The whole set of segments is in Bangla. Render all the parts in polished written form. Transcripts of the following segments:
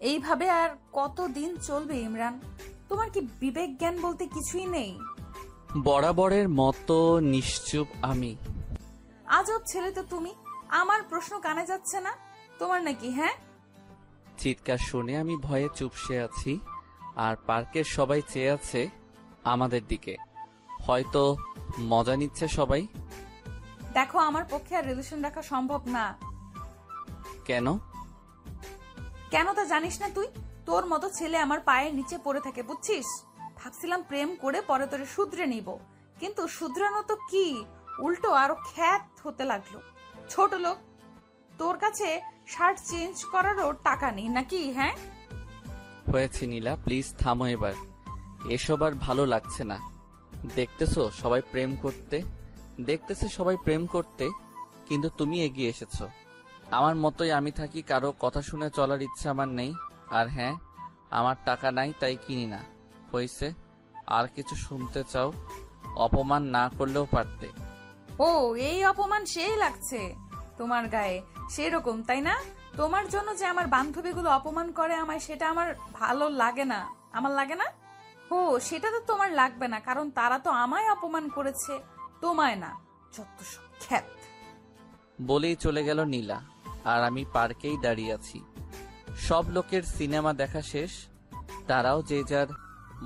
এইভাবে আর কতদিন চলবে ইমরান? তোমার কি বিবেক জ্ঞান বলতে কিছুই নেই? বরাবরের মতো নিশ্চুপ আমি। আজব ছেলে তো তুমি। আমার প্রশ্ন কানে যাচ্ছে না তোমার নাকি? হ্যাঁ, চিৎকার শুনে আমি ভয়ে চুপসে আছি, আর পার্কের সবাই চেয়ে আছে আমাদের দিকে। হয়তো মজা নিচ্ছে সবাই। দেখো আমার পক্ষে আর রিলেশন রাখা সম্ভব না। কেন? কেন তা জানিস না তুই? তোর মতো ছেলে আমার পায়ের নিচে পড়ে থাকে, বুঝছিস? ভাবছিলাম প্রেম করে পরে তোরে শুধরে নিব, কিন্তু শুধরানো তো কি, উল্টো আরো খ্যাত হতে লাগলো। ছোট লোক, তোর কাছে শার্ট চেঞ্জ করারও টাকা নেই নাকি? হ্যাঁ, হয়েছে নীলা, প্লিজ থামো এবার। এসব আর ভালো লাগছে না। দেখতেছো সবাই প্রেম করতে, কিন্তু তুমি এগিয়ে এসেছো। আমার মতোই আমি থাকি, কারো কথা শুনে চলার ইচ্ছা আমার নেই। আর হ্যাঁ, আমার টাকা নাই তাই কিনি না। হয়েছে, আর কিছু শুনতে চাও? অপমান না করলেও পারতে। ও এই অপমান সেই লাগছে তোমার গায়ে, সেরকম তাই না? তোমার জন্য যে আমার বান্ধবীগুলো অপমান করে আমায়, সেটা আমার ভালো লাগে না। আমার লাগে না? ও সেটা তো তোমার লাগবে না, কারণ তারা তো আমায় অপমান করেছে, তোমায় না। যত সব খ্যাত। বলেই চলে গেল নীলা, আর আমি পার্কেই দাঁড়িয়ে আছি। সব লোকের সিনেমা দেখা শেষ, তারাও যে যার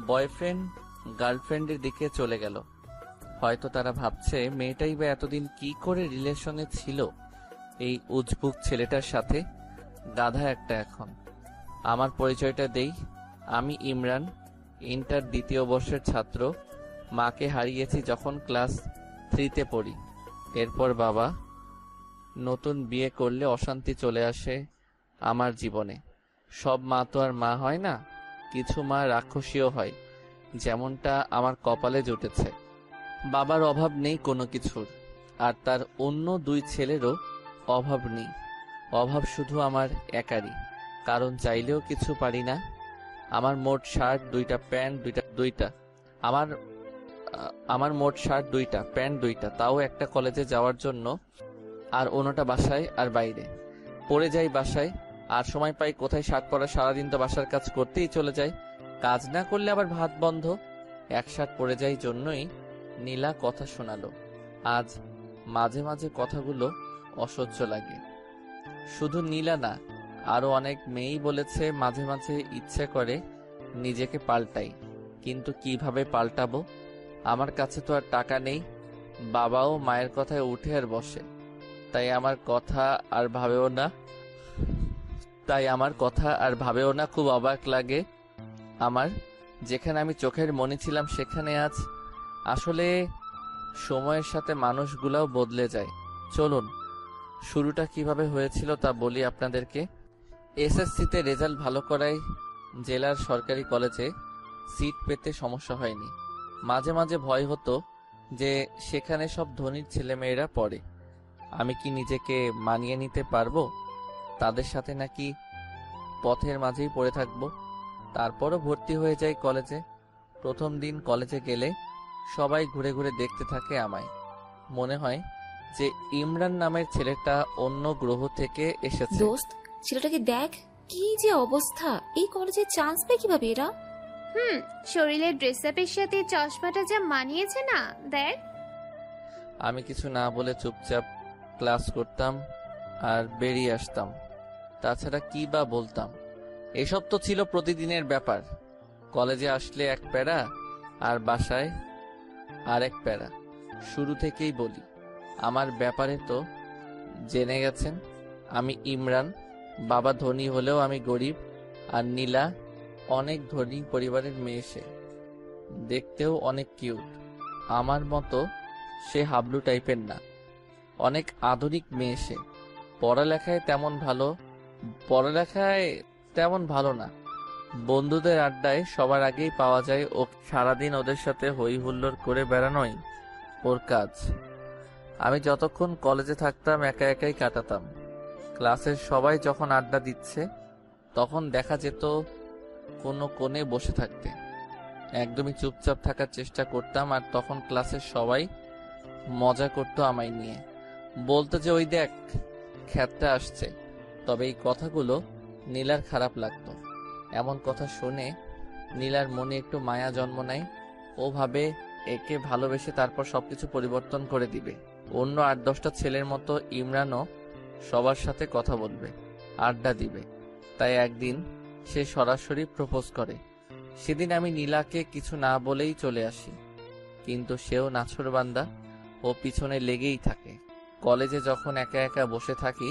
বয়ফ্রেন্ড গার্লফ্রেন্ডের দিকে চলে গেল। হয়তো তারা ভাবছে মেয়েটাই বা এতদিন কি করে রিলেশনে ছিল এই উজবুক ছেলেটার সাথে। গাধা একটা এখন। আমার পরিচয়টা দেই, আমি ইমরান, ইন্টার দ্বিতীয় বর্ষের ছাত্র। মাকে হারিয়েছি যখন ক্লাস 3-তে পড়ি। এরপর বাবা। নতুন বিয়ে করলে অশান্তি চলে আসে আমার জীবনে। সব মা তো আর মা হয় না, কিছু মা রাক্ষসীও হয়, যেমনটা আমার কপালে জুটেছে। বাবার অভাব নেই কোনো কিছুর, আর তার অন্য 2 ছেলেরও অভাব নেই। অভাব শুধু আমার একারই, কারণ চাইলেও কিছু পারি না। আমার মোট শার্ট 2টা, প্যান্ট 2টা। আমার আমার মোট শার্ট 2টা, প্যান্ট 2টা, তাও একটা কলেজে যাওয়ার জন্য, আর অন্যটা বাসায় আর বাইরে। পরে যাই বাসায়, আর সময় পাই কোথায় শার্ট পরা? সারাদিন তো বাসার কাজ করতেই চলে যায়, কাজ না করলে আবার ভাত বন্ধ। এক শার্ট পরে যাই জন্যই নীলা কথা শোনালো। আজ মাঝে মাঝে কথাগুলো অসহ্য লাগে। শুধু নীলা না, আরো অনেক মেয়েই বলেছে মাঝে মাঝে ইচ্ছে করে নিজেকে পাল্টাই, কিন্তু কিভাবে পাল্টাবো? আমার কাছে তো আর টাকা নেই। বাবাও মায়ের কথায় উঠে আর বসে, তাই আমার কথা আর ভাবেও না। খুব অবাক লাগে আমার, যেখানে আমি চোখের মনি ছিলাম সেখানে আজ। আসলে সময়ের সাথে মানুষগুলাও বদলে যায়। চলুন, শুরুটা কিভাবে হয়েছিল তা বলি আপনাদেরকে। এসএসসিতে রেজাল্ট ভালো করায় জেলার সরকারি কলেজে সিট পেতে সমস্যা হয়নি। মাঝে মাঝে ভয় হতো যে সেখানে সব ধনীর ছেলেমেয়েরা পড়ে, আমি কি নিজেকে মানিয়ে নিতে পারবো তাদের সাথে, নাকি পথের মাঝেই পড়ে থাকবো। তারপরও ভর্তি হয়ে যাই কলেজে। প্রথম দিন কলেজে গেলে সবাই ঘুরে ঘুরে দেখতে থাকে আমায়। মনে হয় যে ইমরান নামের ছেলেটা অন্য গ্রহ থেকে এসেছে। দোস্ত, ছেলেটাকে দেখ, কি যে অবস্থা! এই কলেজে চান্স পায় কিভাবে এরা? শরীরের ড্রেস আপের সাথে চশমাটা যা মানিয়েছে না, দেখ। আমি কিছু না বলে চুপচাপ ক্লাস করতাম আর বেরিয়ে আসতাম। তাছাড়া কি বা বলতাম? এসব তো ছিল প্রতিদিনের ব্যাপার। কলেজে আসলে এক প্যারা, আর বাসায় আর এক প্যারা। শুরু থেকেই বলি, আমার ব্যাপারে তো জেনে গেছেন। আমি ইমরান, বাবা ধনী হলেও আমি গরিব। আর নীলা অনেক ধনী পরিবারের মেয়ে, সে দেখতেও অনেক কিউট। আমার মতো সে হাবলু টাইপের না, অনেক আধুনিক মেয়ে সে। পড়ালেখায় তেমন ভালো না। বন্ধুদের আড্ডায় সবার আগেই পাওয়া যায় ও। সারাদিন ওদের সাথে হই হুল্লোড় করে বেড়ানোই ওর কাজ। আমি যতক্ষণ কলেজে থাকতাম একা একাই কাটাতাম। ক্লাসের সবাই যখন আড্ডা দিচ্ছে তখন দেখা যেত কোনো কোণে বসে থাকতে। একদমই চুপচাপ থাকার চেষ্টা করতাম, আর তখন ক্লাসের সবাই মজা করতো আমায় নিয়ে, বলতো যে ওই দেখ খ্যাতটা আসছে। তবে এই কথাগুলো নীলার খারাপ লাগতো। এমন কথা শুনে নীলার মনে একটু মায়া জন্ম নেয়। ও ভাবে একে ভালোবেসে তারপর সবকিছু পরিবর্তন করে দিবে। অন্য 8-10টা ছেলের মতো ইমরানও সবার সাথে কথা বলবে, আড্ডা দিবে। তাই একদিন সে সরাসরি প্রপোজ করে। সেদিন আমি নীলাকে কিছু না বলেই চলে আসি, কিন্তু সেও নাছোড়বান্দা, ও পিছনে লেগেই থাকে। কলেজে যখন একা একা বসে থাকি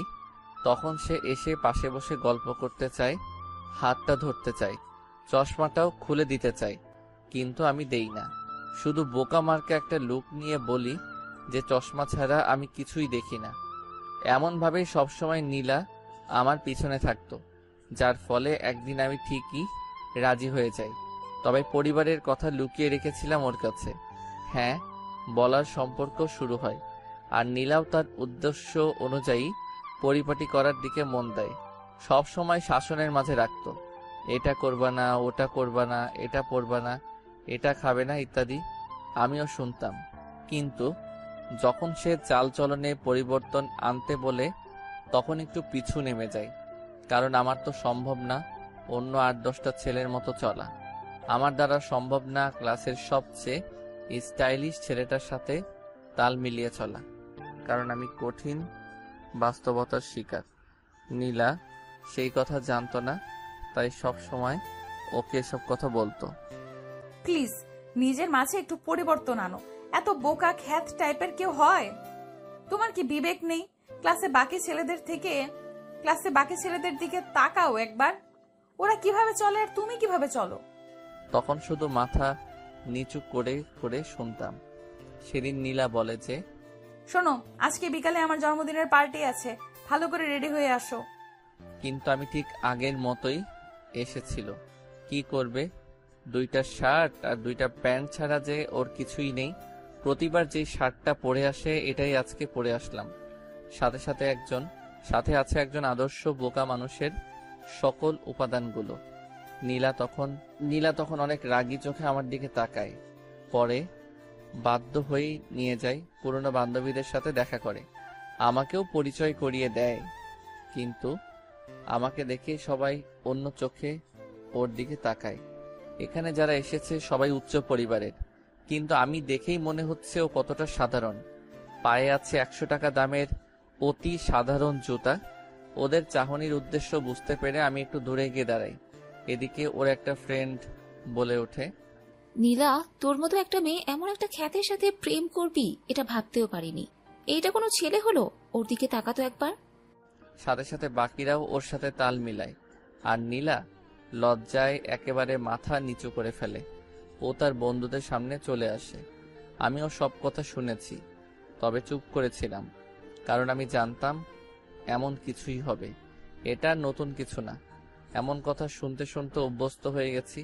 তখন সে এসে পাশে বসে গল্প করতে চায়, হাতটা ধরতে চায়, চশমাটাও খুলে দিতে চায়, কিন্তু আমি দেই না। শুধু বোকা মার্কা একটা লুক নিয়ে বলি যে চশমা ছাড়া আমি কিছুই দেখি না। এমনভাবেই সবসময় নীলা আমার পিছনে থাকতো, যার ফলে একদিন আমি ঠিকই রাজি হয়ে যাই। তবে পরিবারের কথা লুকিয়ে রেখেছিলাম ওর কাছে। হ্যাঁ, বলার সম্পর্ক শুরু হয়, আর নীলাও তার উদ্দেশ্য অনুযায়ী পরিপাটি করার দিকে মন দেয়। সব সময় শাসনের মাঝে রাখতো, এটা করবা না, ওটা করবা না, এটা পরবা না, এটা খাবে না ইত্যাদি। আমিও শুনতাম, কিন্তু যখন সে চালচলনে পরিবর্তন আনতে বলে তখন একটু পিছু নেমে যায়। কারণ আমার তো সম্ভব না অন্য 8-10টা ছেলের মতো চলা। আমার দ্বারা সম্ভব না ক্লাসের সবচেয়ে স্টাইলিশ ছেলেটার সাথে তাল মিলিয়ে চলা, কারণ আমি কঠিন বাস্তবতার শিকার। নীলা সেই কথা জানতো না, তাই সব সময় ওকে এসব কথা বলতো। প্লিজ নিজের মাঝে একটু পরিবর্তন আনো। এত বোকা খ্যাত টাইপের কেউ হয়? তোমার কি বিবেক নেই? ক্লাসে বাকি ছেলেদের দিকে তাকাও একবার। ওরা কিভাবে চলে আর তুমি কিভাবে চলো? তখন শুধু মাথা নিচু করে করে শুনতাম। সেদিন নীলা বলে যে, শোনো, আজকে বিকালে আমার জন্মদিনের পার্টি আছে, ভালো করে রেডি হয়ে আসো। কিন্তু আমি ঠিক আগের মতোই এসেছিল। কি করবে, 2টা শার্ট আর 2টা প্যান্ট ছাড়া যে ওর কিছুই নেই। প্রতিবার যেই শার্টটা পরে আসে এটাই আজকে পরে আসলাম। সাথে আছে একজন আদর্শ বোকা মানুষের সকল উপাদানগুলো। নীলা তখন অনেক রাগী চোখে আমার দিকে তাকায়। পরে বাধ্য হয়েই নিয়ে যায়, পুরনো বান্ধবীদের সাথে দেখা করে, আমাকেও পরিচয় করিয়ে দেয়। কিন্তু আমাকে দেখে সবাই অন্য চোখে ওর দিকে তাকায়। এখানে যারা এসেছে সবাই উচ্চ পরিবারের, কিন্তু আমি দেখেই মনে হচ্ছে ও কতটা সাধারণ। পায়ে আছে 100 টাকা দামের অতি সাধারণ জুতা। ওদের চাহনির উদ্দেশ্য বুঝতে পেরে আমি একটু দূরে গিয়ে দাঁড়াই। এদিকে ওর একটা ফ্রেন্ড বলে ওঠে, নীলা, তোর মতো একটা মেয়ে এমন একটা খ্যাতের সাথে প্রেম করবি এটা ভাবতেও পারিনি। এইটা কোনো ছেলে হলো? ওর দিকে তাকাতো একবার। সাথে সাথে বাকিরাও ওর সাথে তাল মিলায়, আর নীলা লজ্জায় একেবারে মাথা নিচু করে ফেলে। ও তার বন্ধুদের সামনে চলে আসে। আমিও সব কথা শুনেছি, তবে চুপ করেছিলাম, কারণ আমি জানতাম এমন কিছুই হবে। এটা নতুন কিছু না, এমন কথা শুনতে শুনতে অভ্যস্ত হয়ে গেছি।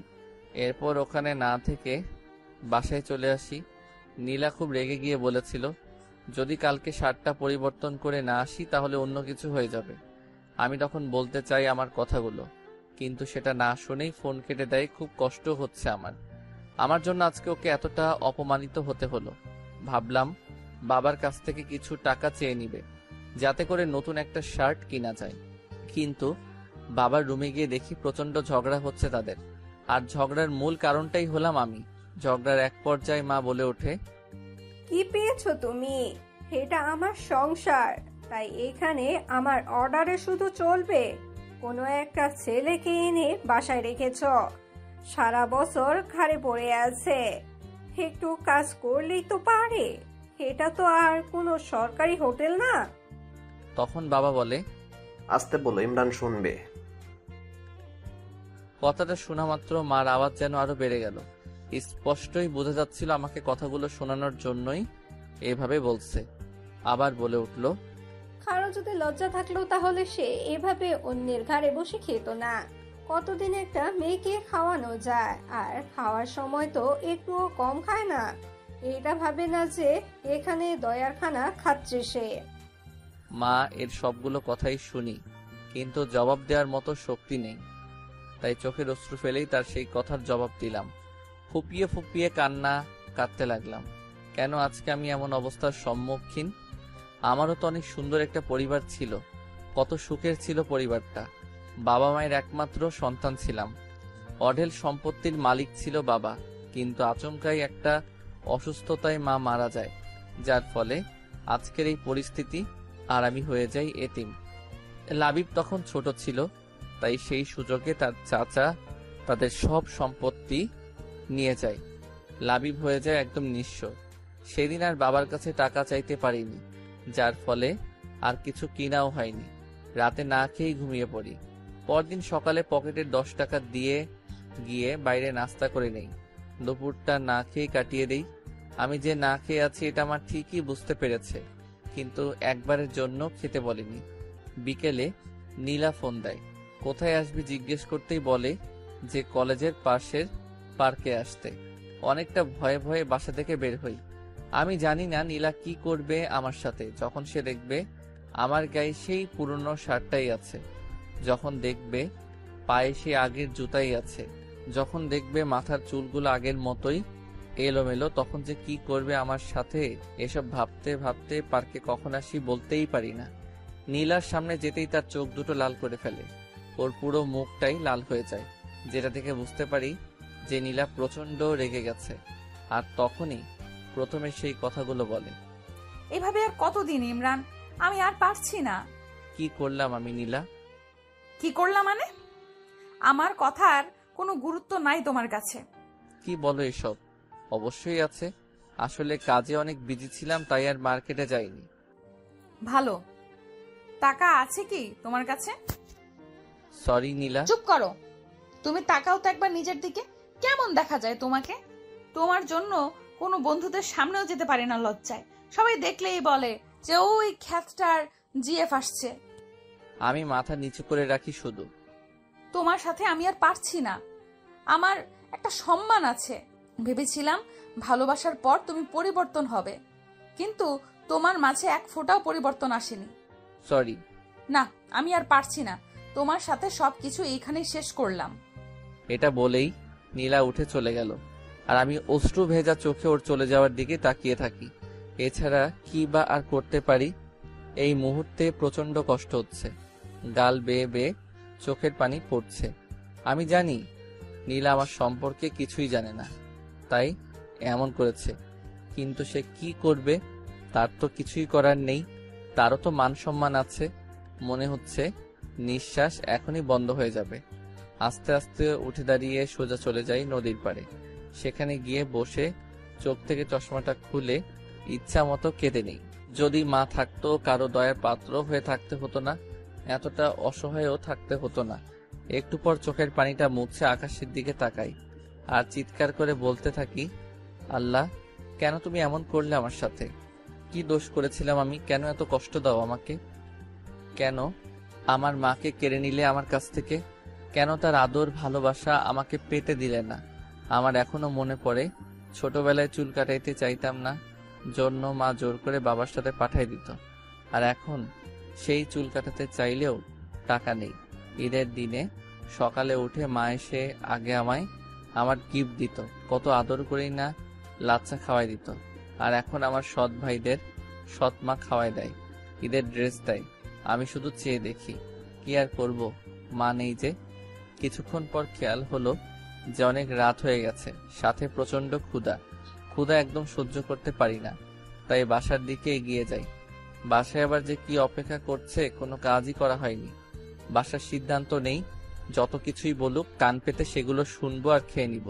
এরপর ওখানে না থেকে বাসায় চলে আসি। নীলা খুব রেগে গিয়ে বলেছিল, যদি কালকে শার্টটা পরিবর্তন করে না আসি তাহলে অন্য কিছু হয়ে যাবে। আমি তখন বলতে চাই আমার কথাগুলো, কিন্তু সেটা না শুনেই ফোন কেটে দেয়। খুব কষ্ট হচ্ছে আমার জন্য আজকে ওকে এতটা অপমানিত হতে হলো। ভাবলাম বাবার কাছ থেকে কিছু টাকা চেয়ে নিবে, যাতে করে নতুন একটা শার্ট কিনা যায়। কিন্তু বাবার রুমে গিয়ে দেখি প্রচন্ড ঝগড়া হচ্ছে তাদের, আর ঝগড়ার মূল কারণটাই হলাম আমি। ঝগড়ার এক পর্যায়ে মা বলে ওঠে, কি পেয়েছো তুমি? এটা আমার সংসার, তাই এখানে আমার অর্ডারে শুধু চলবে। কোনো একটা ছেলেকে এনে বাসায় রেখেছ, সারা বছর ঘাড়ে পড়ে আছে, একটু কাজ করলেই তো পারে। এটা তো আর কোনো সরকারি হোটেল না। তখন বাবা বলে, আসতে বলো, ইমরান শুনবে। কথাটা শোনা মাত্র মার আওয়াজ যেন আরো বেড়ে গেল। স্পষ্টই বোঝা যাচ্ছিল আমাকে কথাগুলো শোনানোর জন্যই এভাবে বলছে। আবার বলে উঠল, কারো যদি লজ্জা থাকলেও তাহলে সে এভাবে অন্যের ঘাড়ে বসে খেত না। কতদিন একটা মেয়েকে খাওয়ানো যায়, আর খাওয়ার সময় তো একটুও কম খায় না। এটা ভাবে না যে এখানে দয়ার খানা খাচ্ছে সে। মা এর সবগুলো কথাই শুনি, কিন্তু জবাব দেওয়ার মতো শক্তি নেই। তাই চোখের অশ্রু ফেলেই তার সেই কথার জবাব দিলাম। ফুপিয়ে ফুপিয়ে কাঁদতে লাগলাম। কেন আজকে আমি এমন অবস্থার সম্মুখীন? আমারও তো অনেক সুন্দর একটা পরিবার ছিল, কত সুখের ছিল পরিবারটা। বাবা মায়ের একমাত্র সন্তান ছিলাম, অঢেল সম্পত্তির মালিক ছিল বাবা, কিন্তু আচমকাই একটা অসুস্থতায় মা মারা যায়, যার ফলে আজকের এই পরিস্থিতি, আর আমি হয়ে যাই এতিম। লাবিব তখন ছোট ছিল, তাই সেই সুযোগে তার চাচা তাদের সব সম্পত্তি নিয়ে যায়। লাবিব হয়ে যায় একদম নিঃস্ব। সেদিন আর বাবার কাছে টাকা চাইতে পারিনি, যার ফলে আর কিছু কিনাও হয়নি। রাতে না খেয়েই ঘুমিয়ে পড়ি। পরদিন সকালে পকেটের 10 টাকা দিয়ে গিয়ে বাইরে নাস্তা করে নেই। দুপুরটা না খেয়ে কাটিয়ে দেই। আমি যে না খেয়ে আছি এটা আমার ঠিকই বুঝতে পেরেছে, কিন্তু একবারের জন্য খেতে বলেনি। বিকেলে নীলা ফোন দেয়। কোথায় আসবি জিজ্ঞেস করতেই বলে যে কলেজের পাশের পার্কে আসতে। অনেকটা ভয়ে ভয়ে বাসা থেকে বের হই। আমি জানি না নীলা কি করবে আমার সাথে, যখন সে দেখবে আমার গায়ে সেই পুরনো শার্টটাই আছে, যখন দেখবে পায়ে সে আগের জুতাই আছে, যখন দেখবে মাথার চুলগুলো আগের মতোই এলোমেলো, তখন যে কি করবে আমার সাথে, এসব ভাবতে ভাবতে পার্কে কখন আসি বলতেই পারি না। নীলার সামনে যেতেই তার চোখ দুটো লাল করে ফেলে। ওর পুরো মুখটাই লাল হয়ে যায়, যেটা থেকে বুঝতে পারি যে নীলা প্রচন্ড রেগে গেছে। আর তখনই প্রথমে সেই কথাগুলো বলে। এভাবে আর কতদিন ইমরান, আমি আর পারছি না। কি করলাম আমি নীলা? কি করলাম মানে? আমার কথার কোনো গুরুত্ব নাই তোমার কাছে? কি বলো এসব? অবশ্যই আছে, আসলে কাজে অনেক বিজি ছিলাম, তাই আর মার্কেটে যাইনি। ভালো। টাকা আছে কি তোমার কাছে? সরি নীলা। চুপ করো। তুমি তাকাও তো একবার নিজের দিকে, কেমন দেখা যায় তোমাকে? তোমার জন্য কোনো বন্ধুদের সামনেও যেতে পারি না লজ্জায়। সবাই দেখলেই বলে যে ওই খ্যাতটার জিএফ আসছে। আমি মাথা নিচু করে রাখি শুধু। তোমার সাথে আমি আর পারছি না। আমার একটা সম্মান আছে। ভেবেছিলাম ভালোবাসার পর তুমি পরিবর্তন হবে, কিন্তু তোমার মাঝে এক ফোঁটাও পরিবর্তন আসেনি। সরি। না, আমি আর পারছি না। তোমার সাথে সবকিছু এইখানেই শেষ করলাম। এটা বলেই নীলা উঠে চলে গেল, আর আমি অশ্রু ভেজা চোখে ওর চলে যাওয়ার দিকে তাকিয়ে থাকি। এছাড়া কি বা আর করতে পারি? এই মুহূর্তে প্রচন্ড কষ্ট হচ্ছে, গাল বেয়ে বেয়ে চোখের পানি পড়ছে। আমি জানি নীলা আমার সম্পর্কে কিছুই জানে না, তাই এমন করেছে, কিন্তু সে কি করবে? তার তো কিছুই করার নেই। তারও তো মান সম্মান আছে। মনে হচ্ছে নিঃশ্বাস এখনই বন্ধ হয়ে যাবে। আস্তে আস্তে উঠে দাঁড়িয়ে সোজা চলে যাই নদীর পাড়ে। সেখানে গিয়ে বসে চোখ থেকে চশমাটা খুলে ইচ্ছা মতো কেঁদে নেই। যদি মা থাকতো, কারো দয়ার পাত্র হয়ে থাকতে হতো না, এতটা অসহায়ও থাকতে হতো না। একটু পর চোখের পানিটা মুছে আকাশের দিকে তাকাই আর চিৎকার করে বলতে থাকি, আল্লাহ, কেন তুমি এমন করলে আমার সাথে? কি দোষ করেছিলাম আমি? কেন এত কষ্ট দাও আমাকে? কেন আমার মাকে কেড়ে নিলে আমার কাছ থেকে? কেন তার আদর ভালোবাসা আমাকে পেতে দিলে না? আমার এখনো মনে পড়ে, ছোটবেলায় চুল কাটাইতে চাইতাম না, জন্য মা জোর করে বাবার সাথে পাঠাই দিত। আর এখন সেই চুল কাটাতে চাইলেও টাকা নেই। ঈদের দিনে সকালে উঠে মা এসে আগে আমায় আমার গিফট দিত, কত আদর করেই না লাচ্চা খাওয়াই দিত। আর এখন আমার সৎ ভাইদের সৎ মা খাওয়াই দেয়, ঈদের ড্রেস দেয়। আমি শুধু চেয়ে দেখি, কি আর করব, মা নেই যে। কিছুক্ষণ পর খেয়াল হলো যে অনেক রাত হয়ে গেছে, সাথে প্রচন্ড ক্ষুধা একদম সহ্য করতে পারি না, তাই বাসার দিকে এগিয়ে যাই। বাসায় আবার যে কি অপেক্ষা করছে, কোনো কাজই করা হয়নি। বাসার সিদ্ধান্ত নেই, যত কিছুই বলুক কান পেতে সেগুলো শুনবো আর খেয়ে নিব।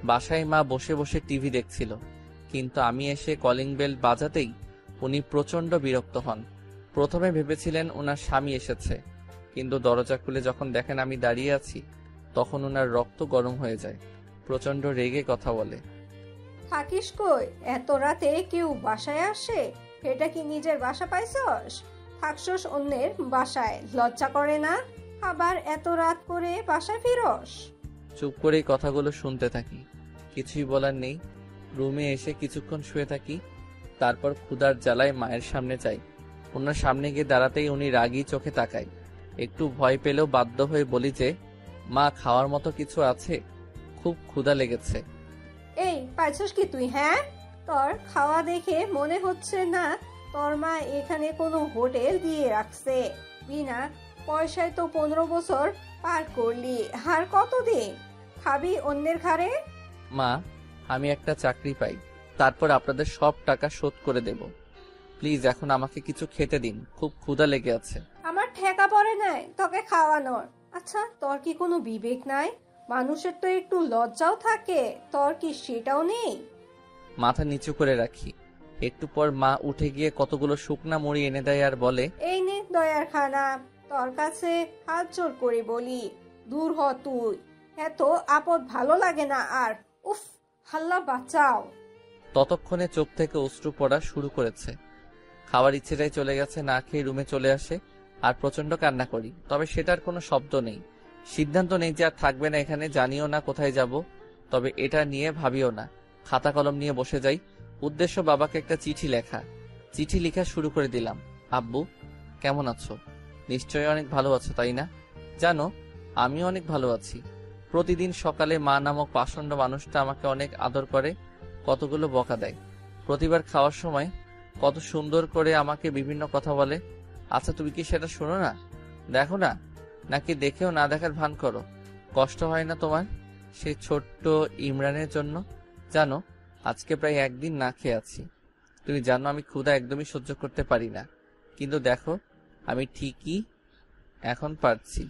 বাসায় মা বসে বসে টিভি দেখছিল, কিন্তু আমি এসে কলিং বেল বাজাতেই উনি প্রচন্ড বিরক্ত হন। প্রথমে ভেবেছিলেন ওনার স্বামী এসেছে, কিন্তু দরজা খুলে যখন দেখেন আমি দাঁড়িয়ে আছি, তখন ওনার রক্ত গরম হয়ে যায়। প্রচন্ড রেগে কথা বলে, থাকিস কই? এত রাতে কেউ বাসায় আসে? এটা কি নিজের বাসা পাইছস? থাকছস অন্যের বাসায়, লজ্জা করে না? আবার এত রাত করে বাসায় ফিরস? চুপ করেই কথাগুলো শুনতে থাকি, কিছুই বলার নেই। রুমে এসে কিছুক্ষণ শুয়ে থাকি, তারপর ক্ষুধার জ্বালায় মায়ের সামনে যাই। ওনার সামনে গিয়ে দাঁড়াতেই উনি রাগী চোখে তাকায়। একটু ভয় পেলেও বাধ্য হয়ে বলি যে, মা, খাওয়ার মতো কিছু আছে? খুব ক্ষুধা লেগেছে। এই পাইছস কি তুই? হ্যাঁ, তোর খাওয়া দেখে মনে হচ্ছে না তোর মা এখানে কোনো হোটেল দিয়ে রাখছে। বিনা পয়সায় তো 15 বছর পার করলি, আর কতদিন? খাবি অন্যের ঘাড়ে? মা, আমি একটা চাকরি পাই, তারপর আপনাদের সব টাকা শোধ করে দেব। প্লিজ এখন আমাকে কিছু খেতে দিন, খুব ক্ষুধা লেগে আছে। আমার ঠেকা পড়ে নাই তোকে খাওয়ানোর। আচ্ছা, তোর কি কোনো বিবেক নাই? মানুষের তো একটু লজ্জাও থাকে, তোর কি সেটাও নেই? মাথা নিচু করে রাখি। একটু পর মা উঠে গিয়ে কতগুলো শুকনা মুড়ি এনে দেয় আর বলে, এই নে দয়ার খানা, তোর কাছে হাত জোর করে বলি, দূর হ তুই। এত আপদ ভালো লাগে না আর। উফ, হাল্লা বাঁচাও। ততক্ষণে চোখ থেকে অশ্রু পড়া শুরু করেছে। খাওয়ার ইচ্ছেটাই চলে গেছে, না খেয়ে রুমে চলে আসে আর প্রচন্ড কান্না করি। তবে সেটার কোনো শব্দ নেই, সিদ্ধান্ত নেই যে আর থাকবে না এখানে। জানিও না কোথায় যাব, তবে এটা নিয়ে ভাবিও না। খাতা কলম নিয়ে বসে যাই। উদ্দেশ্য বাবাকে একটা চিঠি লেখা। চিঠি লেখা শুরু করে দিলাম। আব্বু, কেমন আছো? নিশ্চয়ই অনেক ভালো আছো, তাই না? জানো, আমিও অনেক ভালো আছি। প্রতিদিন সকালে মা নামক পাষণ্ড মানুষটা আমাকে অনেক আদর করে, কতগুলো বকা দেয়। প্রতিবার খাওয়ার সময় কত সুন্দর করে আমাকে বিভিন্ন কথা বলে। আচ্ছা, তুমি কি সেটা শোনো না, দেখো না, নাকি দেখেও না দেখার ভান করো? কষ্ট হয় না তোমার সেই ছোট্ট ইমরানের জন্য? জানো, আজকে প্রায় একদিন না খেয়ে আছি। তুমি জানো আমি ক্ষুধা একদমই সহ্য করতে পারি না, কিন্তু দেখো আমি ঠিকই এখন পারছি।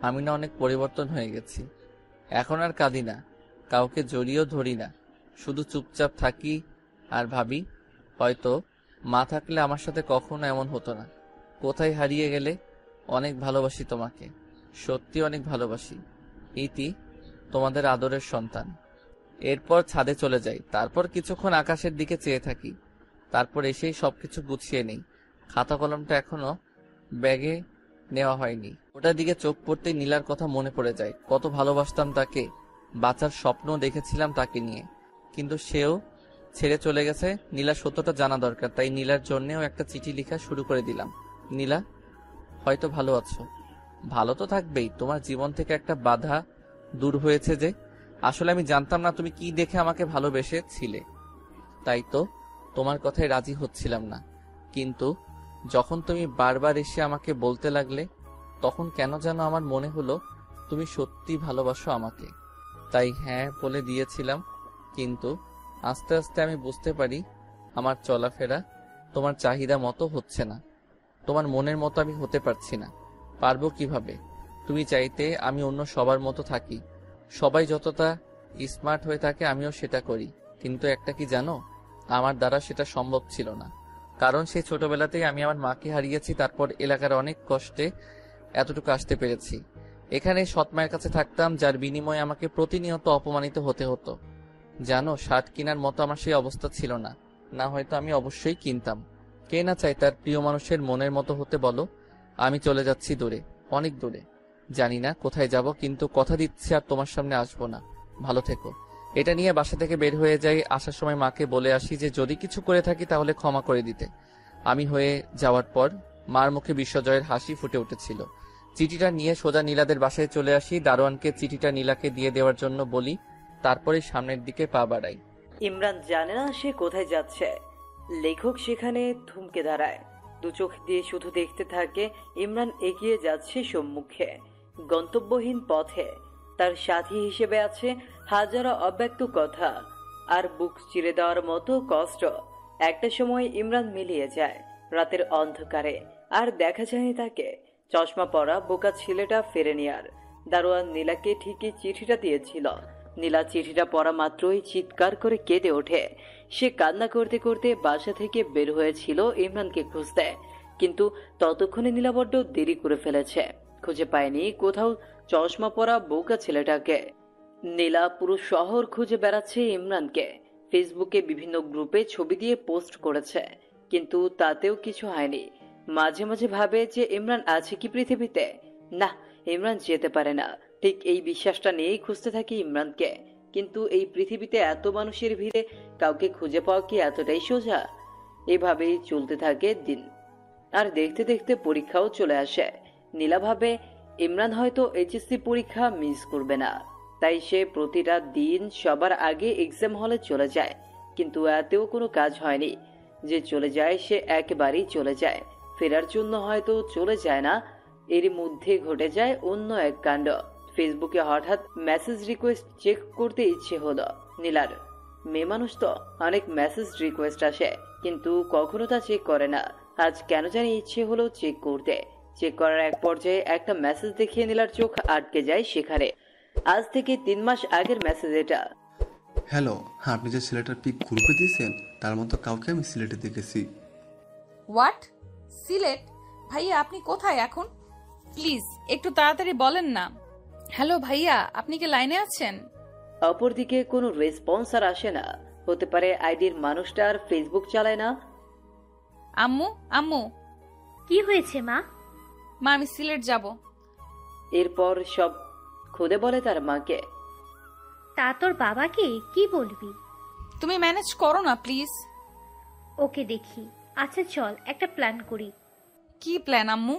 আমি না অনেক পরিবর্তন হয়ে গেছি। এখন আর কাঁদি না, কাউকে জড়িয়েও ধরি না, শুধু চুপচাপ থাকি আর ভাবি, হয়তো মা থাকলে আমার সাথে কখনো এমন হতো না। কোথায় হারিয়ে গেলে? অনেক ভালোবাসি তোমাকে, সত্যি অনেক ভালোবাসি। ইতি, তোমাদের আদরের সন্তান। এরপর ছাদে চলে যাই। তারপর কিছুক্ষণ আকাশের দিকে চেয়ে থাকি। তারপর এসেই সবকিছু গুছিয়ে নেই। খাতা কলমটা এখনো ব্যাগে নেওয়া হয়নি। ওটার দিকে চোখ পড়তেই নীলার কথা মনে পড়ে যায়। কত ভালোবাসতাম তাকে, বাঁচার স্বপ্ন দেখেছিলাম তাকে নিয়ে, কিন্তু সেও ছেড়ে চলে গেছে। নীলা সত্যটা জানা দরকার, তাই নীলার জন্যেও একটা চিঠি লেখা শুরু করে দিলাম। নীলা, হয়তো ভালো আছো। ভালো তো থাকবেই, তোমার জীবন থেকে একটা বাধা দূর হয়েছে যে। আসলে আমি জানতাম না তুমি কি দেখে আমাকে ভালোবেসেছিলে, তাই তো তোমার কথায় রাজি হচ্ছিলাম না। কিন্তু যখন তুমি বারবার এসে আমাকে বলতে লাগলে, তখন কেন যেন আমার মনে হলো তুমি সত্যি ভালোবাসো আমাকে। তাই হ্যাঁ বলে দিয়েছিলাম। কিন্তু আস্তে আস্তে আমি বুঝতে পারি আমার চলাফেরা তোমার চাহিদা মতো হচ্ছে না। তোমার মনের মতো আমি হতে পারছি না। পারবো কিভাবে? তুমি চাইতে আমি অন্য সবার মতো থাকি, সবাই যতটা স্মার্ট হয়ে থাকে আমিও সেটা করি। কিন্তু একটা কি জানো, আমার দ্বারা সেটা সম্ভব ছিল না। কারণ সেই ছোটবেলাতেই আমি আমার মাকে হারিয়েছি, তারপর এলাকার অনেক কষ্টে এতটুকু আসতে পেরেছি। এখানে সৎ মায়ের কাছে থাকতাম, যার বিনিময়ে আমাকে প্রতিনিয়ত অপমানিত হতে হতো। জানো, শার্ট কেনার মতো আমার সেই অবস্থা ছিল না, না হয়তো আমি অবশ্যই কিনতাম। কে না চাই তার প্রিয় মানুষের মনের মতো হতে বলো? আমি চলে যাচ্ছি দূরে, অনেক দূরে। জানি না কোথায় যাব, কিন্তু কথা দিচ্ছি আর তোমার সামনে আসবো না। ভালো থেকো। এটা নিয়ে বাসা থেকে বের হয়ে যাই। আসার সময় মাকে বলে আসি যে যদি কিছু করে থাকি তাহলে ক্ষমা করে দিতে। আমি হয়ে যাওয়ার পর মার মুখে বিশ্বজয়ের হাসি ফুটে উঠেছিল। চিঠিটা নিয়ে সোজা নীলাদের বাসায় চলে আসি। দারোয়ানকে চিঠিটা নীলাকে দিয়ে দেওয়ার জন্য বলি, তারপরে সামনের দিকে পা বাড়াই। ইমরান জানে না সে কোথায় যাচ্ছে। লেখক সেখানে থমকে দাঁড়ায়, দু চোখ দিয়ে শুধু দেখতে থাকে ইমরান এগিয়ে যাচ্ছে সম্মুখে গন্তব্যহীন পথে। তার সাথী হিসেবে আছে হাজারো অব্যক্ত কথা আর বুক চিরে দেওয়ার মতো কষ্ট। একটা সময় ইমরান মিলিয়ে যায় রাতের অন্ধকারে, আর দেখা যায়নি তাকে। চশমা পরা বোকা ছেলেটা ফেরেনি আর। দারোয়ান নীলাকে ঠিকই চিঠিটা দিয়েছিল। নীলা চিঠিটা পড়া মাত্রই চিৎকার করে কেঁদে ওঠে। সে কান্না করতে করতে বাসা থেকে বের হয়েছিল ইমরানকে খুঁজতে, কিন্তু ততক্ষণে নীলা বড্ড দেরি করে ফেলেছে। খুঁজে পায়নি কোথাও চশমা পরা বোকা ছেলেটাকে। নীলা পুরো শহর খুঁজে বেড়াচ্ছে ইমরানকে। ফেসবুকে বিভিন্ন গ্রুপে ছবি দিয়ে পোস্ট করেছে, কিন্তু তাতেও কিছু হয়নি। মাঝে মাঝে ভাবে যে ইমরান আছে কি পৃথিবীতে। না, ইমরান যেতে পারে না। ঠিক এই বিশ্বাসটা নিয়েই খুঁজতে থাকি ইমরানকে। কিন্তু এই পৃথিবীতে এত মানুষের ভিড়ে কাউকে খুঁজে পাওয়া কি এতটাই সোজা? এভাবেই চলতে থাকে দিন, আর দেখতে দেখতে পরীক্ষাও চলে আসে। নীলা ভাবে ইমরান হয়তো এইচএসসি পরীক্ষা মিস করবে না, তাই সে প্রতিটা দিন সবার আগে এক্সাম হলে চলে যায়। কিন্তু এতেও কোনো কাজ হয়নি। যে চলে যায় সে একেবারেই চলে যায়, ফেরার জন্য হয়তো চলে যায় না। এর মধ্যে ঘটে যায় অন্য এক কাণ্ড। ফেসবুকে হঠাৎ মেসেজ রিকোয়েস্ট চেক করতে ইচ্ছে হলো নীলার। মেয়ে মানুষ তো, অনেক মেসেজ রিকোয়েস্ট আসে, কিন্তু কখনো তা চেক করে না। আজ কেন জানি ইচ্ছে হলো চেক করতে। চেক করার এক পর্যায়ে একটা মেসেজ দেখিয়ে নীলার চোখ আটকে যায় সেখানে। আজ থেকে 3 মাস আগের মেসেজ এটা। হ্যালো, আপনি যে ছেলেটার পিক গ্রুপে দিয়েছেন তার মতো কাউকে আমি সিলেটে দেখেছি। হোয়াট? সিলেট? ভাইয়া আপনি কোথায় এখন? প্লিজ একটু তাড়াতাড়ি বলেন না। হ্যালো ভাইয়া, আপনি কি লাইনে আছেন? অপরদিকে কোনো রেসপন্স আর আসে না। হতে পারে আইডির মানুষটা আর ফেসবুক চালায় না। আম্মু, আম্মু। কি হয়েছে মা? মা, আমি সিলেট যাব। এরপর সব খুলে বলে তার মাকে। তা তোর বাবাকে কি বলবি? তুমি ম্যানেজ করো না প্লিজ। ওকে দেখি। আচ্ছা চল একটা প্ল্যান করি। কি প্ল্যান আম্মু?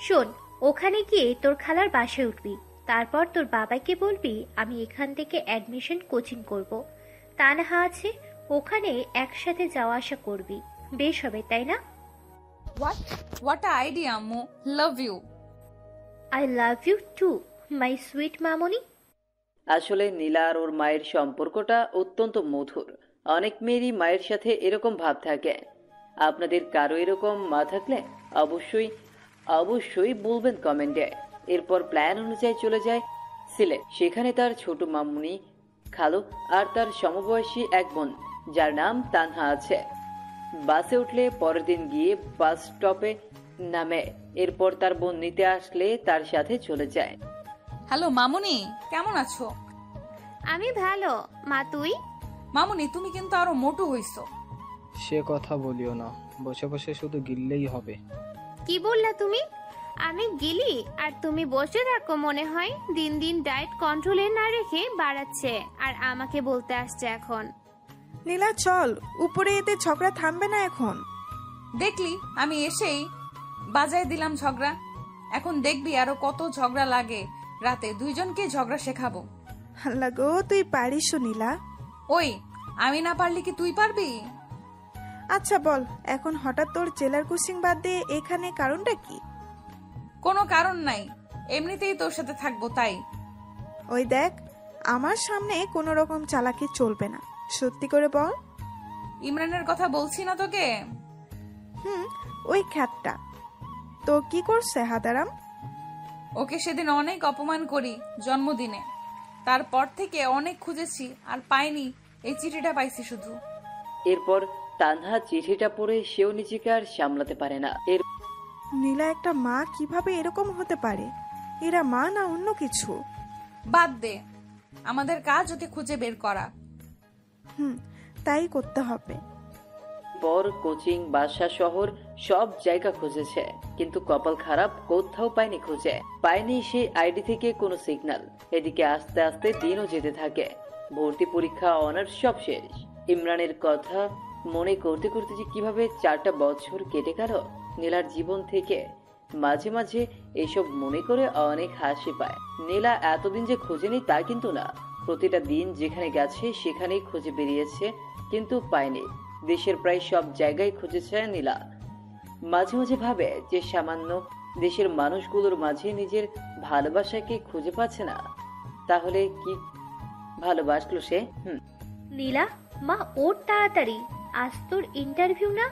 শোন, ওখানে গিয়ে তোর খালার বাসায় উঠবি। তারপর তোর বাবাকে বলবি আমি এখান থেকে অ্যাডমিশন কোচিং করব। তানহা আছে, ওখানে একসাথে যাওয়া আসা করবি। বেশ হবে, তাই না? হোয়াট আইডিয়া আম্মু, love you. I love you too my sweet মামনি। আসলে নীলা আর ওর মায়ের সম্পর্কটা অত্যন্ত মধুর। অনেক মেয়েরই মায়ের সাথে এরকম ভাব থাকে। আপনাদের কারো এরকম মা থাকলে অবশ্যই অবশ্যই বলবেন কমেন্টে। এরপর প্ল্যান অনুযায়ী চলে যায় সিলেট। সেখানে তার ছোট মামুনি, খালু আর তার সমবয়সী এক বোন যার নাম তানহা আছে। বাসে উঠলে পরের দিন গিয়ে বাস স্টপে নামে। এরপর তার বোন নিতে আসলে তার সাথে চলে যায়। হ্যালো মামুনি, কেমন আছো? আমি ভালো মা, তুই? মামুনি তুমি কিন্তু আরো মোটু হইছো। সে কথা বলিও না, বসে বসে শুধু গিললেই হবে। কি বললা তুমি? আমি গিলি আর তুমি বসে থাকো মনে হয়। দিন দিন ডায়েট কন্ট্রোলে না রেখে বাড়াচ্ছে আর আমাকে বলতে আসছে এখন। নীলা চল, উপরে এতে ঝগড়া থামবে না এখন। দেখলি আমি এসেই বাজায় দিলাম ঝগড়া। এখন দেখবি আরো কত ঝগড়া লাগে। রাতে দুইজনকে ঝগড়া শেখাবো। আল্লাহ গো, তুই পারিস নীলা। ওই, আমি না পারলি কি তুই পারবি? আচ্ছা বল, এখন হঠাৎ তোর জেলার কোচিং বাদ দিয়ে এখানে কারণটা কি? কোনো কারণ নাই, এমনিতেই তোর সাথে থাকবো তাই। ওই দেখ, আমার সামনে কোনো রকম চালাকি চলবে না, সত্যি করে বল। ইমরানের কথা বলছি না তোকে? ওই খ্যাতটা তো কি করছে হাদারাম? ওকে সেদিন অনেক অপমান করি জন্মদিনে। তারপর থেকে অনেক খুঁজেছি আর পাইনি, এই চিঠিটা পাইছি শুধু। এরপর তানহা চিঠিটা পড়ে সেও নিজেকে আর সামলাতে পারে না। নীলা একটা মা কিভাবে এরকম হতে পারে? এরা মা না অন্য কিছু? বাদ দে, আমাদের কাজ ওকে খুঁজে বের করা। তাই করতে হবে। পর কোচিং, বাসা, শহর সব জায়গা খুঁজেছে, কিন্তু কপাল খারাপ, কোথাও পায়নি। খুঁজে পায়নি সেই আইডি থেকে কোনো সিগন্যাল। এদিকে আস্তে আস্তে দিনও যেতে থাকে। ভর্তি পরীক্ষা, অনার্স সব শেষ। ইমরানের কথা মনে করতে করতে যে কিভাবে 4টা বছর কেটে গেল নীলার জীবন থেকে। মাঝে মাঝে এইসব মনে করে অনেক হাসি পায়। নীলা এতদিন যে খুঁজেনি তা কিন্তু না। প্রতিটা দিন যেখানে গেছে সেখানেই খুঁজে বেরিয়েছে, কিন্তু পায়নি। দেশের প্রায় সব জায়গায় খুঁজেছে নীলা। মাঝে মাঝে ভাবে যে সামান্য দেশের মানুষগুলোর মাঝে নিজের ভালোবাসাকে খুঁজে পাচ্ছে না। তাহলে কি ভালোবাসলো সে? নীলা মা, ওর তাড়াতাড়ি, আজ তোর ইন্টারভিউ না?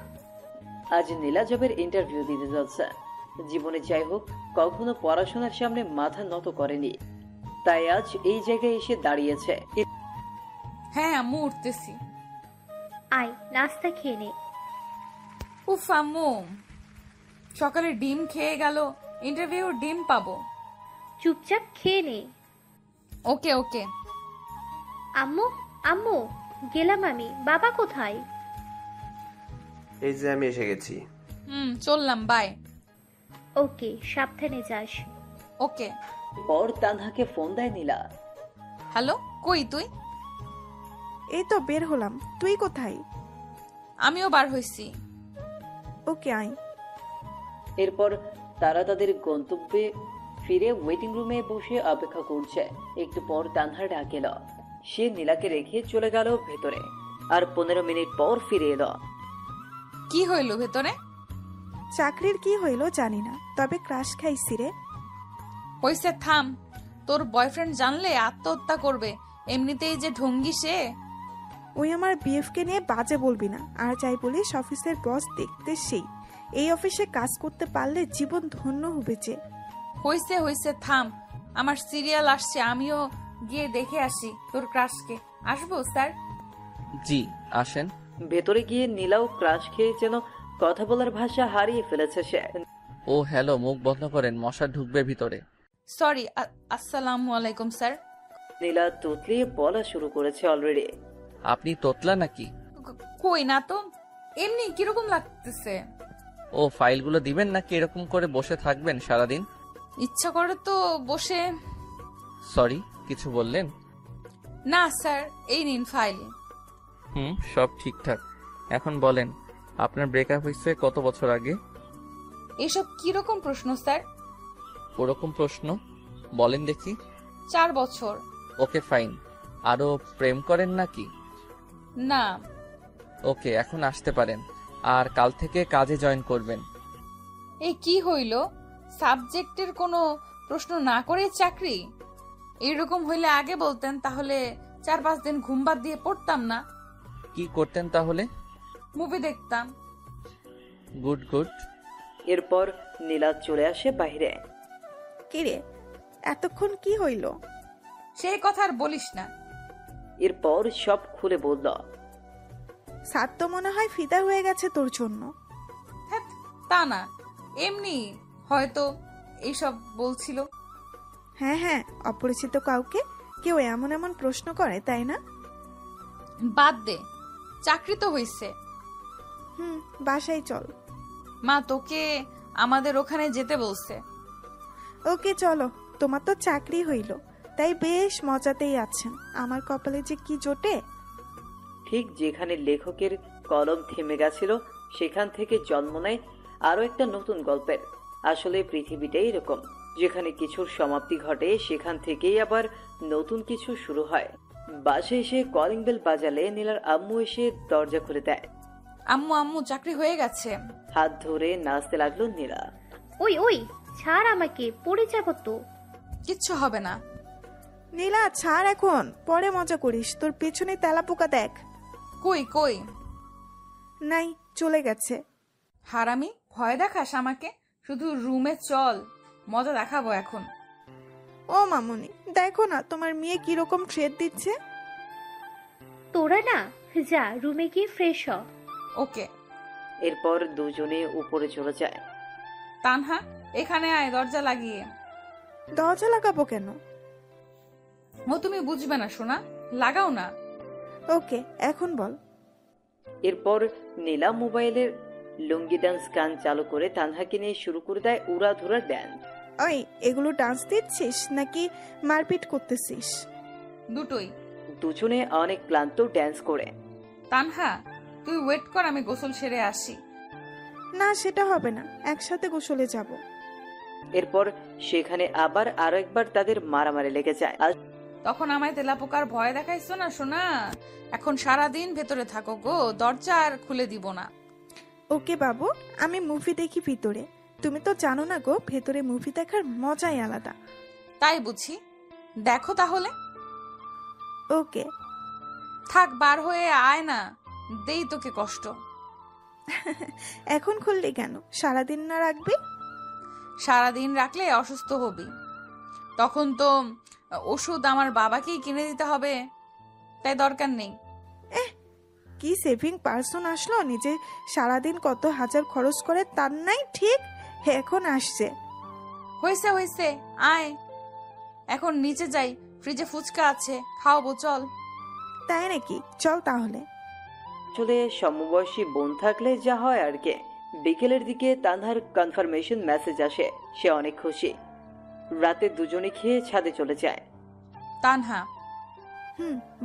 আজ নীলা জবের ইন্টারভিউ দিতে যাচ্ছে। জীবনে যাই হোক, কখনো পড়াশোনার সামনে মাথা নত করেনি, তাই আজ এই জায়গায় এসে দাঁড়িয়েছে। হ্যাঁ আম্মু, উঠতেছি। আয় নাস্তা খেয়ে নে। উফ আম্মু, সকালে ডিম খেয়ে গেল, ইন্টারভিউ ডিম পাবো। চুপচাপ খেয়ে নে। ওকে ওকে। আম্মু আম্মু, গেলাম আমি। বাবা কোথায়? এই যে আমি এসে গেছি। চললাম, বাই। ওকে, সাবধানে যাস। ওকে। পর তানহাকে ফোন দেয় নীলা। হ্যালো, কই তুই? এই তো বের হলাম, তুই কোথায়? আমিও বার হইছি। Okay I. এরপর তারা তাদের গন্তব্যে ফিরে ওয়েটিং রুমে বসে অপেক্ষা করছে। একটু পর তানহা ডাক এলো। সে নীলাকে রেখে চলে গেল ভেতরে, আর 15 মিনিট পর ফিরে এলো। কি হইল ভেতরে? চাকরির কি হইল জানি না, তবে ক্রাশ খাইছি রে। হইছে, থাম। তোর বয়ফ্রেন্ড জানলে আত্মহত্যা করবে, এমনিতেই যে ঢঙ্গি সে। ওই আমার বিএফকে নিয়ে বাজে বলবি না, আর যাই বলিস অফিসের বস দেখতে সেই। এই অফিসে কাজ করতে পারলে জীবন ধন্য হবে যে। হইছে হইছে থাম, আমার সিরিয়াল আসছে, আমিও গিয়ে দেখে আসি তোর ক্রাশকে। আসবো স্যার? জি আসেন। ভেতরে গিয়ে নীলাও ক্রাশ খেয়ে যেন কথা বলার ভাষা হারিয়ে ফেলেছে সে। ও হ্যালো, মুখ বন্ধ করেন, মশা ঢুকবে ভিতরে। সরি, আসসালামু আলাইকুম স্যার। নীলা তুতলিয়ে বলা শুরু করেছে অলরেডি। আপনি তোতলা নাকি? কই না তো, এমনি কিরকম লাগতেছে। ও ফাইলগুলো দিবেন নাকি এরকম করে বসে থাকবেন সারাদিন? ইচ্ছা করে তো বসে। সরি, কিছু বললেন? না স্যার, এই নিন ফাইল। সব ঠিকঠাক। এখন বলেন, আপনার ব্রেকআপ হয়েছে কত বছর আগে? এসব কিরকম প্রশ্ন স্যার? ওরকম প্রশ্ন বলেন দেখি। 4 বছর। Okay fine. আরো প্রেম করেন নাকি? না। ওকে, এখন আসতে পারেন, আর কাল থেকে কাজে জয়েন করবেন। এই কি হইল, সাবজেক্টের কোনো প্রশ্ন না করে চাকরি? এরকম হইলে আগে বলতেন, তাহলে 4-5 দিন ঘুম বাদ দিয়ে পড়তাম না। কি করতেন তাহলে? মুভি দেখতাম। Good good. এরপর নীলা চলে আসে বাইরে। কিরে, এতক্ষণ কি হইল? সেই কথা আর বলিস না। এরপর সব খুলে বলল। স্যার তো মনে হয় ফিদা হয়ে গেছে তোর জন্য। হ্যাঁ, তা না, এমনি হয়তো এইসব বলছিল। হ্যাঁ হ্যাঁ, অপরিচিত কাউকে কেউ এমন এমন প্রশ্ন করে, তাই না? বাদ দে, চাকরি তো হইছে। বাসায় চল। মা তোকে আমাদের ওখানে যেতে বলছে। ওকে চলো, তোমার তো চাকরি হইল, তাই বেশ মজাতেই আছেন। আমার কপালে যে কি জোটে। ঠিক যেখানে লেখকের কলম থেমে গেছিল সেখান থেকে জন্ম নেয় আরো একটা নতুন গল্পের। আসলে পৃথিবীটাই এরকম, যেখানে কিছুর সমাপ্তি ঘটে সেখান থেকেই আবার নতুন কিছু শুরু হয়। বাসে এসে কলিং বেল বাজালে নীলার আম্মু এসে দরজা খুলে দেয়। আম্মু আম্মু চাকরি হয়ে গেছে। হাত ধরে নাচতে লাগলো নীলা। ওই ওই, ছাড় আমাকে, পড়ে যাব তো। কিচ্ছু হবে না। নীলা ছাড়, এখন পরে মজা করিস। তোর পেছনে তেলাপোকা দেখ। কই কই? নাই, চলে গেছে। হারামি, ভয় দেখাস আমাকে? শুধু রুমে চল, মজা দেখাবো এখন। ও মামুনি, দেখো না তোমার মেয়ে কিরকম ট্রেড দিচ্ছে। তোরা না যা, রুমে গিয়ে ফ্রেশ হ। ওকে। এরপর দুজনে উপরে চলে যায়। তানহা, এখানে আয়, দরজা লাগিয়ে। দরজা লাগাবো কেন? ও তুমি বুঝবে না সোনা, লাগাও না। ওকে, এখন বল। এরপর নীলা মোবাইলের লুঙ্গি ডান্স গান চালু করে তানহাকে নিয়ে শুরু করে দেয় উড়াধুরা ড্যান্স। ওই, এগুলো ডান্স দিচ্ছিস নাকি মারপিট করতেছিস? দুটোই। দুজনে অনেক ক্লান্ত ড্যান্স করে। তানহা, তুই ওয়েট কর, আমি গোসল সেরে আসি। না, সেটা হবে না, একসাথে গোসলে যাব। এরপর সেখানে আবার আরো একবার তাদের মারামারি লেগে যায়। তখন আমায় তেলাপোকার ভয় দেখাইছো না সোনা। এখন সারাদিন ভেতরে থাকো গো, দরজা আর খুলে দিব না। ওকে বাবু, আমি মুভি দেখি ভিতরে। তুমি তো জানো না গো, ভেতরে মুভি দেখার মজাই আলাদা। তাই বুঝি, দেখো তাহলে। ওকে। থাক, বার হয়ে আয় না, দেই তোকে কষ্ট। এখন খুললি কেন? সারাদিন না রাখবি? সারাদিন রাখলে অসুস্থ হবি, তখন তো ওষুধ আমার বাবাকেই কিনে দিতে হবে, তাই দরকার নেই। কি সেভিং পার্সন আসলো, নিজে সারাদিন কত হাজার খরচ করে তার নাই ঠিক এখন আসছে। হয়েছে হয়েছে, আয় এখন নিচে যাই, ফ্রিজে ফুচকা আছে, খাওয়াবো, চল। তাই নাকি? চল তাহলে। আসলে সমবয়সী বোন থাকলে যা হয় আর কি। বিকেলের দিকে তানহার কনফার্মেশন মেসেজ আসে, সে অনেক খুশি। রাতে দুজনে খেয়ে ছাদে চলে যায়। তানহা,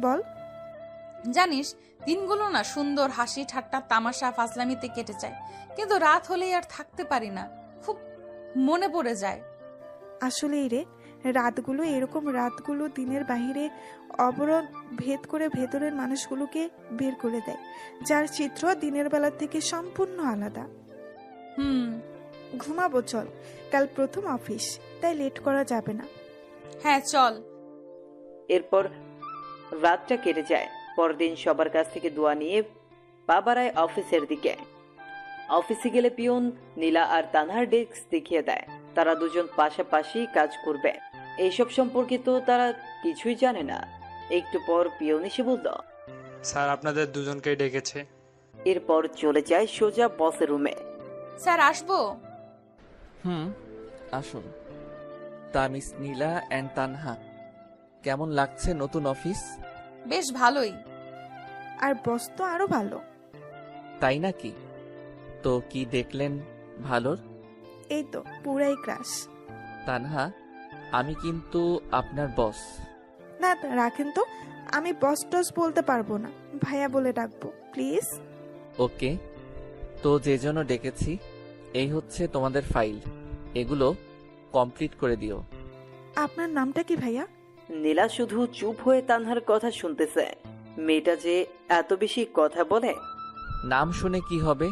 বল। জানিস, দিনগুলো না সুন্দর হাসি ঠাট্টা তামাশা ফাজলামিতে কেটে যায়, কিন্তু রাত হলেই আর থাকতে পারি না, খুব মনে পড়ে যায়। আসলেই রে, রাতগুলো এরকম, রাতগুলো দিনের বাহিরে অবরোধ ভেদ করে ভেতরের মানুষগুলোকে বের করে দেয়, যার চিত্র দিনের বেলা থেকে সম্পূর্ণ আলাদা। হুম, ঘুমাবো চল, কাল প্রথম অফিস, তাই লেট করা যাবে না। হ্যাঁ চল। এরপর রাতটা কেটে যায়। পরদিন সবার কাছ থেকে দোয়া নিয়ে পা বাড়ায় অফিসের দিকে। অফিসে গেলে পিয়ন নীলা আর তানহার ডেস্ক দেখিয়ে দেয়। তারা দুজন পাশাপাশি কাজ করবে, এইসব সম্পর্কে তো তারা কিছুই জানে না। একটু পর পিয়ন এসে বলল, স্যার আপনাদের দুজনকেই ডেকেছে। এরপর চলে যায় সোজা বসের রুমে। স্যার আসবো? আসুন। তা মিস নীলা অ্যান্ড তানহা, কেমন লাগছে নতুন অফিস? বেশ ভালোই। আর বস তো আরো ভালো। তাই নাকি? তো কি দেখলেন ভালোর? এই তো পুরাই ক্রাশ। তানহা, আমি কিন্তু আপনার বস। না রাখেন তো, আমি বস টস বলতে পারবো না, ভাইয়া বলে ডাকবো প্লিজ। ওকে, তো যে জন্য ডেকেছি এই হচ্ছে তোমাদের ফাইল, এগুলো কমপ্লিট করে দিও। আপনার নামটা কি ভাইয়া? নীলা শুধু চুপ হয়ে তানহার কথা শুনতেছে। মেয়েটা যে এত বেশি কথা বলে। নাম শুনে কি হবে?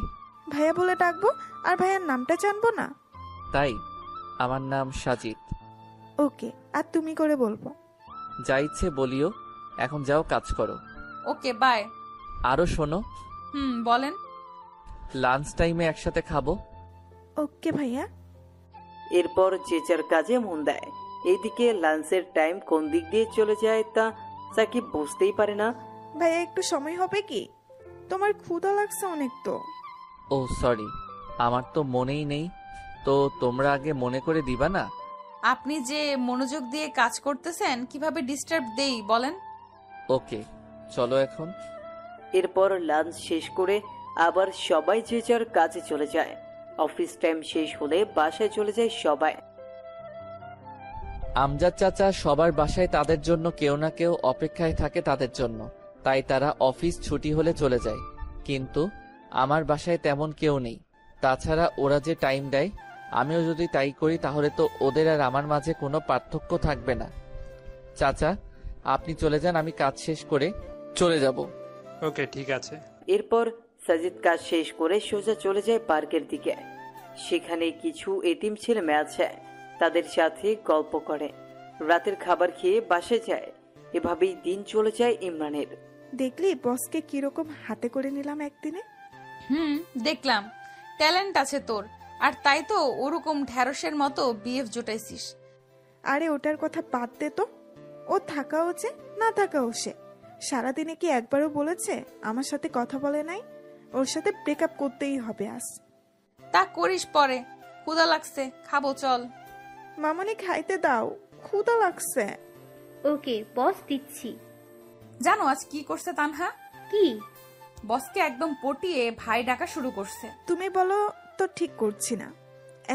ভাইয়া বলে ডাকবো, আর ভাইয়ার নামটা জানবো না? তাই, আমার নাম সাজিদ। ওকে, আর তুমি করে বলবো। যা ইচ্ছে বলিও, এখন যাও কাজ করো। Okay bye. আরো শোনো, বলেন। লাঞ্চ টাইমে একসাথে খাবো। ওকে ভাইয়া। এরপর যে যার কাজে মন দেয়। এইদিকে লাঞ্চের টাইম কোন দিক দিয়ে চলে যায় তা সাকিব বুঝতেই পারে না। ভাইয়া একটু সময় হবে কি? তোমার ক্ষুধা লাগছে অনেক তো। ও সরি, আমার তো মনেই নেই, তো তোমরা আগে মনে করে দিবা না? আপনি যে মনোযোগ দিয়ে কাজ করতেছেন, কিভাবে ডিস্টার্ব দেই বলেন? ওকে, চলো এখন। এরপর লাঞ্চ শেষ করে আবার সবাই যে যার কাজে চলে যায়। অফিস টাইম শেষ হলে বাসায় চলে যায় সবাই। আমজাদ চাচা সবার বাসায় তাদের জন্য কেউ না কেউ অপেক্ষায় থাকে তাদের জন্য, তাই তারা অফিস ছুটি হলে চলে যায়। কিন্তু আমার বাসায় তেমন কেউ নেই। তাছাড়া ওরা যে টাইম দেয়, আমিও যদি তাই করি তাহলে তো ওদের আর আমার মাঝে কোনো পার্থক্য থাকবে না। চাচা, আপনি চলে যান, আমি কাজ শেষ করে চলে যাব। ওকে ঠিক আছে। এরপর সাজিদ কাজ শেষ করে সোজা চলে যায় পার্কের দিকে। সেখানে কিছু এতিম ছেলে মেয়ে আছে, তাদের সাথে গল্প করে। রাতের খাবার খেয়ে বাসায় যায়। এভাবেই দিন চলে যায় ইমরানের। দেখলি বসকে কিরকম হাতে করে নিলাম একদিনে? দেখলাম, ট্যালেন্ট আছে তোর, আর তাই তো ওরকম ঢ্যাঁড়সের মতো বিএফ জোটাইছিস। আরে ওটার কথা বাদ দে তো। ও থাকাও যে না থাকাও সে। সারাদিনে কি একবারও বলেছে আমার সাথে কথা বলে নাই? ওর সাথে ব্রেকআপ করতেই হবে আজ। তা করিস পরে। ক্ষুধা লাগছে, খাবো চল। মামনি খাইতে দাও, ক্ষুধা লাগছে। ওকে বস দিচ্ছি। জানো আজ কি করছে তানহা? কি? বসকে একদম পটিয়ে ভাই ডাকা শুরু করছে। তুমি বলো তো ঠিক করছি না।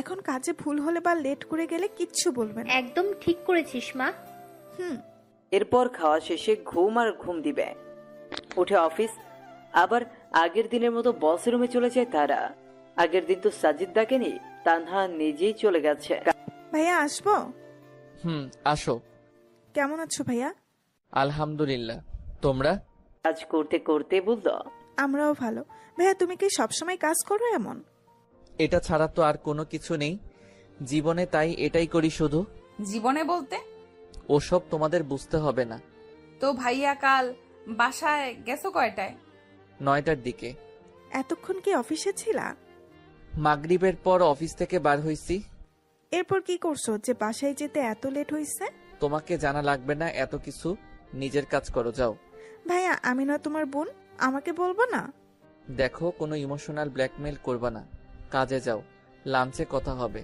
এখন কাজে ভুল হলে বা লেট করে গেলে কিচ্ছু বলবে না। একদম ঠিক করেছিস মা। এরপর খাওয়া শেষে ঘুম আর ঘুম দিবে। উঠে অফিস। আবার আগের দিনের মতো বস রুমে চলে যায় তারা। আগের দিন তো সাজিদ ডাকেনি, তানহা নিজেই চলে গেছে। ভাইয়া আসবো? আসো। কেমন আছো ভাইয়া? আলহামদুলিল্লাহ, তোমরা? কাজ করতে করতে বলল, আমরাও ভালো। ভাইয়া তুমি কি সবসময় কাজ করো এমন? এটা ছাড়া তো আর কোনো কিছু নেই জীবনে, তাই এটাই করি শুধু। জীবনে বলতে? ওসব তোমাদের বুঝতে হবে না। তো ভাইয়া কাল বাসায় গেছো কয়টায়? 9টার দিকে। এতক্ষণ কি অফিসে ছিলা? মাগরিবের পর অফিস থেকে বার হইছি। এরপর কি করছো যে বাসায় যেতে এত লেট হইছে? তোমাকে জানা লাগবে না এত কিছু, নিজের কাজ করো, যাও। ভাইয়া আমি না তোমার বোন, আমাকে বলবো না? দেখো, কোনো ইমোশনাল ব্ল্যাকমেল করবা না, কাজে যাও, লাঞ্চে কথা হবে।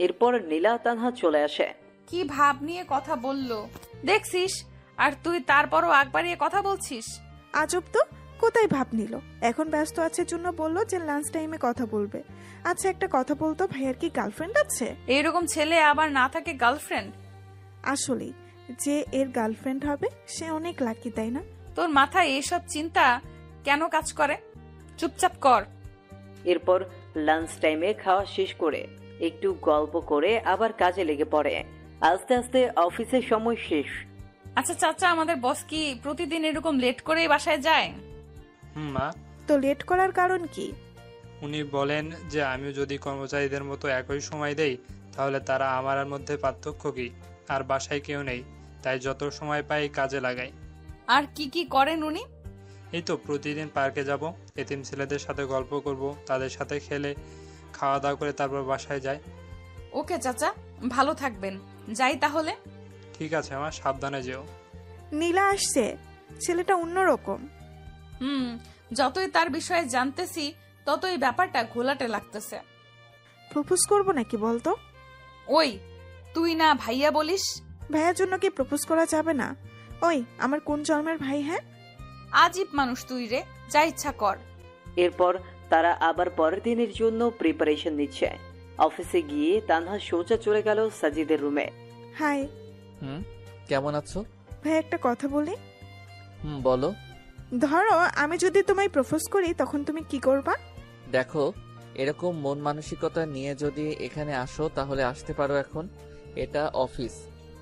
এরপর নীলা তানহা চলে আসে। কি ভাব নিয়ে কথা বললো দেখছিস, আর তুই তারপরও আগ বাড়িয়ে কথা বলছিস। আজব তো, কোথায় ভাব নিল? এখন ব্যস্ত আছে জন্য বললো যে লাঞ্চ টাইমে কথা বলবে। আচ্ছা একটা কথা বলতো, ভাইয়ার কি গার্লফ্রেন্ড আছে? এইরকম ছেলে আবার না থাকে গার্লফ্রেন্ড? আসলেই যে এর গার্লফ্রেন্ড হবে সে অনেক লাকি, তাই না? তোর মাথায় এসব চিন্তা কেন কাজ করে? চুপচাপ কর। এরপর লাঞ্চ টাইমে খাওয়া শেষ করে একটু গল্প করে আবার কাজে লেগে পড়ে। আস্তে আস্তে অফিসের সময় শেষ। আচ্ছা চাচা, আমাদের বস কি প্রতিদিন এরকম লেট করে বাসায় যায়? মা। তো লেট করার কারণ কি? উনি বলেন যে আমিও যদি কর্মচারীদের মতো একই সময় দেই তাহলে তারা আমার মধ্যে পার্থক্য কি? আর বাসায় কেউ নেই, তাই যত সময় পাই কাজে লাগাই। আর কি কি করেন উনি? এই তো প্রতিদিন পার্কে যাব, এতিম ছেলেদের সাথে গল্প করব, তাদের সাথে খেলে খাওয়া দাওয়া করে তারপর বাসায় যাই। ওকে চাচা, ভালো থাকবেন, যাই তাহলে। ঠিক আছে মা, সাবধানে যেও। নীলা আসছে, ছেলেটা অন্যরকম। যতই তার বিষয়ে জানতেছি ততই ব্যাপারটা ঘোলাটে লাগতেছে। প্রপোজ করবো নাকি বলতো? ওই, তুই না ভাইয়া বলিস? ভাইয়ার জন্য কি প্রপোজ করা যাবে না? ওই আমার কোন জন্মের ভাই? হ্যাঁ, আজীব মানুষ তুই রে, যা ইচ্ছা কর। এরপর তারা আবার পরের দিনের জন্য প্রিপারেশন নিচ্ছে। অফিসে গিয়ে তানহা সোজা চলে গেল সাজিদের রুমে। হাই। কেমন আছো? ভাই একটা কথা বলি। বলো। ধরো আমি যদি তোমায় প্রপোজ করি তখন তুমি কি করবা? দেখো, এরকম মন মানসিকতা নিয়ে যদি এখানে আসো তাহলে আসতে পারো। এখন এটা অফিস,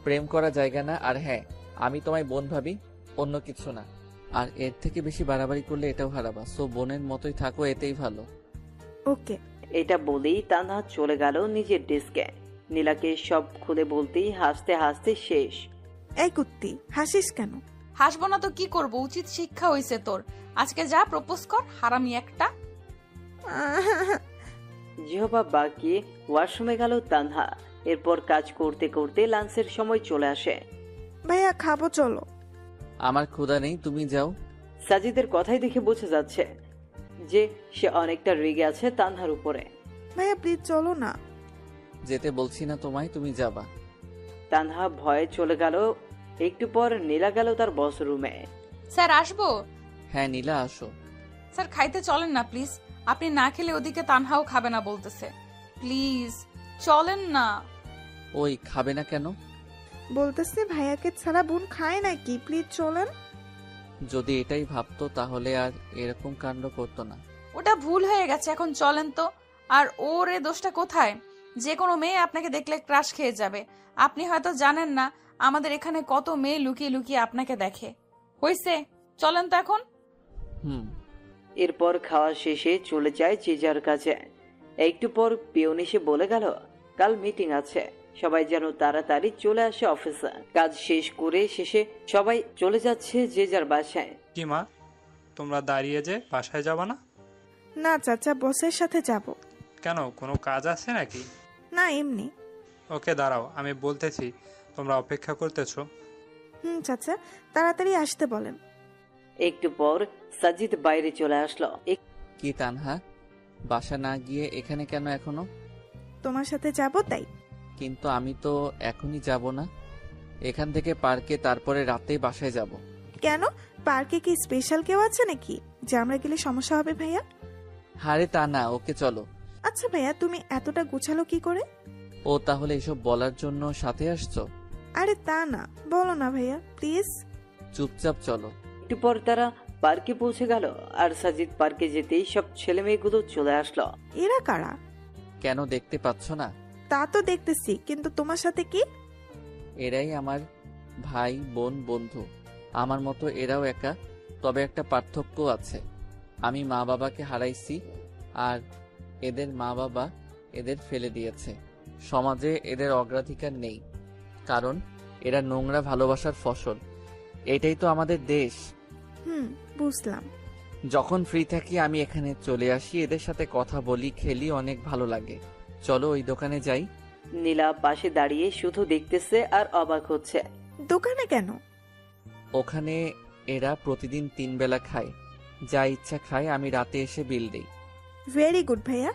প্রেম করা জায়গা না। আর হ্যাঁ, আমি তোমায় বোন ভাবি, অন্য কিছু না। আর এর থেকে বেশি বাড়াবাড়ি করলে এটাও হারাবা। সো বোনের মতোই থাকো, এতেই ভালো। ওকে। এটা বলেই তানহা চলে গেল নিজের ডেস্কে। নীলাকে সব খুলে বলতেই হাসতে হাসতে শেষ। এই কুত্তি, হাসিস কেন? হাসবো না তো কি করব, উচিত শিক্ষা হইছে তোর। আজকে যা প্রপোজ কর, হারামি একটা। জিহবা বাকিয়ে ওয়াশরুমে গেল তানহা। এরপর কাজ করতে করতে লাঞ্চের সময় চলে আসে। ভাইয়া খাবো, চলো। আমার ক্ষুধা নেই, তুমি যাও। সাজিদের কথাই দেখে বোঝা যাচ্ছে যে সে অনেকটা রেগে আছে তানহার উপরে। ভাইয়া প্লিজ চলো না। যেতে বলছি না তোমায়, তুমি যাবা। তানহা ভয়ে চলে গেল। একটু পর নীলা গেল তার বস রুমে। স্যার আসবো? হ্যাঁ নীলা, আসো। স্যার খাইতে চলেন না প্লিজ, আপনি না খেলে ওদিকে তানহাও খাবে না বলতেছে। প্লিজ চলেন না। ওই খাবে না কেন? বলতেছে ভাইয়াকে ছাড়া বোন খায় নাকি, প্লিজ চলেন। যদি এটাই ভাবতো তাহলে আর এরকম কাণ্ড করতো না। ওটা ভুল হয়ে গেছে, এখন চলেন তো। আর ওর এ দোষটা কোথায়? যে কোনো মেয়ে আপনাকে দেখলে ক্রাশ খেয়ে যাবে। আপনি হয়তো জানেন না আমাদের এখানে কত মেয়ে লুকিয়ে লুকিয়ে আপনাকে দেখে। হইছে, চলেন তো এখন। এরপর খাওয়া শেষে চলে যায় যে যার কাছে। একটু পর পিয়ন এসে বলে গেল কাল মিটিং আছে, সবাই যেন তাড়াতাড়ি চলে আসে অফিসে। কাজ শেষ করে শেষে সবাই চলে যাচ্ছে যে যার বাসায়। কি মা, তোমরা দাঁড়িয়ে যে বাসায় যাবা না? না চাচা, বসের সাথে যাব। কেন, কোনো কাজ আছে নাকি? না, এমনি। ওকে দাঁড়াও, আমি বলতেছি। তোমরা অপেক্ষা করতেছো? চাচা তাড়াতাড়ি আসতে বলেন। একটু পর সাজিদ বাইরে চলে আসলো। কি তানহা, বাসা না গিয়ে এখানে কেন এখনো? তোমার সাথে যাব তাই। কিন্তু আমি তো এখনই যাব না, এখান থেকে পার্কে, তারপরে রাতেই বাসায় যাব। কেন, পার্কে কি স্পেশাল কেউ আছে নাকি যে আমরা গেলে সমস্যা হবে ভাইয়া? আরে তা না, ওকে চলো। আচ্ছা ভাইয়া, তুমি এতটা গুছালো কি করে? ও তাহলে এসব বলার জন্য সাথে আসছো? আরে তা না, বলো না ভাইয়া প্লিজ। চুপচাপ চলো। একটু পর তারা পার্কে পৌঁছে গেল। আর সাজিদ পার্কে যেতেই সব ছেলে মেয়েগুলো চলে আসলো। এরা কারা? কেন, দেখতে পাচ্ছ না? তা তো দেখতেছি, কিন্তু তোমার সাথে কি? এরাই আমার ভাই বোন বন্ধু, আমার মতো এরাও একা। তবে একটা পার্থক্য আছে, আমি মা বাবাকে হারাইছি আর এদের মা বাবা এদের ফেলে দিয়েছে। সমাজে এদের অগ্রাধিকার নেই, কারণ এরা নোংরা ভালোবাসার ফসল। এটাই তো আমাদের দেশ। বুঝলাম। যখন ফ্রি থাকি আমি এখানে চলে আসি, এদের সাথে কথা বলি, খেলি, অনেক ভালো লাগে। চলো ওই দোকানে যাই। নীলা পাশে দাঁড়িয়ে শুধু দেখতেছে আর অবাক হচ্ছে। দোকানে কেন? ওখানে এরা প্রতিদিন 3 বেলা খায়, যা ইচ্ছা খায়, আমি রাতে এসে বিল দেই। ভেরি গুড ভাইয়া।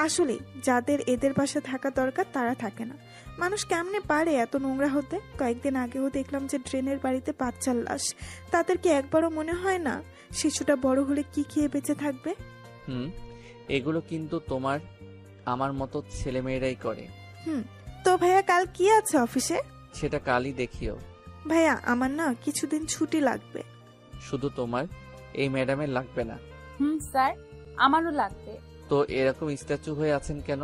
আসলে যাদের এদের বাসা থাকা দরকার তারা থাকে না। মানুষ কেমনে পারে এত নোংরা হতে? কয়েকদিন আগেও দেখলাম যে ড্রেনের বাড়িতে বাচ্চার লাশ। তাদের কি একবারও মনে হয় না শিশুটা বড় হলে কি খেয়ে বেঁচে থাকবে? এগুলো কিন্তু তোমার আমার মতো ছেলেমেয়েরাই করে। তো ভাইয়া কাল কি আছে অফিসে? সেটা কালই দেখিও। ভাইয়া আমার না কিছুদিন ছুটি লাগবে। শুধু তোমার, এই ম্যাডামের লাগবে না? স্যার আমারও লাগবে। তো এরকম স্ট্যাচু হয়ে আছেন কেন?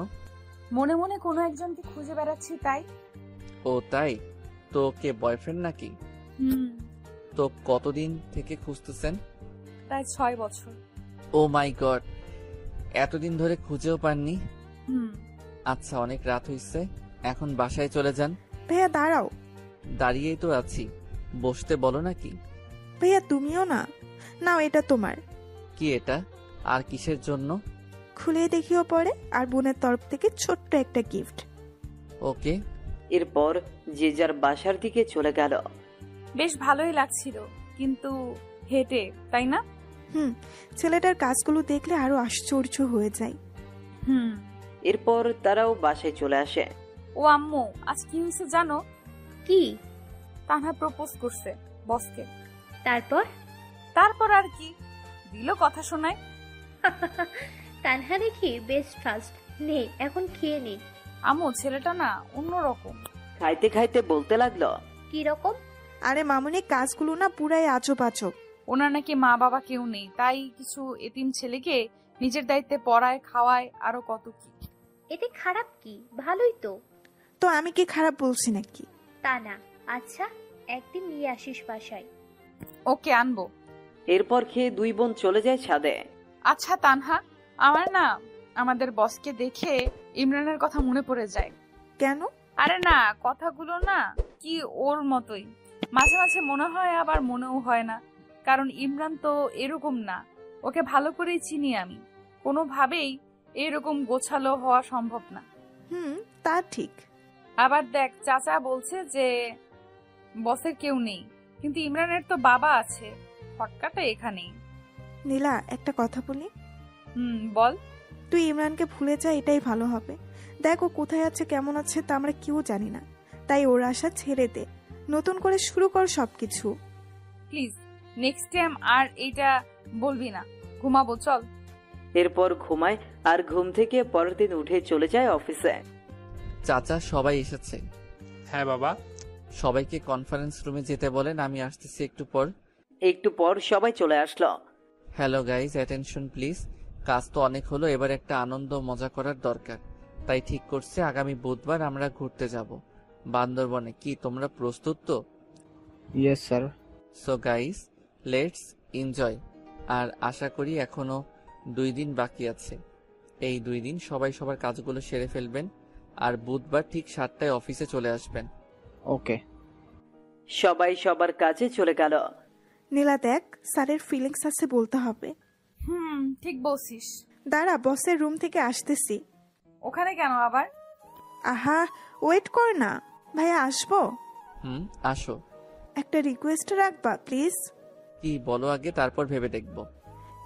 মনে মনে কোনো একজনকে খুঁজে বেড়াচ্ছি তাই। ও তাই? তো কে, বয়ফ্রেন্ড নাকি? তো কতদিন থেকে খুঁজতেছেন? প্রায় 6 বছর। ও মাই গড, এতদিন ধরে খুঁজেও পাননি? আচ্ছা, অনেক রাত হইছে, এখন বাসায় চলে যান। ভাইয়া দাঁড়াও, দাঁড়িয়েই তো আছি, বসতে বলো নাকি? ভাইয়া তুমিও না, নাও এটা তোমার। কি এটা? আর কিসের জন্য? খুলে দেখিও পরে, আর বোনের তরফ থেকে ছোট্ট একটা গিফট। ওকে। এরপর যে যার বাসার দিকে চলে গেল। বেশ ভালোই লাগছিল, কিন্তু হেঁটে, তাই না? ছেলেটার কাজগুলো দেখলে আরো আশ্চর্য হয়ে যায়। এরপর তারাও বাসায় চলে আসে। ও আম্মু, আজ কি হয়েছে জানো? কি? তানহা প্রপোজ করছে বসকে। তারপর আর কি, দিল কথা শোনায়। তানহা দেখি বেস্ট ফার্স্ট। নে এখন খেয়ে নে। আম্মু, ছেলেটা না অন্যরকম। খাইতে খাইতে বলতে লাগলো, কি রকম? আরে মামুনি, কাজগুলো না পুরাই আজব আজব। ওনার নাকি মা বাবা কেউ নেই, তাই কিছু এতিম ছেলেকে নিজের দায়িত্বে পড়ায়, খাওয়ায়, আরো কত কি। এতে খারাপ কি? ভালোই তো। তো আমি কি খারাপ বলছি নাকি? তা না। আচ্ছা, একদিন নিয়ে আসিস বাসায়। ওকে, আনবো। এরপর খেয়ে দুই বোন চলে যায় ছাদে। আচ্ছা তানহা, আমার না আমাদের বসকে দেখে ইমরানের কথা মনে পড়ে যায়। কেন? আরে না, কথাগুলো না কি ওর মতোই। মাঝে মাঝে মনে হয়, আবার মনেও হয় না, কারণ ইমরান তো এরকম না। ওকে ভালো করেই চিনি আমি, কোনোভাবেই এরকম গোছালো হওয়া সম্ভব না। তা ঠিক। আবার দেখ, চাচা বলছে যে বসের কেউ নেই, কিন্তু ইমরানের তো বাবা আছে। ফটকাটা এখানেই। নীলা, একটা কথা বলি। বল। তুই ইমরানকে ভুলে যা, এটাই ভালো হবে। দেখ ও কোথায় আছে, কেমন আছে তা আমরা কেউ জানি না, তাই ওর আশা ছেড়ে দে, নতুন করে শুরু কর সবকিছু। প্লিজ, নেক্সট টাইম আর এটা বলবি না। ঘুমাবো, চল। এরপর ঘুমায়, আর ঘুম থেকে পরের দিন উঠে চলে যায় অফিসে। চাচা, সবাই এসেছে? হ্যাঁ বাবা। সবাইকে কনফারেন্স রুমে যেতে বলেন, আমি আসতেছি একটু পর। একটু পর সবাই চলে আসলো। Hello guys, attention please. কাজ তো অনেক হলো, এবার একটা আনন্দ মজা করার দরকার। তাই ঠিক করছে আগামী বুধবার আমরা ঘুরতে যাব বান্দরবনে। কি তোমরা প্রস্তুত তো? Yes sir. So guys, let's enjoy. আর আশা করি এখনো 2 দিন বাকি আছে। এই 2 দিন সবাই সবার কাজগুলো সেরে ফেলবেন, আর বুধবার ঠিক 7টায় অফিসে চলে আসবেন। ওকে। সবাই সবার কাজে চলে গেল। নীলা দেখ, স্যারের ফিলিংস আছে বলতে হবে। ঠিক বলছিস। দাঁড়া, বসের রুম থেকে আসতেছি। ওখানে কেন আবার? আহা, ওয়েট কর না। ভাইয়া আসবো? আসো। একটা রিকোয়েস্ট রাখবা প্লিজ? কি বলো আগে, তারপর ভেবে দেখব।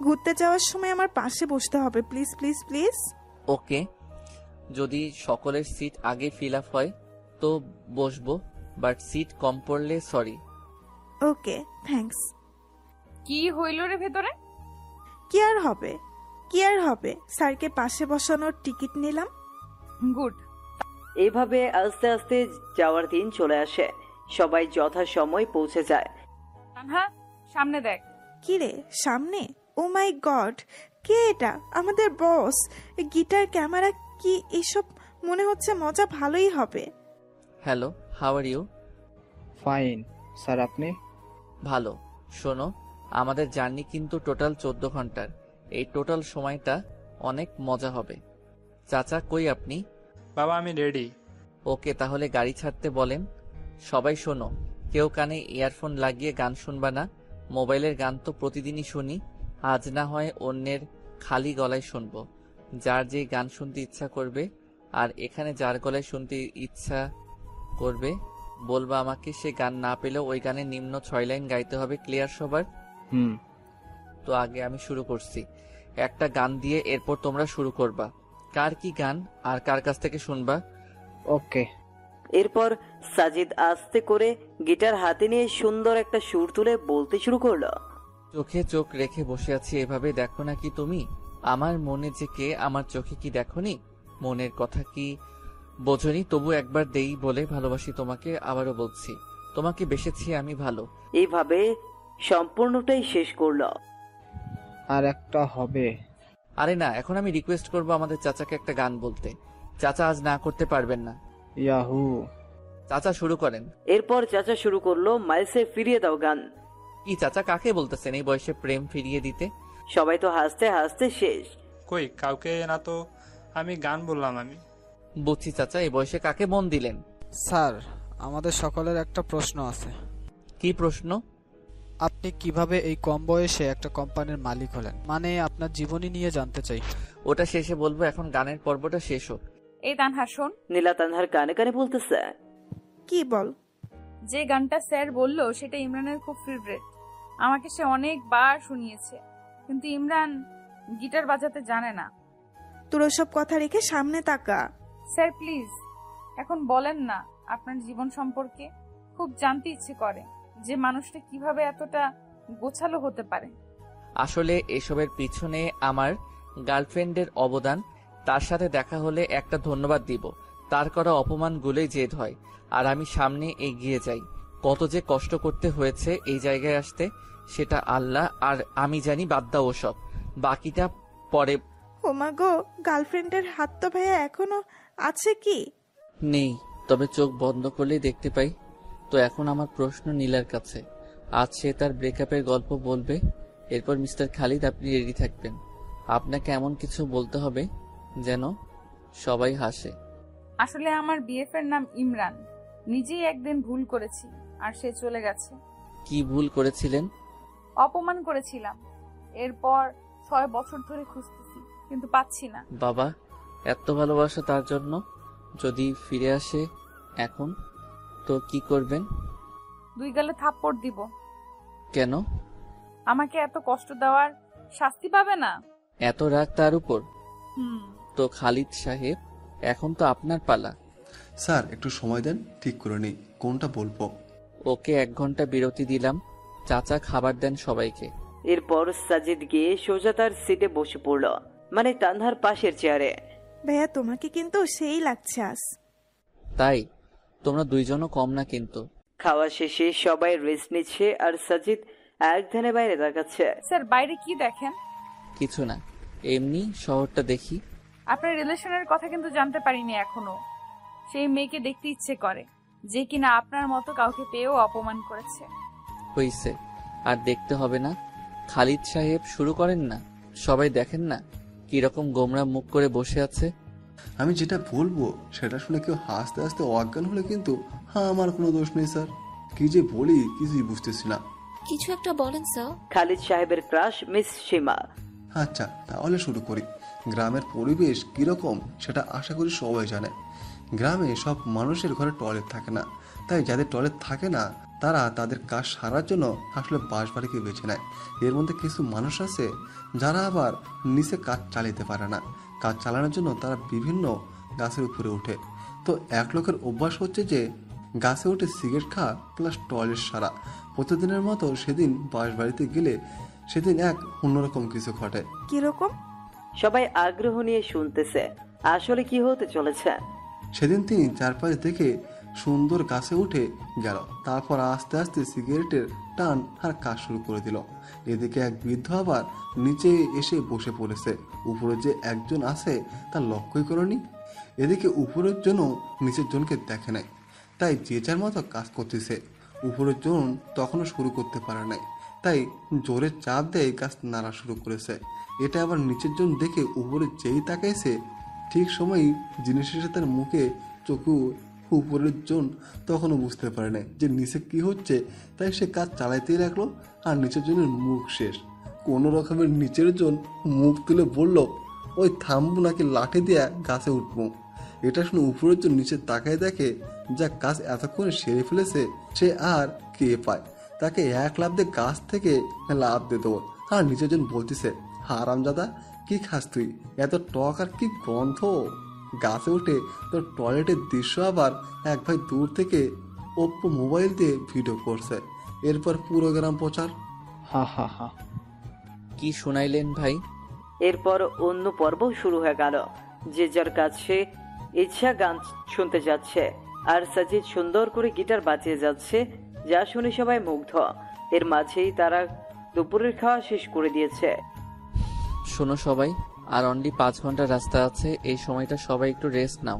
ঘুরতে যাওয়ার সময় আমার পাশে বসতে হবে, প্লিজ প্লিজ প্লিজ। ওকে, যদি সকলের সিট আগে ফিল আপ হয় তো বসবো, বাট সিট কম পড়লে সরি। ওকে, থ্যাঙ্কস। কি হইল রে ভেতরে? কি আর হবে, স্যারকে পাশে বসানোর টিকিট নিলাম। গুড। এইভাবে আস্তে আস্তে যাওয়ার দিন চলে আসে। সবাই যথাসময় পৌঁছে যায়। তানহা, সামনে দেখ। কি রে, সামনে? ও মাই গড, কে এটা? আমাদের বস। গিটার, ক্যামেরা, কি এসব? মনে হচ্ছে মজা ভালোই হবে। Hello, how are you? Fine sir, আপনি? ভালো। শোনো, আমাদের জার্নি কিন্তু টোটাল 14 ঘন্টার। এই টোটাল সময়টা অনেক মজা হবে। চাচা কই আপনি? বাবা, আমি রেডি। ওকে, তাহলে গাড়ি ছাড়তে বলেন। সবাই শোনো, কেউ কানে ইয়ারফোন লাগিয়ে গান শুনবা না। মোবাইলের গান তো প্রতিদিনই শুনি, আজ না হয় অন্যের খালি গলায় শুনবো। যার যে গান শুনতে ইচ্ছা করবে, আর এখানে যার গলায় শুনতে ইচ্ছা করবে বলবা আমাকে। সে গান না পেলেও ওই গানের নিম্ন 6 লাইন গাইতে হবে। ক্লিয়ার সবার? তো আগে আমি শুরু করছি একটা গান দিয়ে, এরপর তোমরা শুরু করবা। কার কি গান আর কার কাছ থেকে শুনবা? ওকে। এরপর সাজিদ আস্তে করে গিটার হাতে নিয়ে সুন্দর একটা সুর তুলে বলতে শুরু করলো। চোখে চোখ রেখে বসে আছি এভাবে, দেখো না কি তুমি আমার মনে যে কে, আমার চোখে কি দেখোনি? মনের কথা কি বোঝনি? তবু একবার দেই বলে ভালোবাসি তোমাকে, আবারও বলছি তোমাকে বেসেছি আমি ভালো। এইভাবে সম্পূর্ণটাই শেষ করলো। আর একটা হবে। আরে না, এখন আমি রিকোয়েস্ট করব আমাদের চাচাকে একটা গান বলতে। চাচা আজ না করতে পারবেন না। ইয়াহু। চাচা শুরু করেন। এরপর চাচা শুরু করলো মাইলসে ফিরিয়ে দাও গান। কি চাচা, কাকে বলতেছেন এই বয়সে প্রেম ফিরিয়ে দিতে? সবাই তো হাসতে হাসতে শেষ। কই, কাউকে না তো, আমি গান বললাম। আমি বুঝছি চাচা, এই বয়সে কাকে মন দিলেন? স্যার, আমাদের সকলের একটা প্রশ্ন আছে। কি প্রশ্ন? আপনি কিভাবে এই কম বয়সে একটা কোম্পানির মালিক হলেন? মানে আপনার জীবনী নিয়ে জানতে চাই। ওটা শেষে বলবো, এখন গানের পর্বটা শেষ হোক। এই তানহা শোন, নীলা তানহার কানে কানে বলতেছে। কি বল? যে গানটা স্যার বললো সেটা ইমরানের খুব ফেভারিট। আমাকে সে অনেকবার শুনিয়েছে, কিন্তু ইমরান গিটার বাজাতে জানে না। তোর সব কথা রেখে সামনে তাকা। স্যার প্লিজ এখন বলেন না আপনার জীবন সম্পর্কে। খুব জানতে ইচ্ছে করে যে মানুষটা কিভাবে এতটা গোছালো হতে পারে। আসলে এসবের পিছনে আমার গার্লফ্রেন্ডের অবদান। তার সাথে দেখা হলে একটা ধন্যবাদ দিব। তার করা অপমানগুলোই জেদ হয়, আর আমি সামনে এগিয়ে যাই। কত যে কষ্ট করতে হয়েছে এই জায়গায় আসতে, সেটা আল্লাহ আর আমি জানি। বাদ দাও ওসব, বাকিটা পরে। ওমা গো, গার্লফ্রেন্ডের হাত তো ভাইয়া এখনো আছে কি? নেই, তবে চোখ বন্ধ করলেই দেখতে পাই। তো এখন আমার প্রশ্ন নীলার কাছে। আজ সে তার ব্রেকআপের গল্প বলবে। এরপর মিস্টার খালিদ আপনি রেডি থাকবেন। আপনাকে এমন কিছু বলতে হবে যেন সবাই হাসে। আসলে আমার বিএফ এর নাম ইমরান। নিজেই একদিন ভুল করেছি আর সে চলে গেছে। কি ভুল করেছিলেন? অপমান করেছিলাম। এরপর 6 বছর ধরে খুঁজতেছি, কিন্তু পাচ্ছি না। বাবা, এত ভালোবাসা তার জন্য যদি ফিরে আসে এখন, তো কি করবেন? 2 গালে থাপ্পড় দিব। কেন? আমাকে এত কষ্ট দেওয়ার শাস্তি পাবে না? এত রাগ তার উপর? হুম। তো খালিদ সাহেব, এখন তো আপনার পালা। স্যার একটু সময় দেন, ঠিক করে নেই কোনটা বলবো। ওকে 1 ঘন্টা বিরতি দিলাম। চাচা খাবার দেন সবাইকে। এরপর সাজিদ গিয়ে সোজা তার সিটে বসে পড়ল, মানে তানহার পাশের চেয়ারে। ভাইয়া তোমাকে কিন্তু সেই লাগছে আজ। তাই? তোমরা 2 জনও কম না কিন্তু। খাওয়া শেষে সবাই রেস্ট নিচ্ছে আর সাজিদ এক ধ্যানে বাইরে তাকাচ্ছে। স্যার বাইরে কি দেখেন? কিছু না, এমনি শহরটা দেখি। আপনার রিলেশনের কথা কিন্তু জানতে পারিনি এখনো। সেই মেয়েকে দেখতে ইচ্ছে করে যে কিনা আপনার মতো কাউকে পেয়েও অপমান করেছে। হইছে, আর দেখতে হবে না। খালিদ সাহেব শুরু করেন না। সবাই দেখেন না কিরকম গোমরা মুখ করে বসে আছে। আমি যেটা বলবো সেটা শুনে কেউ হাসতে হাসতে অজ্ঞান হলে কিন্তু আমার কোনো দোষ নেই স্যার। কি যে বলি কিছুই বুঝতেছি না। কিছু একটা বলেন স্যার। খালিদ সাহেবের ক্রাশ মিস সীমা। আচ্ছা তাহলে শুরু করি। গ্রামের পরিবেশ কিরকম সেটা আশা করি সবাই জানে। গ্রামে সব মানুষের ঘরে টয়লেট থাকে না, তাই যাদের টয়লেট থাকে না তারা তাদের কাজ সারার জন্য আসলে বাসবাড়িকে বেছে নেয়। এর মধ্যে কিছু মানুষ আছে যারা আবার নিচে কাজ চালাতে পারে না। কাজ চালানোর জন্য তারা বিভিন্ন গাছের উপরে ওঠে। তো এক লোকের অভ্যাস হচ্ছে যে গাছে উঠে সিগারেট খাওয়া প্লাস টয়লেট সারা। প্রতিদিনের মতো সেদিন বাসবাড়িতে গেলে সেদিন এক অন্যরকম কিছু ঘটে। কিরকম? সবাই আগ্রহ নিয়ে শুনতেছে আসলে কি হতে চলেছে। সেদিন তিনি চারপাশ দেখে সুন্দর গাছে উঠে গেল। তারপর আস্তে আস্তে সিগারেটের টান আর কাজ শুরু করে দিল। এদিকে এক বৃদ্ধ আবার নিচে এসে বসে পড়েছে। উপরে যে একজন আছে তা লক্ষ্যই করনি। এদিকে উপরের জন্য নিচের জনকে দেখে নাই, তাই যে যার মতো কাজ করতেছে। উপরের জন তখনও শুরু করতে পারে নাই, তাই জোরে চাপ দেয় গাছ নাড়া শুরু করেছে। এটা আবার নিচের জন দেখে উপরে যেই তাকাইছে ঠিক সময়ই জিনিসের সাথে তার মুখে চোখু। উপরের জন তখনও বুঝতে পারে না যে নিচে কি হচ্ছে, তাই সে কাজ চালাইতেই লাগলো। আর নিচের জনের মুখ শেষ। কোনো রকমের নিচের জন মুখ তুলে বলল, ওই থামবো নাকি লাঠি দিয়ে গাছে উঠবো। এটা শুনে উপরের জন নিচে তাকায় দেখে যা কাজ এতক্ষণে সেরে ফেলেছে সে আর কে পায়। তাকে এক লাফ দিয়ে গাছ থেকে লাফ দিয়ে দেবো। আর নিচের জন বলতেছে, হারামজাদা কি খাস তুই, এত টক আর কি গন্ধ। গাছে উঠে তোর টয়লেটের দৃশ্য আবার এক ভাই দূর থেকে ওপ্পো মোবাইল দিয়ে ভিডিও করছে। এরপর পুরো গ্রাম প্রচার। হা হা হা। কি শুনাইলেন ভাই? এরপর অন্য পর্ব শুরু হয়ে গেল। যে যার কাছে ইচ্ছা গান শুনতে যাচ্ছে আর সাজিদ সুন্দর করে গিটার বাজিয়ে যাচ্ছে, যা শুনে সবাই মুগ্ধ। এর মাঝেই তারা দুপুরের খাওয়া শেষ করে দিয়েছে। শোনো সবাই, আর অনলি 5 ঘন্টা রাস্তা আছে। এই সময়টা সবাই একটু রেস্ট নাও।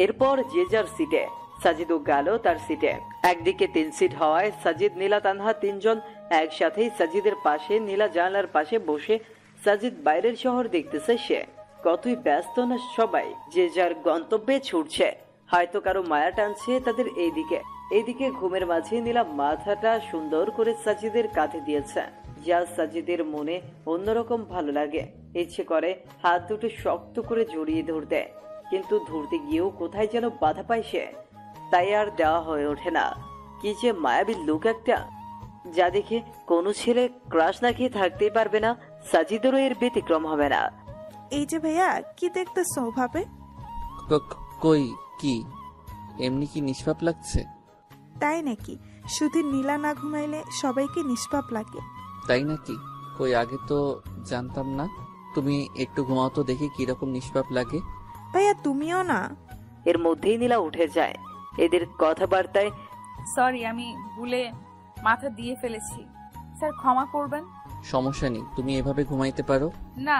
এরপর যে যার সিটে। সাজিদও গেল তার সিটে। একদিকে 3 সিট হওয়ায় সাজিদ, নীলা, তানহা 3 জন একসাথেই সাজিদের পাশে নীলা জানলার পাশে বসে। সাজিদ বাইরের শহর দেখতেছে। সে কতই ব্যস্ত না সবাই যে যার গন্তব্যে ছুটছে। হয়তো কারো মায়া টানছে তাদের এই দিকে। এইদিকে ঘুমের মাঝে নীলা মাথাটা সুন্দর করে সাজিদের কাঁধে দিয়েছে, যা সাজিদের মনে অন্যরকম ভালো লাগে। ইচ্ছে করে হাত দুটো শক্ত করে জড়িয়ে ধরতে, কিন্তু ধরতে গিয়েও কোথায় যেন বাধা পায় সে, তাই আর দেওয়া হয়ে ওঠে না। কি যে মায়াবী লুক একটা, যা দেখে কোনো ছেলে ক্রাশ না খেয়ে থাকতেই পারবে না। সাজিদেরও এর ব্যতিক্রম হবে না। এই যে ভাইয়া, কি দেখতেছো ভাবে? কই কি এমনি কি নিষ্পাপ লাগছে? তাই নাকি? শুধু নীলা না ঘুমাইলে সবাইকে নিষ্পাপ লাগে। তাই নাকি? কই আগে তো জানতাম না। তুমি একটু ঘুমাও তো দেখি কিরকম নিষ্পাপ লাগে। ভাইয়া তুমিও না। এর মধ্যেই নীলা উঠে যায়। এদের কথাবার্তায় সরি, আমি ভুলে মাথা দিয়ে ফেলেছি, স্যার ক্ষমা করবেন। সমস্যা নেই, তুমি এভাবে ঘুমাইতে পারো। না,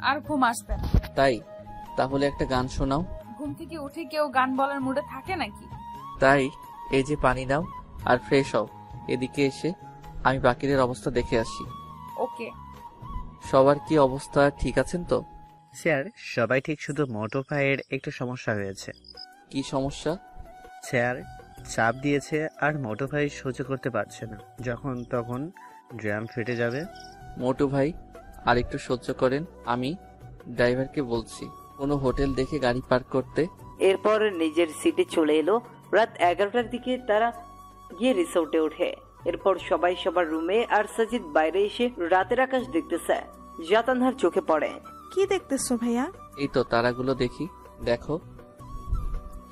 আর ঘুম আসবে না। তাই? তাহলে একটা গান শোনাও। ঘুম থেকে উঠে কেউ গান বলার মুডে থাকে নাকি? তাই এই যে পানি নাও আর ফ্রেশ হও। এদিকে এসে আমি বাকিদের অবস্থা দেখে আসি। ওকে। সবার কি অবস্থা, ঠিক আছেন তো? স্যার সবাই ঠিক, শুধু মোটো ভাইয়ের একটু সমস্যা হয়েছে। কি সমস্যা? স্যার চাপ দিয়েছে আর মোটো ভাই সহ্য করতে পারছে না, যখন তখন ড্রাম ফেটে যাবে। মোটু ভাই আর একটু সহ্য করেন, আমি ড্রাইভারকে বলছি কোনো হোটেল দেখে গাড়ি পার্ক করতে। এরপর নিজের সিটে চলে এলো। রাত 11টার দিকে তারা গিয়ে রিসোর্টে ওঠে। এরপর সবাই সবার রুমে, আর সাজিদ বাইরে এসে রাতের আকাশ দেখতেছে, যা তানহার চোখে পড়ে। কি দেখতেছো ভাইয়া? এই তো তারাগুলো দেখি। দেখো,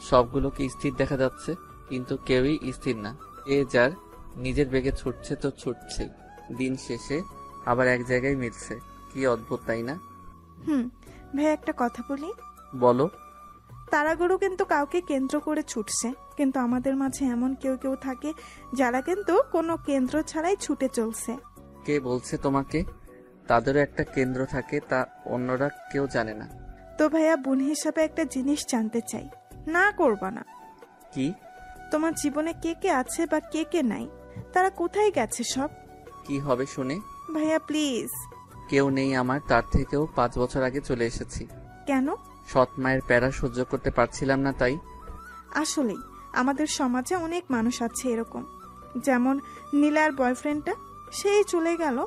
সবগুলোকে স্থির দেখা যাচ্ছে, কিন্তু কেউই স্থির না। এ যার নিজের বেগে ছুটছে তো ছুটছে, দিন শেষে আবার এক জায়গায় মিলছে। কি অদ্ভুত, তাই না? ভাইয়া একটা কথা বলি। বলো। তারাগুলো কিন্তু কাউকে কেন্দ্র করে ছুটছে, কিন্তু আমাদের মাঝে এমন কেউ কেউ থাকে যারা কিন্তু কোনো কেন্দ্র ছাড়াই ছুটে চলছে। কে বলছে তোমাকে? তাদেরও একটা কেন্দ্র থাকে, তা অন্যরা কেউ জানে না। তো ভাইয়া বোন হিসাবে একটা জিনিস জানতে চাই, না করবা না? কি? তোমার জীবনে কে কে আছে বা কে কে নাই, তারা কোথায় গেছে সব? কি হবে শুনে? ভাইয়া প্লিজ। কেউ নেই আমার, তার থেকেও 5 বছর আগে চলে এসেছি। কেন? সৎ মায়ের প্যারা সহ্য করতে পারছিলাম না, তাই। আসলেই আমাদের সমাজে অনেক মানুষ আছে এরকম, যেমন নীলার বয়ফ্রেন্ডটা, সেই চলে গেল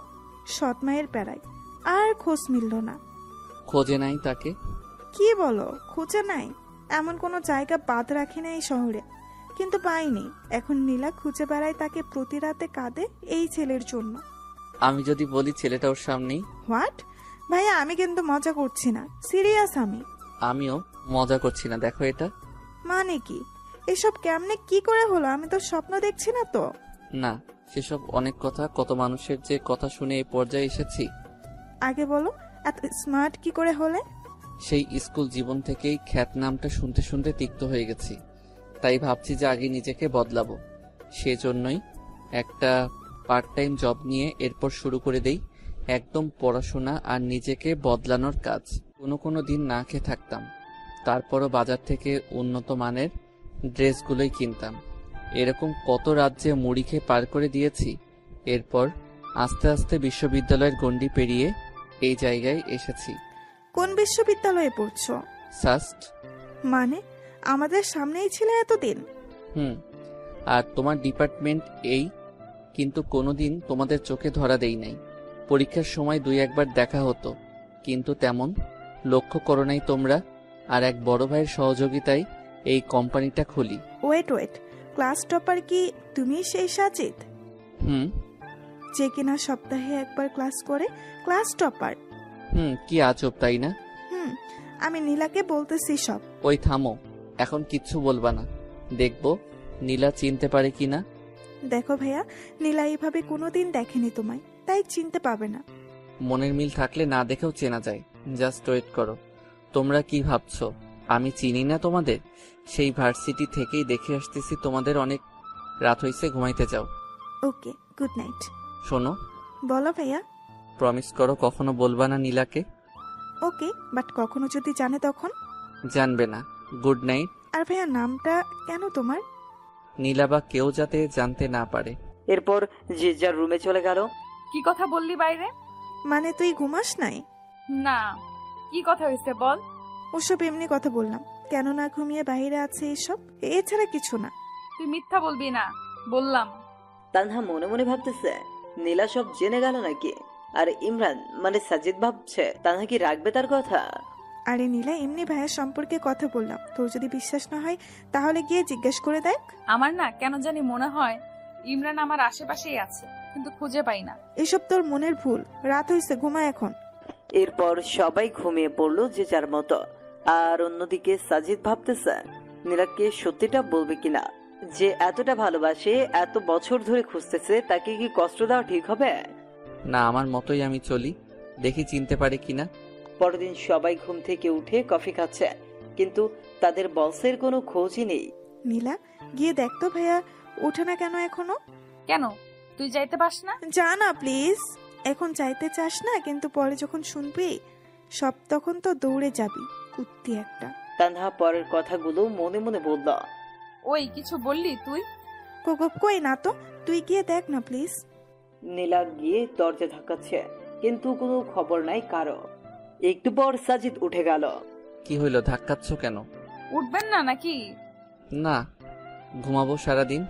সৎ মায়ের প্যারায়, আর খোঁজ মিলল না। খোঁজে নাই তাকে? কি বলো, খুঁজে নাই? এমন কোনো জায়গা বাদ রাখি না এই শহরে, কিন্তু পাইনি। এখন নীলা খুঁজে বেড়ায় তাকে, প্রতি রাতে কাঁদে এই ছেলের জন্য। আমি যদি বলি ছেলেটা ওর সামনেই? হোয়াট? ভাইয়া আমি কিন্তু মজা করছি না, সিরিয়াস আমি। আমিও মজা করছি না, দেখো এটা। মানে কি এসব? কেমনে কি করে হলো? আমি তো স্বপ্ন দেখছি না তো। না, সেসব অনেক কথা, কত মানুষের যে কথা শুনে এই পর্যায়ে এসেছি। আগে বলো, এত স্মার্ট কি করে হলে? সেই স্কুল জীবন থেকেই খ্যাত নামটা শুনতে শুনতে তিক্ত হয়ে গেছি, তাই ভাবছি যে আগে নিজেকে বদলাবো। সেজন্যই একটা পার্ট টাইম জব নিয়ে এরপর শুরু করে দেই একদম পড়াশোনা আর নিজেকে বদলানোর কাজ। কোনো দিন না খেয়ে থাকতাম, তারপরও বাজার থেকে উন্নত মানের ড্রেসগুলোই কিনতাম। এরকম কত রাজ্যে মুড়ি খেয়ে পার করে দিয়েছি। এরপর আস্তে আস্তে বিশ্ববিদ্যালয়ের গণ্ডি পেরিয়ে এই জায়গায় এসেছি। কোন বিশ্ববিদ্যালয়ে পড়ছো? সাস্ট। মানে আমাদের সামনেই ছিল এতদিন? আর তোমার ডিপার্টমেন্ট এই, কিন্তু কোনোদিন তোমাদের চোখে ধরা দেই নাই। পরীক্ষার সময় 2-1বার দেখা হতো, কিন্তু তেমন লক্ষ্য করো নাই তোমরা। আর এক বড় ভাইয়ের সহযোগিতায় এই কোম্পানিটা খুলি। ওয়েট, ক্লাস টপার কি তুমি সেই সাজিদ? যে কিনা সপ্তাহে একবার ক্লাস করে, ক্লাস টপার? কি আজব, তাই না? আমি নীলাকে বলতেছি সব। ওই থামো, এখন কিচ্ছু বলবা না, দেখবো নীলা চিনতে পারে কিনা। দেখো ভাইয়া, নীলা এইভাবে কোনোদিন দেখেনি তোমায়, তাই চিনতে পাবে না। মনের মিল থাকলে না দেখেও চেনা যায়। জাস্ট ওয়েট করো। তোমরা কি ভাবছো আমি চিনি না তোমাদের? সেই ভার্সিটি থেকেই দেখে আসতেছি তোমাদের। অনেক রাত হইছে, ঘুমাইতে যাও। ওকে, গুড নাইট। শোনো। বলো ভাইয়া। প্রমিস করো কখনো বলবা না নীলাকে। ওকে, বাট কখনো যদি জানে তখন? জানবে না। Good night. আর ভাইয়া নামটা কেন তোমার? নীলা বা কেউ যাতে জানতে না পারে। এরপর যে যার রুমে চলে গেল। কি কথা বললি বাইরে? মানে তুই ঘুমাস নাই? না, কি কথা হয়েছে বল। ওসব এমনি কথা বললাম, কেন না ঘুমিয়ে বাইরে আছে এসব, এছাড়া কিছু না। তুই মিথ্যা বলবি না, বললাম। তানহা মনে মনে ভাবতেছে নীলা সব জেনে গেল নাকি। আর ইমরান মানে সাজিদ ভাবছে তানহা কি রাখবে তার কথা। আরে নীলা, এমনি ভাইয়ার সম্পর্কে কথা বললাম, তোর যদি বিশ্বাস না হয় তাহলে গিয়ে জিজ্ঞেস করে দেখ। আমার না কেন জানি মনে হয় ইমরান আমার আশেপাশেই আছে, কিন্তু খুঁজে পাই না। এসব তোর মনের ভুল, রাত হয়েছে, ঘুমা এখন। এরপর সবাই ঘুমিয়ে পড়লো যে যার মতো। আর অন্যদিকে সাজিদ ভাবতেছে নীলাকে সত্যিটা বলবে কিনা। যে এতটা ভালোবাসে, এত বছর ধরে খুঁজতেছে, তাকে কি কষ্ট দেওয়া ঠিক হবে? না, আমার মতোই আমি চলি, দেখি চিনতে পারে কিনা। পরদিন সবাই ঘুম থেকে উঠে কফি খাচ্ছে, কিন্তু তাদের বসের কোনো খোঁজই নেই। নীলা, গিয়ে দেখ তো ভাইয়া ওঠে না কেন এখনো। কেন, তুই যাইতে পাস না? যা না প্লিজ। এখন চাইতে চাস না, কিন্তু পরে যখন শুনবি সব তখন তো দৌড়ে যাবি, কুত্তি একটা। তানহা পরের কথাগুলো মনে মনে বলল। ওই কিছু বললি তুই? কই না তো, তুই গিয়ে দেখ না প্লিজ। নীলা গিয়ে দরজা ধাক্কাচ্ছে, কিন্তু কোনো খবর নাই কারো। একটু পর সাজিদ উঠে গেল। কি হইল, ধাক্কাচ্ছ কেন? উঠবেন না নাকি? না, ঘুমাবো সারাদিন।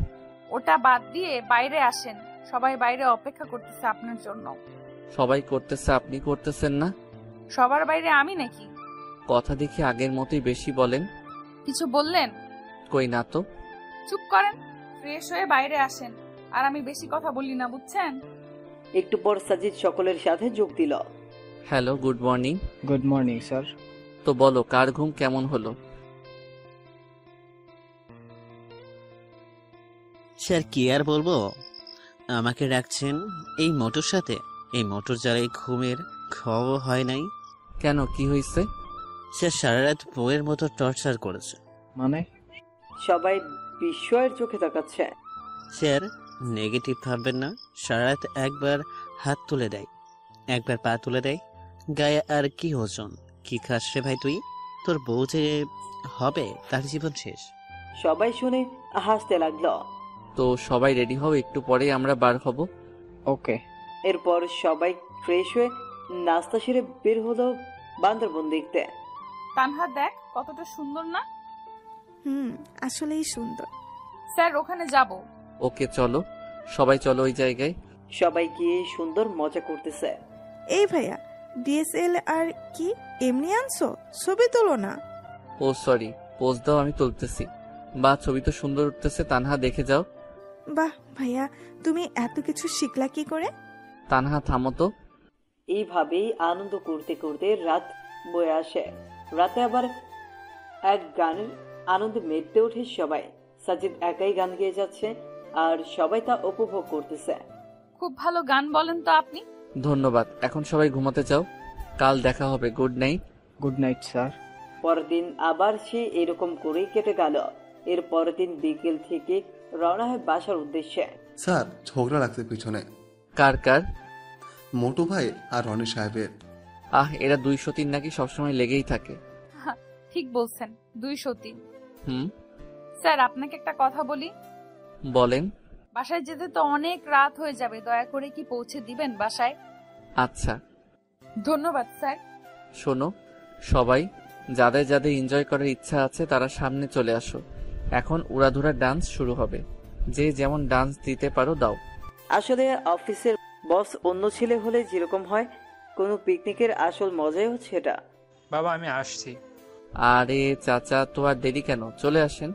ওটা বাদ দিয়ে বাইরে আসেন, সবাই বাইরে অপেক্ষা করতেছে আপনার জন্য। সবাই করতেছে, আপনি করতেছেন না? সবার বাইরে আমি নাকি? কথা দেখি আগের মতোই বেশি বলেন। কিছু বললেন? কই না তো। চুপ করেন, ফ্রেশ হয়ে বাইরে আসেন, আর আমি বেশি কথা বলি না, বুঝছেন? একটু পর সাজিদ সকলের সাথে যোগ দিল। Hello, good morning. Good morning sir. তো বলো, কার ঘুম কেমন হলো? স্যার কি আর বলবো, আমাকে রাখছেন এই মোটর সাথে। এই মোটর জ্বালাই ঘুমের খবর হয় নাই। কেন, কি হয়েছে? স্যার সারা রাত বইয়ের মতো টর্চার করেছে। মানে? সবাই বিস্ময়ের চোখে তাকাচ্ছে। স্যার নেগেটিভ ভাববেন না, সারা রাত একবার হাত তুলে দেয়, একবার পা তুলে দেয়, গায়ে আর কি ওজন। কি খাস রে ভাই তুই? তোর বউ যে হবে তার জীবন শেষ। সবাই শুনে হাসতে লাগলো। তো সবাই রেডি হও, একটু পরেই আমরা বার হব। ওকে। এরপর সবাই ফ্রেশ হয়ে নাস্তা সেরে বের হলো বান্দরবন দেখতে। তানহা দেখ কতটা সুন্দর না? আসলেই সুন্দর। স্যার ওখানে যাব। ওকে চলো, সবাই চলো ওই জায়গায়। সবাই গিয়ে সুন্দর মজা করতেছে। এই ভাইয়া, DSLR কি এমনি আনছো? ছবি তোলো না। ও সরি, পোজ দাও, আমি তুলতেছি। বা ছবি তো সুন্দর উঠতেছে, তানহা দেখে যাও। বাহ ভাইয়া, তুমি এত কিছু শিখলা কি করে? তানহা থামো তো। এইভাবেই আনন্দ করতে করতে রাত বয়ে আসে। রাতে আবার এক গানের আনন্দে মেতে ওঠে সবাই। সাজিদ একাই গান গেয়ে যাচ্ছে, আর সবাই তা উপভোগ করতেছে। খুব ভালো গান বলেন তো আপনি। ধন্যবাদ, এখন সবাই ঘুমাতে যাও, কাল দেখা হবে। Good night. Good night sir. পরদিন আবার সে এরকম করেই কেটে গেল। এর পরের দিন বিকেল থেকে রওনা হয় বাসার উদ্দেশ্যে। স্যার ঝগড়া লাগছে পিছনে। কার কার? মোটু ভাই আর রনি সাহেবের। এরা 203 নাকি সবসময় লেগেই থাকে। ঠিক বলছেন, 203। হুম। স্যার আপনাকে একটা কথা বলি। বলেন। বাসায় যেতে তো অনেক রাত হয়ে যাবে, দয়া করে কি পৌঁছে দিবেন বাসায়? আচ্ছা। ধন্যবাদ স্যার। শোনো সবাই, যাদের যাদের এনজয় করার ইচ্ছা আছে তারা সামনে চলে আসো। এখন উড়াধুরা ডান্স শুরু হবে, যে যেমন ডান্স দিতে পারো দাও। আসলে অফিসের বস অন্য ছেলে হলে যেরকম হয়, কোনো পিকনিকের আসল মজাই হচ্ছে এটা। বাবা আমি আসছি। আরে চাচা, তো আর দেরি কেন, চলে আসেন।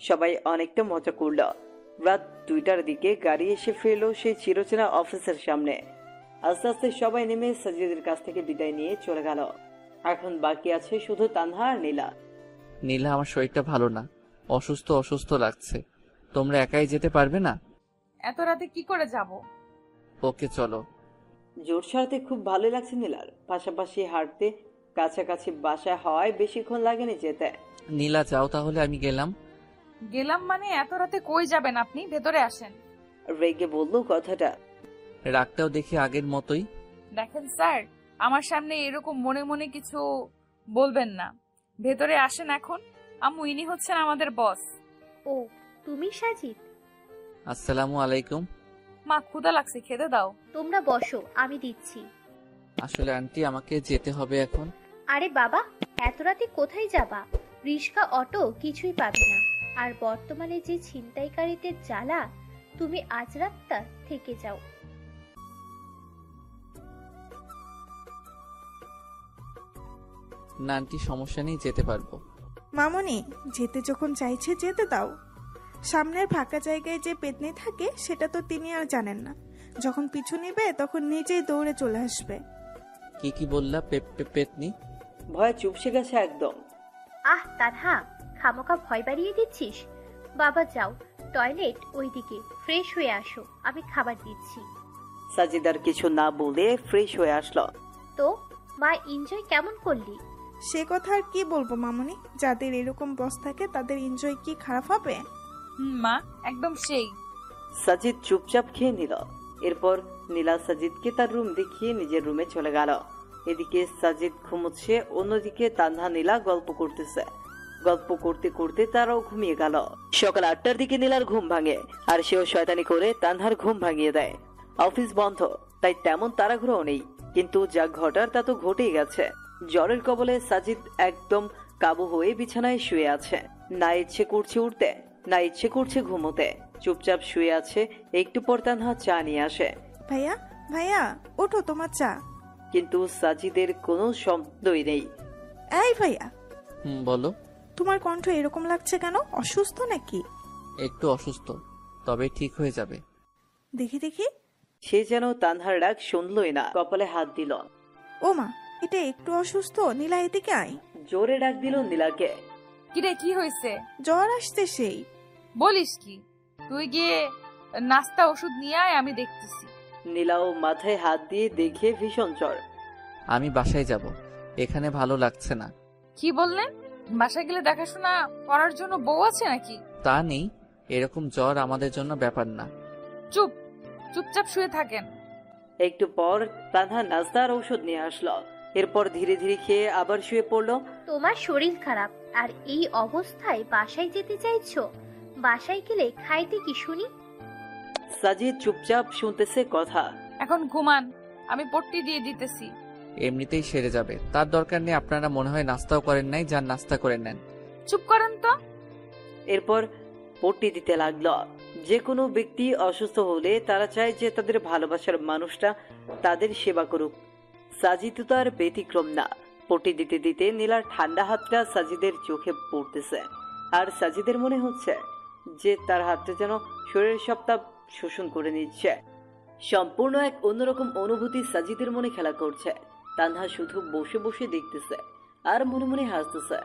সবাই অনেকটা মজা করলো। রাত 2টার দিকে গাড়ি এসে ফেরলো সেই চিরচেনা অফিসের সামনে। আস্তে আস্তে সবাই নেমে সাজিদের কাছ থেকে বিদায় নিয়ে চলে গেল। এখন বাকি আছে শুধু তানহা আর নীলা। নীলা, আমার শরীরটা ভালো না, অসুস্থ অসুস্থ লাগছে, তোমরা একাই যেতে পারবে না? এত রাতে কি করে যাব? ওকে চলো। জোর সারতে খুব ভালো লাগছে নীলার, পাশাপাশি হাঁটতে কাছাকাছি বাসা হওয়ায় বেশিক্ষণ লাগেনি যেতে। নীলা যাও তাহলে, আমি গেলাম। গেলাম মানে এত রাতে কই যাবেন আপনি? ভেতরে আসেন। রেগে বললো কথাটা। রাগটাও দেখি আগের মতোই। দেখেন স্যার, আমার সামনে এরকম মনে মনে কিছু বলবেন না। ভেতরে আসেন এখন। আম্মু, ইনি হচ্ছেন আমাদের বস। ও তুমি সাজিদ? আসসালামু আলাইকুম। মা, ক্ষুধা লাগছে, খেতে দাও। তোমরা বসো, আমি দিচ্ছি। আসলে আন্টি, আমাকে যেতে হবে এখন। আরে বাবা, এত রাতে কোথায় যাবা? রিস্কা অটো কিছুই পাবে না। আর বর্তমানে যে ছিনতাইকারীদের জ্বালা, তুমি আজ রাতটা থেকে যাও। না আন্টি, সমস্যা নেই, যেতে পারবো। মামনি, যেতে যখন চাইছে যেতে দাও। সামনের ফাঁকা জায়গায় যে পেতনি থাকে সেটা তো তিনি আর জানেন না। যখন পিছু নিবে তখন নিজেই দৌড়ে চলে আসবে। কি বললা? পেতনি? ভয়ে চুপসে গেছে একদম। আহ তানহা, খামোকা ভয় বাড়িয়ে দিচ্ছিস। বাবা যাও, টয়লেট ওইদিকে, ফ্রেশ হয়ে আসো, আমি খাবার দিচ্ছি। সাজিদার কিছু না বলে ফ্রেশ হয়ে আসলো। তো মা, এনজয় কেমন করলি? সে কথা আর কি বলবো মামনি, যাদের এরকম বস থাকে তাদের এনজয় কি খারাপ হবে? মা, একদম সেই। সাজিদ চুপচাপ খেয়ে নিল। এরপর নীলা সাজিদকে তার রুম দেখিয়ে নিজের রুমে চলে গেল। এদিকে সাজিদ ঘুমোচ্ছে, অন্যদিকে তানহা নীলা গল্প করতেছে। গল্প করতে করতে তারাও ঘুমিয়ে গেল। সকাল 8টার দিকে নীলার ঘুম ভাঙে, আর সেও শয়তানি করে তানহার ঘুম ভাঙিয়ে দেয়। অফিস বন্ধ, তাই তেমন তাড়াহুড়োও নেই, কিন্তু যা ঘটার তা তো ঘটেই গেছে। জ্বরের কবলে সাজিদ একদম কাবু হয়ে বিছানায় শুয়ে আছে। না ইচ্ছে করছে উঠতে, না ইচ্ছে করছে ঘুমোতে, চুপচাপ শুয়ে আছে। একটু পর তানহা চা নিয়ে আসে। ভাইয়া ভাইয়া, ওঠো, তোমার চা। কিন্তু সাজিদের কোনো শব্দই নেই। এই ভাইয়া। বলো। তোমার কণ্ঠ এরকম লাগছে কেন? অসুস্থ নাকি? একটু অসুস্থ, তবে ঠিক হয়ে যাবে। দেখি দেখি। সে যেন তানহার ডাক শুনলই না, কপালে হাত দিল। ও মা, এটা একটু অসুস্থ। নীলা, এদিকে আয়। জোরে ডাক দিল নীলাকে। কিরে, কি হয়েছে? জ্বর আসছে সেই। বলিস কি? তুই গিয়ে নাস্তা ওষুধ নিয়ে আয়, আমি দেখতেছি। নীলাও মাথায় হাত দিয়ে দেখে ভীষণ জ্বর। আমি বাসায় যাব, এখানে ভালো লাগছে না। কি বললেন? বাসায় গেলে দেখাশোনা করার জন্য বউ আছে নাকি? তা নেই, এরকম জ্বর আমাদের জন্য ব্যাপার না। চুপচাপ শুয়ে থাকেন। একটু পর তানহা নাস্তা আর ঔষধ নিয়ে আসলো। এরপর ধীরে ধীরে খেয়ে আবার শুয়ে পড়লো। তোমার শরীর খারাপ আর এই অবস্থায় বাসায় যেতে চাইছো? বাসায় গেলে খাইতে কি শুনি? সাজিদ চুপচাপ শুনতেছে কথা। এখন ঘুমান, আমি পট্টি দিয়ে দিতেছি। এমনিতেই সেরে যাবে, তার দরকার নেই। আপনারা মনে হয় নাস্তাও করেন নাই, যান নাস্তা করে নেন। চুপ করেন তো। এরপর পট্টি দিতে লাগলো। যে কোনো ব্যক্তি অসুস্থ হলে তারা চায় যে তাদের ভালোবাসার মানুষটা তাদের সেবা করুক। সাজিদ তো আর ব্যতিক্রম না। পট্টি দিতে দিতে নীলার ঠান্ডা হাতটা সাজিদের চোখে পড়তেছে, আর সাজিদের মনে হচ্ছে যে তার হাতটা যেন শরীরের সব তাপ শোষণ করে নিচ্ছে। সম্পূর্ণ এক অন্যরকম অনুভূতি সাজিদের মনে খেলা করছে। তানহা শুধু বসে বসে দেখতেছে আর মনে মনে হাসতেছে।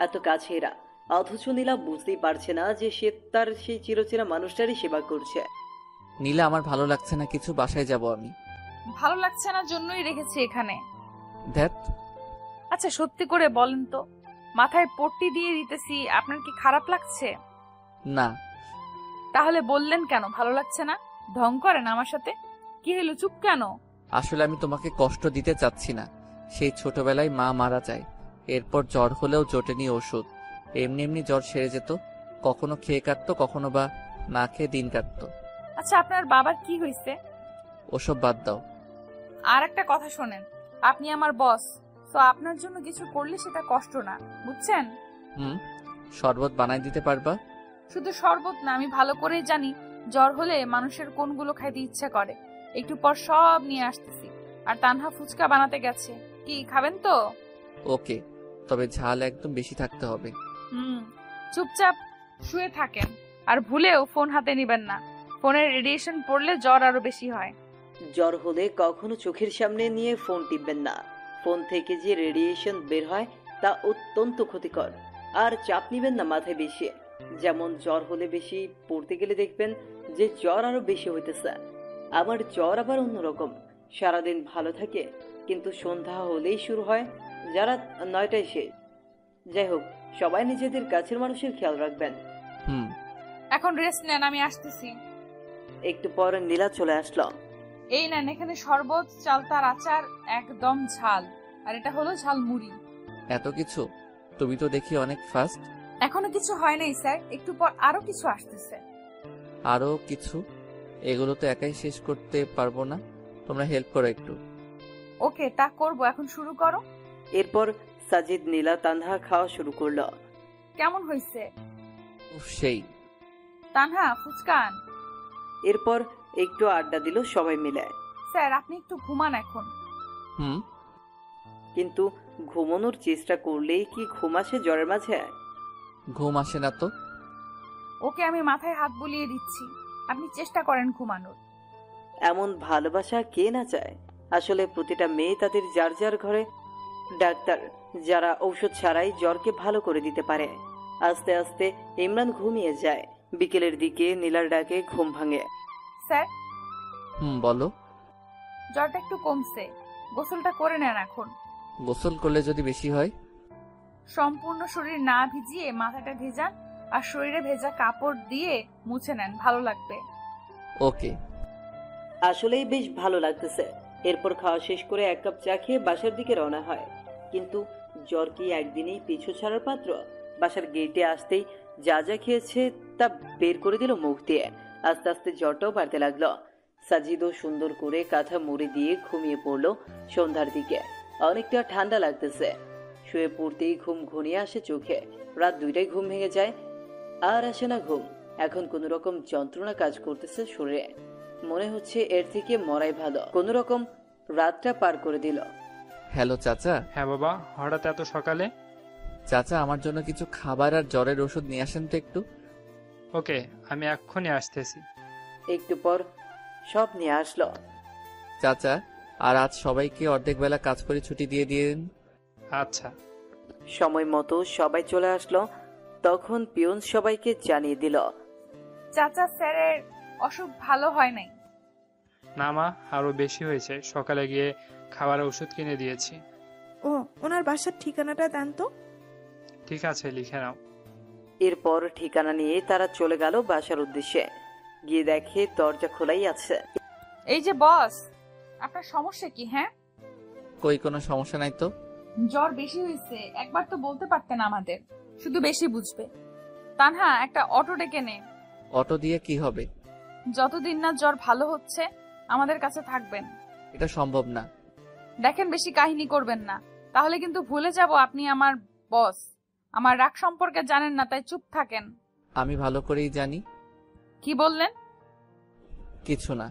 এত কাছে এরা, অথচ নীলা বুঝতেই পারছে না যে সে তার সেই চিরচেনা মানুষটারই সেবা করছে। নীলা, আমার ভালো লাগছে না কিছু, বাসায় যাব আমি। ভালো লাগছে না জন্যই রেখেছি এখানে। ধ্যাত। আচ্ছা সত্যি করে বলেন তো, মাথায় পট্টি দিয়ে দিতেছি, আপনার কি খারাপ লাগছে? না। তাহলে বললেন কেন ভালো লাগছে না? ঢং করেন আমার সাথে? কি হলো, চুপ কেন? আসলে আমি তোমাকে কষ্ট দিতে চাচ্ছি না। সেই ছোটবেলায় মা মারা যায়, এরপর জ্বর হলেও জোটেনি ওষুধ, এমনি এমনি জ্বর সেরে যেত। কখনো খেয়ে কাটতো, কখনো বা না খেয়ে দিন কাটতো। আচ্ছা আপনার বাবার কি হয়েছে? ওসব বাদ দাও। আর একটা কথা শোনেন, আপনি আমার বস, তো আপনার জন্য কিছু করলে সেটা কষ্ট না, বুঝছেন? শরবত বানাই দিতে পারবা? শুধু শরবত না, আমি ভালো করেই জানি জ্বর হলে মানুষের কোনগুলো খাইতে ইচ্ছা করে। একটু পর সব নিয়ে আসতেছি। আর তানহা ফুচকা বানাতে গেছে, কি খাবেন তো? ওকে, তবে ঝাল একদম বেশি থাকতে হবে। চুপচাপ শুয়ে থাকেন, আর ভুলেও ফোন হাতে নিবেন না। ফোনের রেডিয়েশন পড়লে জ্বর আরো বেশি হয়। জ্বর হলে কখনো চোখের সামনে নিয়ে ফোন টিপবেন না। ফোন থেকে যে রেডিয়েশন বের হয় তা অত্যন্ত ক্ষতিকর। আর চাপ নিবেন না মাথায় বেশি। যেমন জ্বর হলে বেশি পড়তে গেলে দেখবেন যে জ্বর আরো বেশি হইতেছে। আমার জ্বর আবার অন্যরকম, সারাদিন ভালো থাকে, কিন্তু সন্ধ্যা হলেই শুরু হয়, যারা 9টায় শেষ। যাই হোক, সবাই নিজেদের কাছের মানুষের খেয়াল রাখবেন। এখন রেস্ট নেন, আমি আসতেছি। একটু পর নীলা চলে আসলো। এই নেন, এখানে শরবত, চালতার আচার, একদম ঝাল, আর এটা হলো ঝাল মুড়ি। এত কিছু? তুমি তো দেখি অনেক ফাস্ট। এখনো কিছু হয় নাই স্যার, একটু পর আরো কিছু আসতেছে। আরো কিছু? এগুলো তো একাই শেষ করতে পারবো না, তোমরা হেল্প করো একটু। ওকে, তা করবো, এখন শুরু করো। এরপর সাজিদ নীলা তানহা খাওয়া শুরু করলো। কেমন হয়েছে? উফ, সেই। তানহা ফুচকান। এরপর একটু আড্ডা দিল সবাই মিলে। স্যার আপনি একটু ঘুমান এখন। হুম। কিন্তু ঘুমানোর চেষ্টা করলেই কি ঘুম আসে জ্বরের মাঝে? ঘুম আসে না তো। ওকে আমি মাথায় হাত বুলিয়ে দিচ্ছি, আপনি চেষ্টা করেন ঘুমানোর। এমন ভালোবাসা কে না চায়? আসলে প্রতিটা মেয়ে তাদের যার যার ঘরে ডাক্তার, যারা ঔষধ ছাড়াই জ্বরকে ভালো করে দিতে পারে। আস্তে আস্তে ইমরান ঘুমিয়ে যায়। বিকেলের দিকে নীলার ডাকে ঘুম ভাঙে। স্যার বলো। জ্বরটা একটু কমছে, গোসলটা করে নেন এখন। গোসল করলে যদি বেশি হয়? সম্পূর্ণ শরীর না ভিজিয়ে মাথাটা ভেজান আর শরীরে ভেজা কাপড় দিয়ে মুছে নেন, ভালো লাগবে। ওকে। আসলেই বেশ ভালো লাগতেছে। এরপর খাওয়া শেষ করে 1 কাপ চা খেয়ে বাসার দিকে রওনা হয়। কিন্তু জ্বর কি একদিনেই পিছু ছাড়ার পাত্র? বাসার গেটে আসতেই যা যা খেয়েছে তা বের করে দিল মুখ দিয়ে। আস্তে আস্তে জ্বরটাও বাড়তে লাগলো। সাজিদও সুন্দর করে কাঁথা মুড়ি দিয়ে ঘুমিয়ে পড়লো। সন্ধ্যার দিকে অনেকটা ঠান্ডা লাগতেছে। শুয়ে পড়তেই ঘুম ঘনিয়ে আসে চোখে। রাত 2টায় ঘুম ভেঙে যায়। আর আসে না ঘুম। এখন কোন রকম যন্ত্রণা কাজ করতেছে শরীরে। মনে হচ্ছে এর থেকে মরাই ভালো। কোন রকম রাতটা পার করে দিল। হ্যালো চাচা। হ্যাঁ বাবা, হঠাৎ এত সকালে? চাচা আমার জন্য কিছু খাবার আর জ্বরের ওষুধ নিয়ে আসেন তো একটু। ওকে, আমি এক্ষুনি আসতেছি। একটু পর সব নিয়ে আসলো। চাচা আর আজ সবাইকে অর্ধেক বেলা কাজ করে ছুটি দিয়ে দিন। আচ্ছা। সময় মতো সবাই চলে আসলো। তখন পিয়ন সবাইকে জানিয়ে দিল, চাচা স্যারের অসুখ ভালো হয় নাই। না মা, আরো বেশি হয়েছে। সকালে গিয়ে খাবার ওষুধ কিনে দিয়েছি। ও, ওনার বাসার ঠিকানাটা দেন তো। ঠিক আছে, লিখে নাও। এরপর ঠিকানা নিয়ে তারা চলে গেল বাসার উদ্দেশ্যে। গিয়ে দেখে দরজা খোলাই আছে। এই যে বস, আপনার সমস্যা কি? হ্যাঁ, কই কোনো সমস্যা নাই তো। জ্বর বেশি হয়েছে, একবার তো বলতে পারতেন আমাদের, শুধু বেশি বুঝবে। তানহা একটা অটো ডেকে নে। অটো দিয়ে কি হবে? যতদিন না জ্বর ভালো হচ্ছে আমাদের কাছে থাকবেন। এটা সম্ভব না। দেখেন বেশি কাহিনী করবেন না, তাহলে কিন্তু ভুলে যাব আপনি আমার বস। আমার রাগ সম্পর্কে জানেন না, তাই চুপ থাকেন। আমি ভালো করেই জানি। কি বললেন? কিছু না।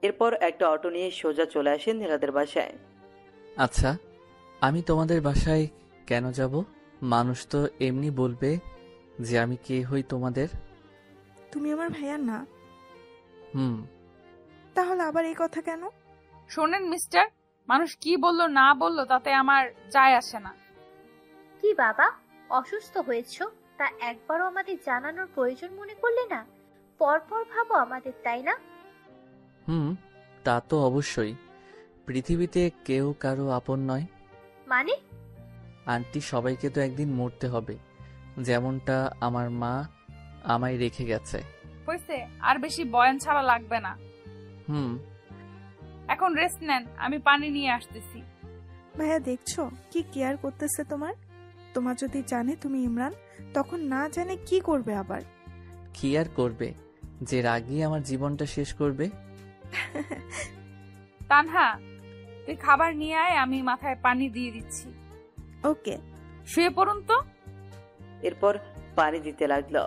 এরপর একটা অটো নিয়ে সোজা চলে আসেন নীলাদের বাসায়। আচ্ছা, আমি তোমাদের বাসায় কেন যাব? মানুষ তো এমনি বলবে যে আমি কে হই তোমাদের। তুমি আমার ভাইয়া না। তাহলে আবার এই কথা কেন? শোনেন মিস্টার, মানুষ কি বললো না বললো তাতে আমার যায় আসে না। কি বাবা, অসুস্থ হয়েছো? তা একবারও আমাদের জানানোর প্রয়োজন মনে করলে না? পরপর ভাবো আমাদের, তাই না? তা তো অবশ্যই। পৃথিবীতে কেউ কারো আপন নয়। মানে? আন্টি, সবাইকে তো একদিন মরতে হবে, যেমনটা আমার মা আমায় রেখে গেছে। হয়েছে, আর বেশি বয়ান ছাড়া লাগবে না। এখন রেস্ট নেন, আমি পানি নিয়ে আসতেছি। ভাইয়া দেখছো কি কেয়ার করতেছে তোমার। তোমার যদি জানে তুমি ইমরান, তখন না জানে কি করবে আবার। কি আর করবে, যে রাগই আমার জীবনটা শেষ করবে। তানহা, তুই খাবার নিয়ে আয়, আমি মাথায় পানি দিয়ে দিচ্ছি। ওকে। শুয়ে পড়ুন তো। এরপর পানি দিতে লাগলো।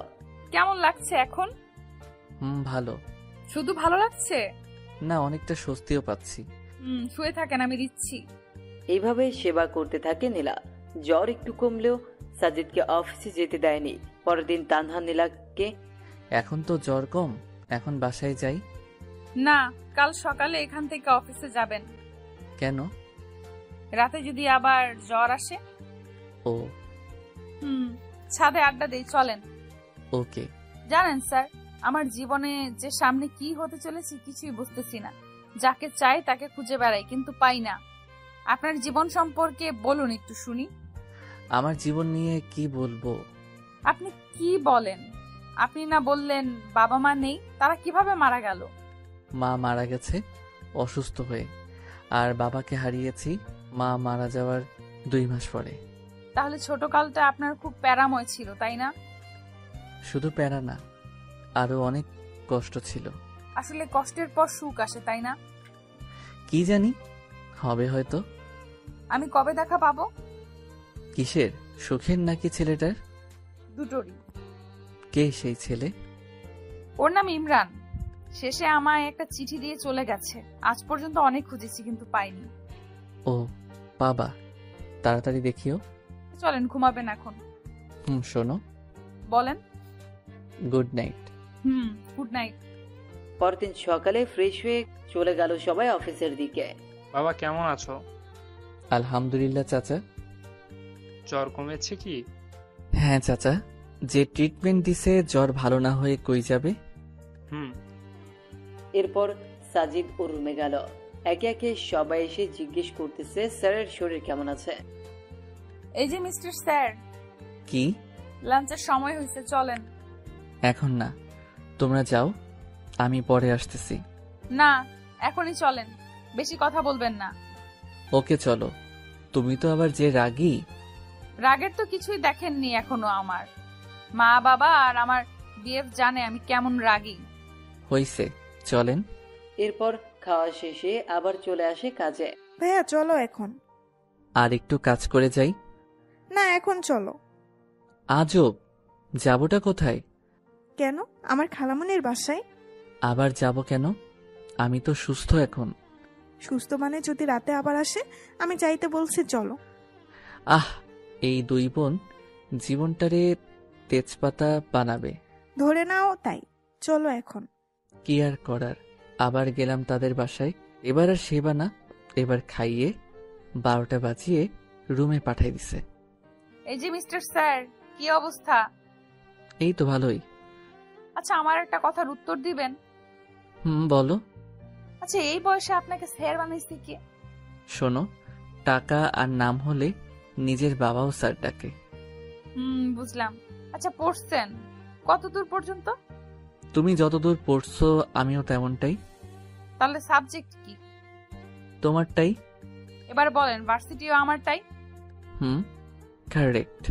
কেমন লাগছে এখন? ভালো। শুধু ভালো লাগছে না, অনেকটা স্বস্তিও পাচ্ছি। শুয়ে থাকেন, আমি দিচ্ছি। এইভাবে সেবা করতে থাকে নীলা। জ্বর একটু কমলেও সাজিদকে অফিসে যেতে দেয়নি। পরের দিন তানহা নীলাকে, এখন তো জ্বর কম, এখন বাসায় যাই। না, কাল সকালে এখান থেকে অফিসে যাবেন। কেন? রাতে যদি আবার জ্বর আসে। ও। ছাদে আড্ডা দেই, চলেন। ওকে। জানেন স্যার, আমার জীবনে যে সামনে কি হতে চলেছে কিছুই বুঝতেছি না। যাকে চাই তাকে খুঁজে বেড়াই, কিন্তু পাই না। আপনার জীবন সম্পর্কে বলুন একটু শুনি। আমার জীবন নিয়ে কি বলবো? আপনি কি বলেন? আপনি না বললেন বাবা মা নেই, তারা কিভাবে মারা গেল? মা মারা গেছে অসুস্থ হয়ে, আর বাবাকে হারিয়েছি মা মারা যাওয়ার 2 মাস পরে। তাহলে ছোটকালটা আপনার খুব প্যারাময় ছিল, তাই না? শুধু প্যারা না, আরো অনেক কষ্ট ছিল। আসলে কষ্টের পর সুখ আসে, তাই না? কি জানি, হবে হয়তো। আমি কবে দেখা পাবো? কিসের, সুখের নাকি ছেলেটার? দুটোরই। কে সেই ছেলে? ওর নাম ইমরান। শেষে আমায় একটা চিঠি দিয়ে চলে গেছে। আজ পর্যন্ত অনেক খুঁজেছি কিন্তু পাইনি। ও বাবা, তাড়াতাড়ি দেখিও। চলেন, ঘুমাবেন এখন। শোনো। বলেন। Good night. Good night. পরদিন সকালে ফ্রেশ হয়ে চলে গেল সবাই অফিসের দিকে। বাবা কেমন আছো? আলহামদুলিল্লাহ চাচা। জ্বর কমেছে কি? হ্যাঁ চাচা, যে ট্রিটমেন্ট দিছে জ্বর ভালো না হয়ে কই যাবে। এরপর সাজিদ ওর রুমে গেল। একে একে সবাই এসে জিজ্ঞেস করতেছে স্যারের শরীর কেমন আছে। এই যে মিস্টার স্যার, কি? লাঞ্চের সময় হয়েছে, চলেন। এখন না, তোমরা যাও, আমি পরে আসতেছি। না, এখনই চলেন, বেশি কথা বলবেন না। ওকে চলো। তুমি তো আবার যে রাগী। রাগের তো কিছুই দেখেননি এখনো। আমার মা বাবা আর আমার বিএফ জানে আমি কেমন রাগী। হইছে, চলেন। এরপর খাওয়া শেষে আবার চলে আসে কাজে। ভাইয়া চলো এখন। আর একটু কাজ করে যাই। না, এখন চলো। আজব, যাবোটা কোথায়? কেন? আমার খালামণির বাসায়। আবার যাব কেন? আমি তো সুস্থ এখন। সুস্থ মানে যদি রাতে আবার আসে? আমি চাইতে বলছি চলো। আহ, এই দুই বোন জীবনটারে তেজপাতা বানাবে। ধরে নাও তাই। চলো এখন। কি আর করার, আবার গেলাম তাদের বাসায়। এবার আর সেবা না, এবার খাইয়ে 12টা বাজিয়ে রুমে পাঠাই দিছে। এই যে মিস্টার স্যার, কি অবস্থা? এই তো ভালোই। আচ্ছা, আমার একটা কথার উত্তর দিবেন? বলো। আচ্ছা, এই বয়সে আপনাকে স্যার বানাইছে কে? শোনো, টাকা আর নাম হলে নিজের বাবাও স্যার ডাকে। বুঝলাম। আচ্ছা, পড়ছেন কতদূর পর্যন্ত? তুমি যতদূর পড়ছো আমিও তেমনটাই। তাহলে সাবজেক্ট কি? তোমারটাই। এবার বলেন, ভার্সিটিও আমারটাই? কারেক্ট।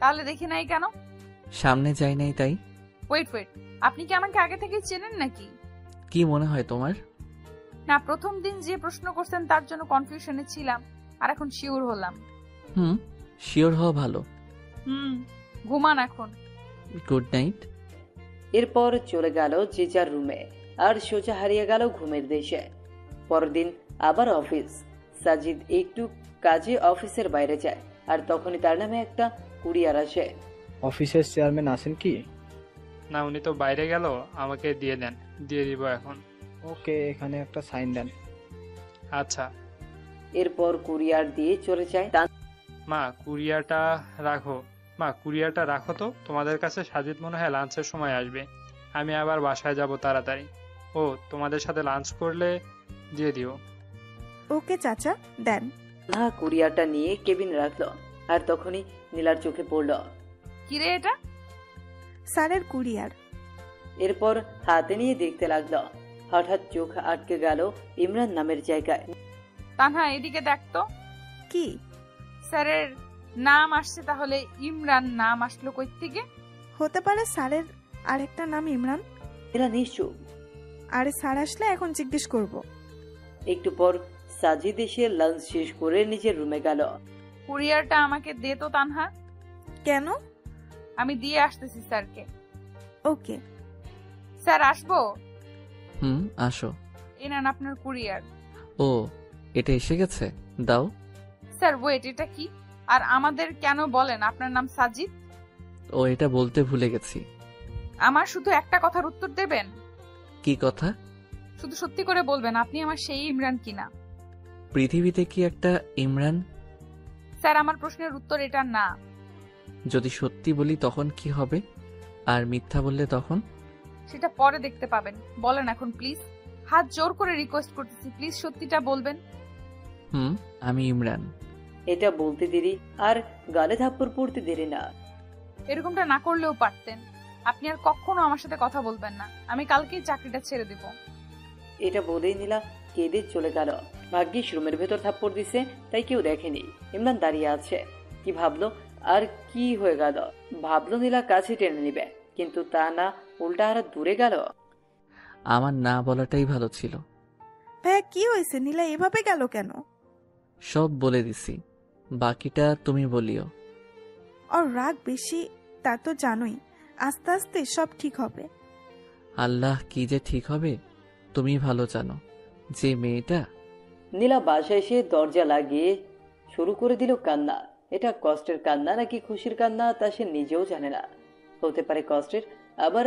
তাহলে দেখি নাই কেন? সামনে যাই নাই তাই। ওয়েট, আপনি কি আমাকে আগে থেকে চেনেন নাকি? কি মনে হয় তোমার? না, প্রথম দিন যে প্রশ্ন করছেন তার জন্য কনফিউশনে ছিলাম, আর এখন শিওর হলাম। শিওর হওয়া ভালো। ঘুমান এখন। Good night. এরপর চলে গেল যে যার রুমে, আর সোজা হারিয়ে গেল ঘুমের দেশে। পরদিন আবার অফিস। সাজিদ একটু কাজে অফিসের বাইরে যায়, আর তখনই তার নামে একটা কুরিয়ার আসে। অফিসের চেয়ারম্যান আছেন কি? না, উনি তো বাইরে গেল, আমাকে দিয়ে দেন। দিয়ে দিব এখন। ওকে, এখানে একটা সাইন দেন। আচ্ছা। এরপর কুরিয়ার দিয়ে চলে যায়। মা, কুরিয়ারটা রাখো তো। তোমাদের কাছে সাজিদ মনে হয় লাঞ্চের সময় আসবে। আমি আবার বাসায় যাব তাড়াতাড়ি। ও তোমাদের সাথে লাঞ্চ করলে দিয়ে দিও। ওকে চাচা, দেন। না, কুরিয়ারটা নিয়ে কেবিন রাখলো, আর তখনই নীলার চোখে পড়ল। কিরে এটা? স্যারের কুরিয়ার। এরপর হাতে নিয়ে দেখতে লাগলো। হঠাৎ চোখ আটকে গেল ইমরান নামের জায়গায়। তানহা, এদিকে দেখতো। কি? স্যারের নাম আসছে, তাহলে ইমরান নাম আসলো কই থেকে? হতে পারে স্যারের আরেকটা নাম ইমরান। এরা নিশ্চয়। আরে স্যার আসলে এখন জিজ্ঞেস করব। একটু পর সাজিদ এসে লাঞ্চ শেষ করে নিজের রুমে গেল। কুরিয়ারটা আমাকে দে তো তানহা। কেন? আমি দিয়ে আসতেছি স্যারকে। ওকে। স্যার, আসবো? আসো। এই নেন আপনার কুরিয়ার। ও, এটা এসে গেছে, দাও। স্যার ওয়েট, এটা কি? আর আমাদের কেন বলেন আপনার নাম সাজিদ? ও, এটা বলতে ভুলে গেছি। আমার শুধু একটা কথার উত্তর দেবেন। কি কথা? শুধু সত্যি করে বলবেন আপনি আমার সেই ইমরান কিনা। পৃথিবীতে কি একটা ইমরান? স্যার, আমার প্রশ্নের উত্তর এটা না। যদি সত্যি বলি তখন কি হবে, আর মিথ্যা বললে তখন? সেটা পরে দেখতে পাবেন। বলেন এখন প্লিজ, হাত জোর করে রিকোয়েস্ট করতেছি, প্লিজ সত্যিটা বলবেন। আমি ইমরান। এটা বলতে দেরি আর গালে থাপ্পড় পড়তে দেরি না। এরকমটা না করলেও পারতেন। আপনি আর কখনো আমার সাথে কথা বলবেন না। আমি কালকেই চাকরিটা ছেড়ে দিব। এটা বলেই নীলা কেঁদে চলে গেল। ভাগ্যিস রুমের ভেতর থাপ্পড় দিছে, তাই কেউ দেখেনি। ইমরান দাঁড়িয়ে আছে। কি ভাবলো আর কি হয়ে গেল? ভাবলো নীলা কাছে টেনে নিবে, কিন্তু তা না, উল্টা আরো দূরে গেল। আমার না বলাটাই ভালো ছিল। ভাইয়া, কি হয়েছে? নীলা এভাবে গেল কেন? সব বলে দিছি, বাকিটা তুমি বলিও। ওর রাগ বেশি, তা তো জানোই। আস্তে আস্তে সব ঠিক হবে। আল্লাহ, কি যে ঠিক হবে তুমি ভালো জানো। যে মেয়েটা নীলা বাসায় এসে দরজা লাগিয়ে শুরু করে দিল কান্না। এটা কষ্টের কান্না নাকি খুশির কান্না তা সে নিজেও জানে না। হতে পারে কষ্টের, আবার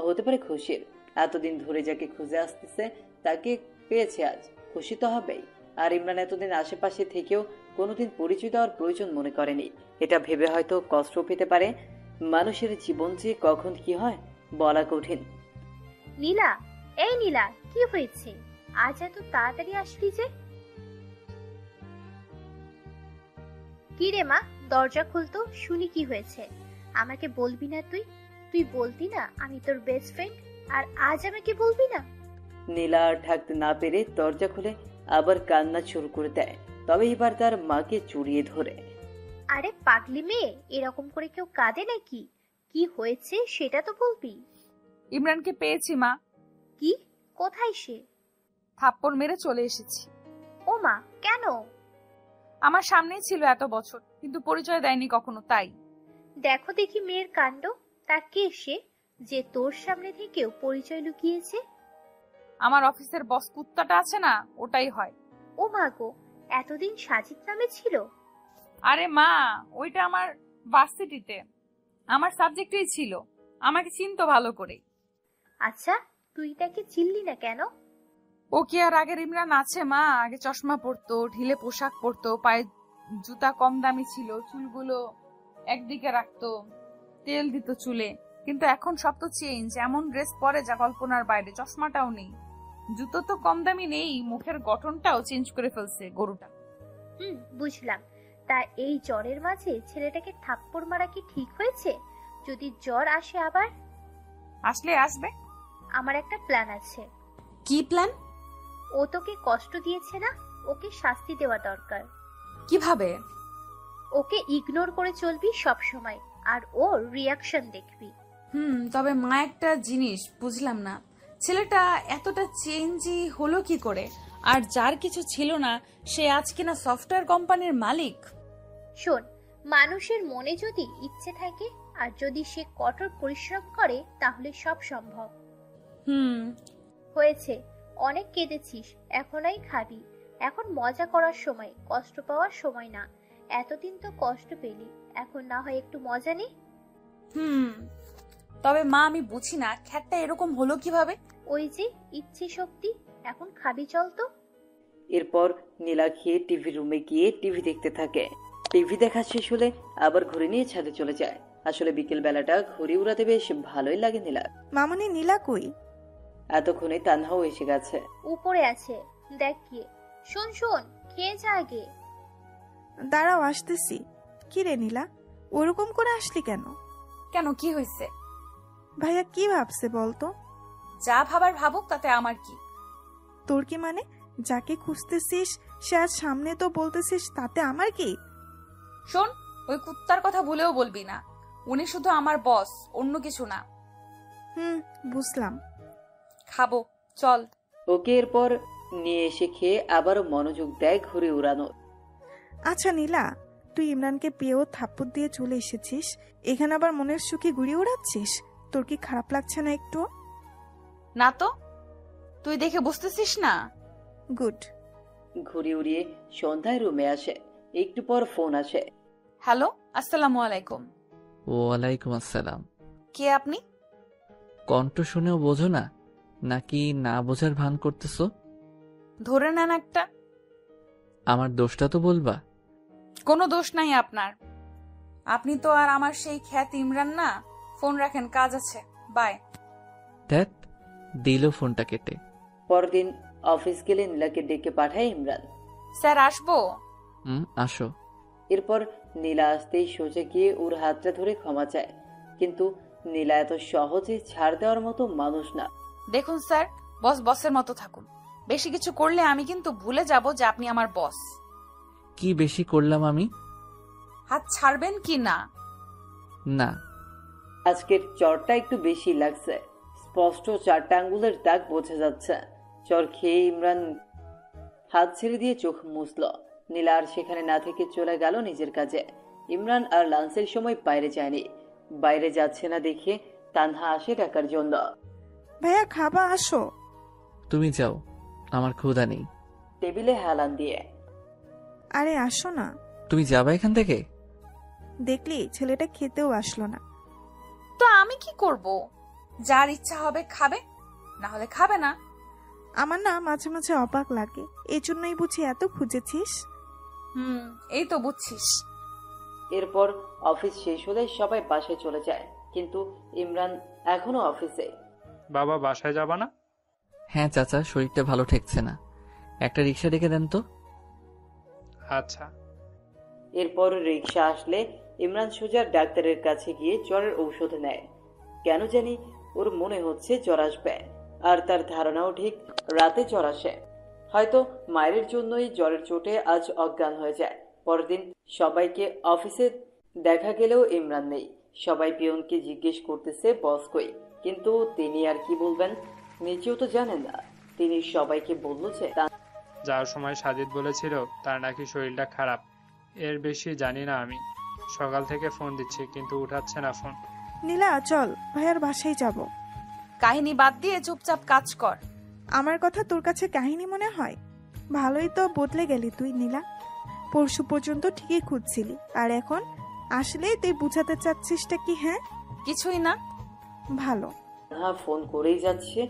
হতে পারে খুশির। এতদিন ধরে যাকে খুঁজে আসতেছে তাকে পেয়েছে আজ, খুশি তো হবেই। আর ইমরান এতদিন আশেপাশে থেকেও কোনোদিন পরিচয় দেওয়ার প্রয়োজন মনে করেনি। এটা ভেবে হয়তো কষ্ট পেতে পারে। মানুষের জীবন যে কখন কি হয় বলা কঠিন। নীলা, এই নীলা, কি হয়েছে? আজ এত তাড়াতাড়ি আসলি যে? কি রে মা, দরজা খুলতো, শুনি কি হয়েছে। আমাকে বলবি না তুই? তুই বলতি না আমি তোর বেস্ট ফ্রেন্ড, আর আজ আমাকে বলবি না? নীলা আর থাকতে না পেরে দরজা খুলে আবার কান্না শুরু করে দেয়, তবে এবার তার মাকে জড়িয়ে ধরে। আরে পাগলি মেয়ে, এরকম করে কেউ কাঁদে নাকি? কি হয়েছে সেটা তো বলবি। ইমরানকে পেয়েছি মা। কি? কোথায় সে? থাপ্পড় মেরে চলে এসেছি। ও মা, কেন? আমার সামনেই ছিল এত বছর, কিন্তু পরিচয় দেয়নি কখনো, তাই। দেখো দেখি মেয়ের কাণ্ড। তা কে সে যে তোর সামনে থেকেও পরিচয় লুকিয়েছে? আমার অফিসের বস কুত্তাটা আছে না, ওটাই হয়। ও মা গো, এতদিন সাজিদ নামে ছিল? আরে মা, ওইটা আমার ভার্সিটিতে আমার সাবজেক্টেই ছিল, আমাকে চিনতো ভালো করে। আচ্ছা, তুই তাকে চিনলি না কেন? ও কি আর আগের ইমরান আছে মা? আগে চশমা পরতো, ঢিলে পোশাক পরতো, পায়ে জুতা কম দামি ছিল, চুলগুলো একদিকে রাখতো, তেল দিত চুলে। কিন্তু এখন সব তো চেঞ্জ, এমন ড্রেস পরে যা কল্পনার বাইরে। চশমাটাও নেই, জুতো তো কম দামি নেই, মুখের গঠনটাও চেঞ্জ করে ফেলছে গরুটা। বুঝলাম। তা এই জ্বরের মাঝে ছেলেটাকে থাপ্পড় মারা কি ঠিক হয়েছে? যদি জ্বর আসে আবার? আসলে আসবে। আমার একটা প্ল্যান আছে। কি প্ল্যান? ও তোকে কষ্ট দিয়েছে না, ওকে শাস্তি দেওয়া দরকার। কিভাবে? ওকে ইগনোর করে চলবি সব সময়, আর ওর রিয়াকশন দেখবি। তবে মা একটা জিনিস বুঝলাম না, ছেলেটা এতটা চেঞ্জই হলো কি করে? আর যার কিছু ছিল না সে আজ কিনা সফটওয়্যার কোম্পানির মালিক। শোন, মানুষের মনে যদি ইচ্ছে থাকে আর যদি সে কঠোর পরিশ্রম করে তাহলে সব সম্ভব। হয়েছে, অনেক কেঁদেছিস, এখনই খাবি। এখন মজা করার সময়, কষ্ট পাওয়ার সময় না। এতদিন তো কষ্ট পেলি, এখন না হয় একটু মজা নে। তবে মা আমি বুঝি না খ্যাটটা এরকম হলো কিভাবে? ওই যে ইচ্ছে শক্তি। এখন খাবি, চল তো। এরপর নীলা খেয়ে টিভি রুমে গিয়ে টিভি দেখতে থাকে। টিভি দেখা শেষ হলে আবার ঘুরে নিয়ে ছাদে চলে যায়। আসলে বিকেল বেলাটা ঘুরে উড়াতে বেশ ভালোই লাগে নীলা। মামনি, নীলা কই? এতক্ষণে তানহাও এসে গেছে। উপরে আছে, দেখ গিয়ে। শোন শোন, খেয়ে যা আগে। দাঁড়াও, আসতেছি। কি রে নীলা, ওরকম করে আসলি কেন? কেন, কি হয়েছে? ভাইয়া কি ভাবছে বলতো? যা ভাবার ভাবুক, তাতে আমার কি? তোর কি মানে? যাকে খুঁজতেছিস সে আজ সামনে তো বলতেছিস, তাতে আমার কি? শোন, ওই কুত্তার কথা ভুলেও বলবি না। উনি শুধু আমার বস, অন্য কিছু না। বুঝলাম। খাবো, চল। ওকে এরপর নিয়ে এসে খেয়ে আবারও মনোযোগ দেয় ঘুরে উড়ানো। আচ্ছা নীলা, তুই ইমরানকে পেয়েও থাপ্পড় দিয়ে চলে এসেছিস, এখানে আবার মনের সুখে ঘুরে উড়াচ্ছিস। তোর কি খারাপ লাগছে না একটু? না তো, তুই দেখে বুঝতেছিস না? গুড। ঘুরে উড়িয়ে সন্ধ্যায় রুমে আসে। একটু পর ফোন আসে। হ্যালো, আসসালামু আলাইকুম। ওয়ালাইকুম আসসালাম। কে আপনি? কণ্ঠ শুনেও বোঝো না নাকি না বোঝার ভান করতেছো? ধরে নেন একটা। আমার দোষটা তো বলবা। কোনো দোষ নাই আপনার। আপনি তো আর আমার সেই খ্যাত ইমরান না। ফোন রাখেন, কাজ আছে, বাই। ধ্যাত, দিল ফোনটা কেটে। পরদিন অফিস গেলে নীলাকে ডেকে পাঠায় ইমরান। স্যার আসবো? আসো। এরপর নীলা আসতেই সোজা গিয়ে ওর হাতটা ধরে ক্ষমা চায়, কিন্তু নীলা এত সহজে ছাড় দেওয়ার মতো মানুষ না। দেখুন স্যার, বস বসের মতো থাকুন। বেশি কিছু করলে আমি কিন্তু ভুলে যাব যে আপনি আমার বস। কি বেশি করলাম আমি? হাত ছাড়বেন কি না? না। আজকের চরটা একটু বেশি লাগছে, স্পষ্ট 4টা আঙ্গুলের দাগ বোঝা যাচ্ছে। চর খেয়ে ইমরান হাত ছেড়ে দিয়ে চোখ মুছল। নীলা আর সেখানে না থেকে চলে গেল নিজের কাজে। ইমরান আর লাঞ্চের সময় বাইরে যায়নি। বাইরে যাচ্ছে না দেখে তানহা আসে ডাকার জন্য। ভাইয়া খাবা, আসো। তুমি যাও, আমার ক্ষুধা নেই। টেবিলে হেলান দিয়ে। আরে আসো না। তুমি যাবে এখান থেকে? দেখলি ছেলেটা খেতেও আসলো না। তো আমি কি করব? যার ইচ্ছা হবে খাবে, না হলে খাবে না। আমার না মাঝে মাঝে অবাক লাগে, এই জন্যই বুঝি এত খুঁজেছিস। এই তো বুঝছিস। এরপর অফিস শেষ হলে সবাই বাসায় চলে যায়, কিন্তু ইমরান এখনো অফিসে। বাবা বাসায় যাবা না? হ্যাঁ চাচা, শরীরটা ভালো ঠেকছে না, একটা রিক্সা ডেকে দেন তো। আচ্ছা। এরপর রিক্সা আসলে ইমরান সোজা ডাক্তারের কাছে গিয়ে জ্বরের ঔষধ নেয়। কেন জানি ওর মনে হচ্ছে জ্বর আসবে, আর তার ধারণাও ঠিক রাতে জ্বর আসে। হয়তো মায়ের জন্যই জ্বরের চোটে আজ অজ্ঞান হয়ে যায়। পরদিন সবাইকে অফিসে দেখা গেলেও ইমরান নেই। সবাই পিয়নকে জিজ্ঞেস করতেছে বস কই, কিন্তু তিনি আর কি বলবেন, নিজেও তো জানেন না। তিনি সবাইকে বলল যে যাওয়ার সময় সাজিদ বলেছিল তার নাকি শরীরটা খারাপ। এর বেশি জানি না আমি। সকাল থেকে ফোন দিচ্ছি কিন্তু উঠাচ্ছে না ফোন। নীলা চল, ভাইয়ার বাসায় যাব। কাহিনী বাদ দিয়ে চুপচাপ কাজ কর। আমার কথা তোর কাছে কাহিনী মনে হয়? ভালোই তো বদলে গেলি তুই নীলা। পরশু পর্যন্ত ঠিকই খুঁজছিলি, আর এখন আসলে তুই বুঝাতে চাচ্ছিসটা কি? হ্যাঁ কিছুই না। ভালো। ফোন করেই যাচ্ছে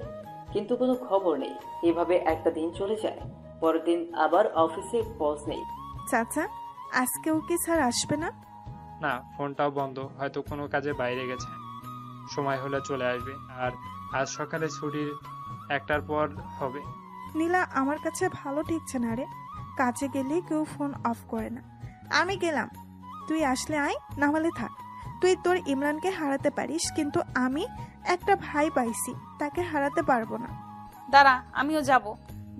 কিন্তু কোনো খবর নেই। এভাবে একটা দিন চলে যায়। পরের দিন আবার অফিসে বস নেই। চাচা আজকেও কি স্যার আসবে না? না, ফোনটাও বন্ধ, হয়তো কোনো কাজে বাইরে গেছে। সময় হলে চলে আসবে। আর আজ সকালে ছুটির 1টার পর হবে। নীলা আমার কাছে ভালো ঠেকছে না রে। কাজে গেলে কেউ ফোন অফ করে না। আমি গেলাম, তুই আসলে আয়, না হলে থাক। তুই তোর ইমরানকে হারাতে পারিস, কিন্তু আমি একটা ভাই পাইছি, তাকে হারাতে পারবো না। দাঁড়া, আমিও যাব,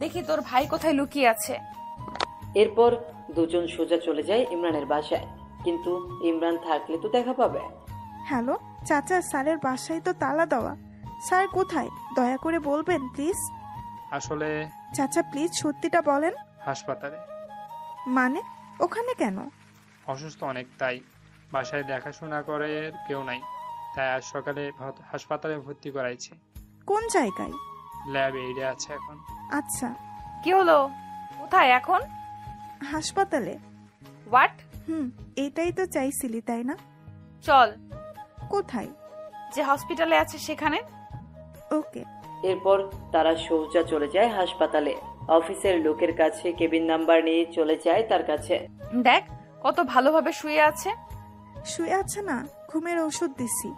দেখি তোর ভাই কোথায় লুকিয়ে আছে। এরপর দুজন সোজা চলে যায় ইমরানের বাসায়, কিন্তু ইমরান থাকলে তো দেখা পাবে। হ্যালো চাচা, স্যারের বাসায় তো তালা দেওয়া। স্যার কোথায় দয়া করে বলবেন প্লিজ? আসলে চাচা প্লিজ সত্যিটা বলেন। হাসপাতালে। মানে ওখানে কেন? অসুস্থ অনেক, তাই বাসায় দেখাশোনা করে কেউ নাই, তাই আজ সকালে হাসপাতালে ভর্তি করাইছে। কোন জায়গায়? ল্যাব এইডে আছে এখন। আচ্ছা। কি হলো, কোথায় এখন? হাসপাতালে। হোয়াট? এটাই তো চাইছিলি তাই না? চল। কোথায়? যে হসপিটালে আছে সেখানে। ওকে। এরপর তারা সোজা চলে যায় হাসপাতালে। অফিসের লোকের কাছে কেবিন নাম্বার নিয়ে চলে যায় তার কাছে। দেখ কত ভালোভাবে শুয়ে আছে। শুয়ে আছে না, ঘুমের ওষুধ দিছি।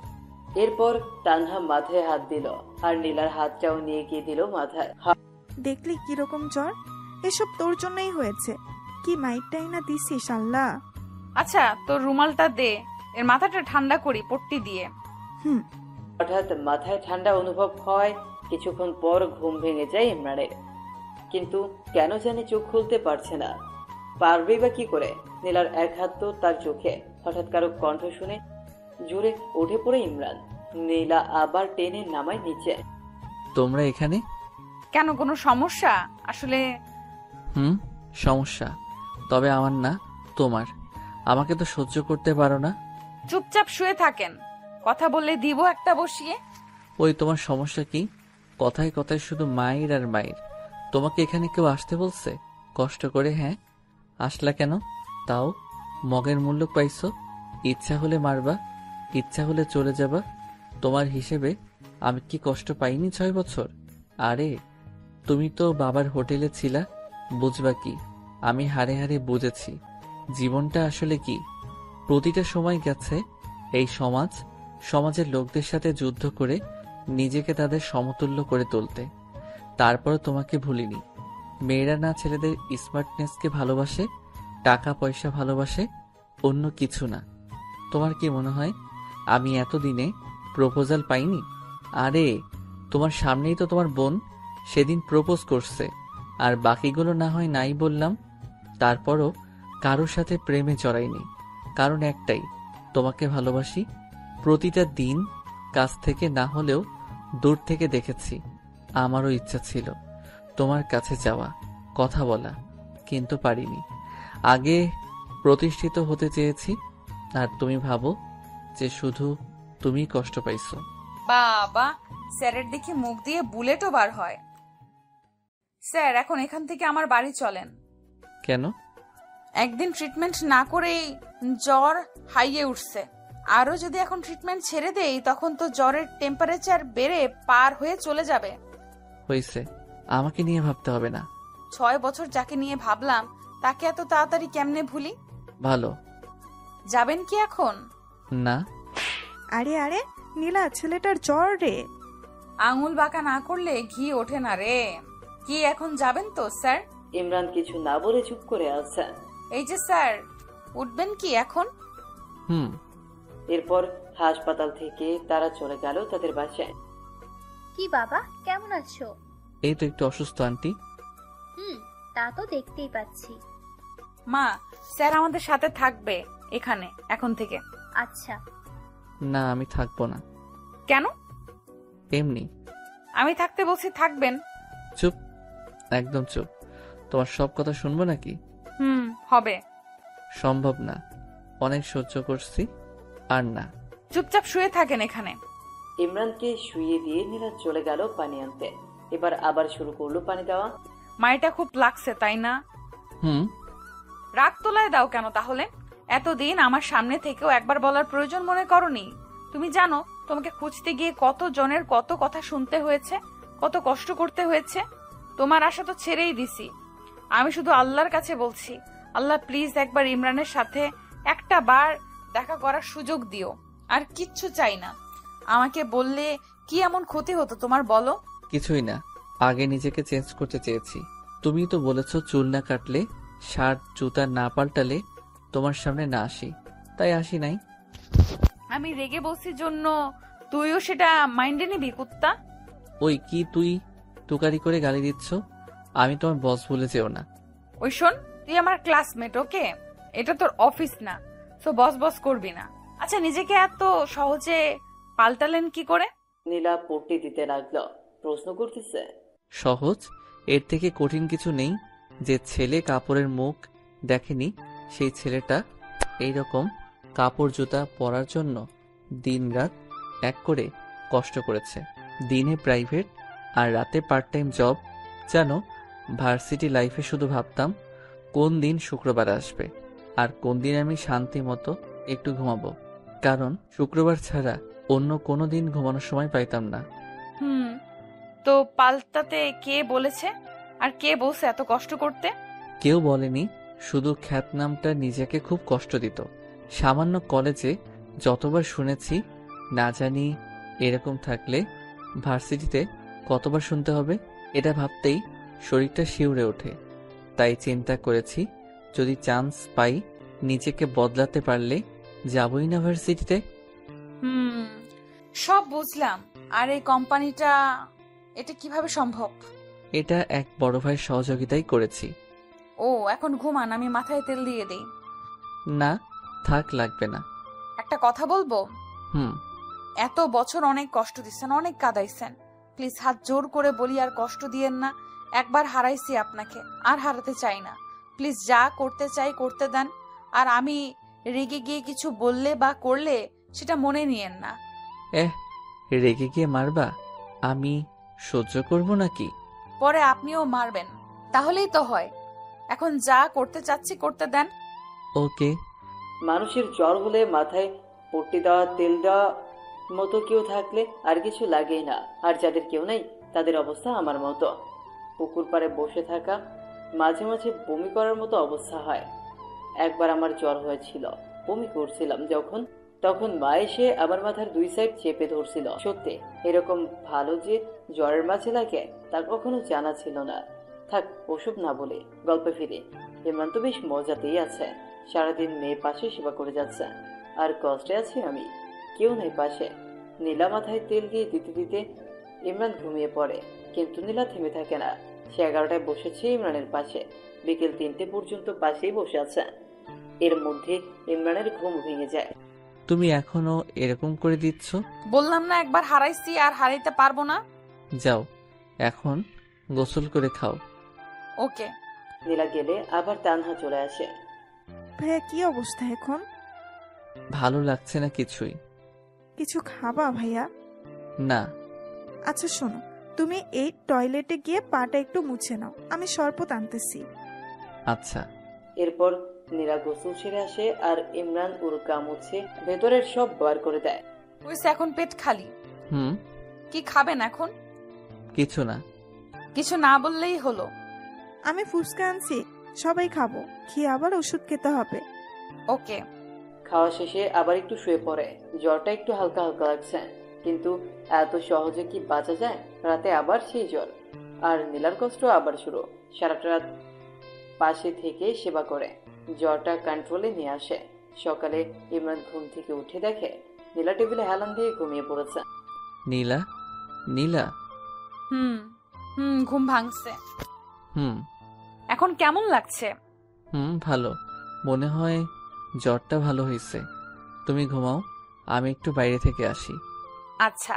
এরপর তানহা মাথায় হাত দিল, আর নীলার হাতটাও নিয়ে গিয়ে দিল মাথায়। দেখলি কিরকম জ্বর? এসব তোর জন্যই হয়েছে। কি মাইটটাই না দিছিস আল্লাহ। আচ্ছা তোর রুমালটা দে, এর মাথাটা ঠান্ডা করি পট্টি দিয়ে। হঠাৎ মাথায় ঠান্ডা অনুভব হয়। কিছুক্ষণ পর ঘুম ভেঙে যায় ইমরানের, কিন্তু কেন জানি চোখ খুলতে পারছে না। পারবে বা কি করে? নীলার এক হাত তো তার চোখে। হঠাৎ কারো কণ্ঠ শুনে জোরে উঠে পড়ে ইমরান। নীলা আবার টেনে নামায় নিচে। তোমরা এখানে কেন, কোনো সমস্যা? আসলে সমস্যা, তবে আমার না, তোমার। আমাকে তো সহ্য করতে পারো না। চুপচাপ শুয়ে থাকেন, কথা বললে দিব একটা বসিয়ে। ওই তোমার সমস্যা কি? কথায় কথায় শুধু মায়ের আর মায়ের। তোমাকে এখানে কেউ আসতে বলছে কষ্ট করে? হ্যাঁ, আসলা কেন? তাও মগের মূল্য পাইছো। ইচ্ছা হলে মারবা, ইচ্ছা হলে চলে যাবা। তোমার হিসেবে আমি কি কষ্ট পাইনি 6 বছর? আরে তুমি তো বাবার হোটেলে ছিলা, বুঝবা কি? আমি হারে হারে বুঝেছি জীবনটা আসলে কি। প্রতিটা সময় গেছে এই সমাজের লোকদের সাথে যুদ্ধ করে নিজেকে তাদের সমতুল্য করে তুলতে। তারপর তোমাকে ভুলিনি। মেয়েরা না ছেলেদের স্মার্টনেসকে ভালোবাসে, টাকা পয়সা ভালোবাসে, অন্য কিছু না। তোমার কি মনে হয় আমি এতদিনে প্রপোজাল পাইনি? আরে তোমার সামনেই তো তোমার বোন সেদিন প্রপোজ করছে, আর বাকিগুলো না হয় নাই বললাম। তারপরও কারোর সাথে প্রেমে জড়াইনি, কারণ একটাই, তোমাকে ভালোবাসি। প্রতিটা দিন কাছ থেকে না হলেও দূর থেকে দেখেছি। আমারও ইচ্ছা ছিল তোমার কাছে যাওয়া, কথা বলা, কিন্তু পারিনি। আগে প্রতিষ্ঠিত হতে চেয়েছি, আর তুমি ভাবো যে শুধু তুমি কষ্ট পাইছো। বাবা, স্যারের দেখি মুখ দিয়ে বুলেটও বার হয়। স্যার, এখন এখান থেকে আমার বাড়ি চলেন। কেন? একদিন ট্রিটমেন্ট না করেই জ্বর হাইয়ে উঠছে। আরো যদি এখন ট্রিটমেন্ট ছেড়ে দেই তখন তো জ্বরের টেম্পারেচার বেড়ে পার হয়ে চলে যাবে। হয়েছে, আমাকে নিয়ে ভাবতে হবে না। 6 বছর যাকে নিয়ে ভাবলাম তাকে এত তাড়াতাড়ি কেমনে ভুলি? ভালো। যাবেন কি এখন? না। আরে আরে নীলা, ছেলেটার জ্বর রে। আঙুল বাঁকা না করলে ঘি ওঠে না রে। কি এখন যাবেন তো স্যার? ইমরান কিছু না বলে চুপ করে আছে। এই যে স্যার, উঠবেন কি এখন? হুম। এরপর হাসপাতাল থেকে তারা চলে গেল তাদের বাসায়। কি বাবা, কেমন আছো? এই তো একটু অসুস্থ আন্টি। তা তো দেখতেই পাচ্ছি। মা, স্যার আমাদের সাথে থাকবে এখানে এখন থেকে। আচ্ছা। না, আমি থাকবো না। কেন? এমনি। আমি থাকতে বলছি, থাকবেন। চুপ, একদম চুপ। তোমার সব কথা শুনবো নাকি? হবে। সম্ভব না, অনেক সহ্য করছি, আর না। চুপচাপ শুয়ে থাকেন এখানে। ইমরানকে শুইয়ে দিয়ে নীলা চলে গেল পানি আনতে। এবার আবার শুরু করলো পানি দেওয়া। মাইটা খুব লাগছে তাই না? রাগ তোলায় দাও কেন তাহলে? এতদিন আমার সামনে থেকেও একবার বলার প্রয়োজন মনে করনি? তুমি জানো তোমাকে খুঁজতে গিয়ে কত জনের কত কথা শুনতে হয়েছে, কত কষ্ট করতে হয়েছে। তোমার আশা তো ছেড়েই দিছি। আমি শুধু আল্লাহর কাছে বলছি, আল্লাহ প্লিজ একবার ইমরানের সাথে একটা বার দেখা করার সুযোগ দিও। আর কিচ্ছু চাই না। আমাকে বললে কি এমন ক্ষতি হতো তোমার, বলো? কিছুই না, আগে নিজেকে চেঞ্জ করতে চেয়েছি। তুমি তো বলেছো চুল না কাটলে, শার্ট জুতা না পাল্টালে তোমার সামনে না আসি, তাই আসি নাই। আমি রেগে বসি জন্য তুইও সেটা মাইন্ডে নিবি কুত্তা? ওই কি তুই তুকারি করে গালি দিচ্ছ? আমি তোমার বস বলে যেও না। ওই শোন, তুই আমার ক্লাসমেট, ওকে? এটা তোর অফিস না, তো বস বস করবি না। আচ্ছা, নিজেকে এত সহজে পাল্টালেন কি করে? নীলা পট্টি দিতে লাগলো। প্রশ্ন করতেছে, সহজ? এর থেকে কঠিন কিছু নেই। যে ছেলে কাপড়ের মুখ দেখেনি সেই ছেলেটা এইরকম কাপড় জুতা পরার জন্য দিনরাত এক করে কষ্ট করেছে। দিনে প্রাইভেট আর রাতে পার্ট টাইম জব। জানো, ভার্সিটি লাইফে শুধু ভাবতাম কোন দিন শুক্রবার আসবে আর কোন দিন আমি শান্তি মতো একটু ঘুমাবো, কারণ শুক্রবার ছাড়া অন্য কোনো দিন ঘুমানোর সময় পাইতাম না। তো পাল্টাতে কে বলেছে? আর কে বলছে এত কষ্ট করতে? কেউ বলেনি, শুধু খ্যাতনামটা নিজেকে খুব কষ্ট দিত। সামান্য কলেজে যতবার শুনেছি, না জানি এরকম থাকলে ভার্সিটিতে কতবার শুনতে হবে। এটা ভাবতেই শরীরটা শিউরে ওঠে। তাই চিন্তা করেছি, যদি চান্স পাই নিজেকে বদলাতে পারলে যাবই না ভার্সিটিতে। সব বুঝলাম। আর এই কোম্পানিটা, এটা কিভাবে সম্ভব? এটা এক বড় ভাইয়ের সহযোগিতাই করেছি। ও, এখন ঘুমান, আমি মাথায় তেল দিয়ে দেই। না থাক, লাগবে না। একটা কথা বলবো? এত বছর অনেক কষ্ট দিচ্ছেন, অনেক কাঁদাইছেন। প্লিজ হাত জোর করে বলি, আর কষ্ট দিয়েন না। একবার হারাইছি আপনাকে, আর হারাতে চাই না। প্লিজ যা করতে চাই করতে দেন। আর আমি রেগে গিয়ে কিছু বললে বা করলে সেটা মনে নিয়েন না। রেগে গিয়ে মারবা? আমি সহ্য করব নাকি? পরে আপনিও মারবেন, তাহলেই তো হয়। এখন যা করতে চাচ্ছি করতে দেন। ওকে। মানুষের জ্বর হলে মাথায় পট্টি দেওয়া, তেল দেওয়া মতো কেউ থাকলে আর কিছু লাগেই না। আর যাদের কেউ নেই তাদের অবস্থা আমার মতো। পুকুর পাড়ে বসে থাকা, মাঝে মাঝে বমি করার মতো অবস্থা হয়। একবার আমার জ্বর হয়েছিল, বমি করছিলাম যখন, তখন মা এসে আমার মাথার 2 সাইড চেপে ধরছিল। সত্যি এরকম ভালো যে জ্বরের মাঝে লাগে তা কখনো জানা ছিল না। থাক, ওসব না বলে গল্পে ফিরে। ইমরান তো বেশ মজাতেই আছে। সারাদিন মেয়ে পাশে সেবা করে যাচ্ছে, আর কষ্টে আছি আমি, কেউ নেই পাশে। নীলা মাথায় তেল দিয়ে দিতে দিতে ইমরান ঘুমিয়ে পড়ে, কিন্তু নীলা থেমে থাকে না। সে 11টায় বসেছে ইমরানের পাশে, বিকেল 3টে পর্যন্ত পাশেই বসে আছে। এর মধ্যে ইমরানের ঘুম ভেঙে যায়। তুমি এখনো এরকম করে দিচ্ছ? বললাম না একবার হারাইছি, আর হারাইতে পারবো না। যাও, এখন গোসল করে খাও। ওকে। নীলা গেলে আবার তানহা চলে আসে। ভাইয়া, কি অবস্থা এখন? ভালো লাগছে না কিছুই। কিছু খাবা ভাইয়া? না। আচ্ছা শোনো, তুমি এই টয়লেটে গিয়ে পাটা একটু মুছে নাও, আমি শরবত আনতেছি। আচ্ছা। এরপর নীলা গোসল সেরে আসে আর ইমরান ওর গা মুছে ভেতরের সব বার করে দেয়। হয়েছে, এখন পেট খালি। হুম। কি খাবেন এখন? কিছু না। কিছু না বললেই হলো। আমি ফুচকা আনছি, সবাই খাবো, খেয়ে আবার ওষুধ খেতে হবে। ওকে। খাওয়া শেষে আবার একটু শুয়ে পড়ে। জ্বরটা একটু হালকা হালকা লাগছে, কিন্তু এত সহজে কি বাঁচা যায়? রাতে আবার সেই জ্বর, আর নীলার কষ্ট আবার শুরু। সারাটা রাত পাশে থেকে সেবা করে জ্বরটা কন্ট্রোলে নিয়ে আসে। সকালে ইমরান ঘুম থেকে উঠে দেখে নীলা টেবিলে হেলান দিয়ে ঘুমিয়ে পড়েছে। নীলা, নীলা। হুম হুম, ঘুম ভাঙছে। হুম। এখন কেমন লাগছে? ভালো। মনে হয় জ্বরটা ভালো হয়েছে। তুমি ঘুমাও, আমি একটু বাইরে থেকে আসি। আচ্ছা।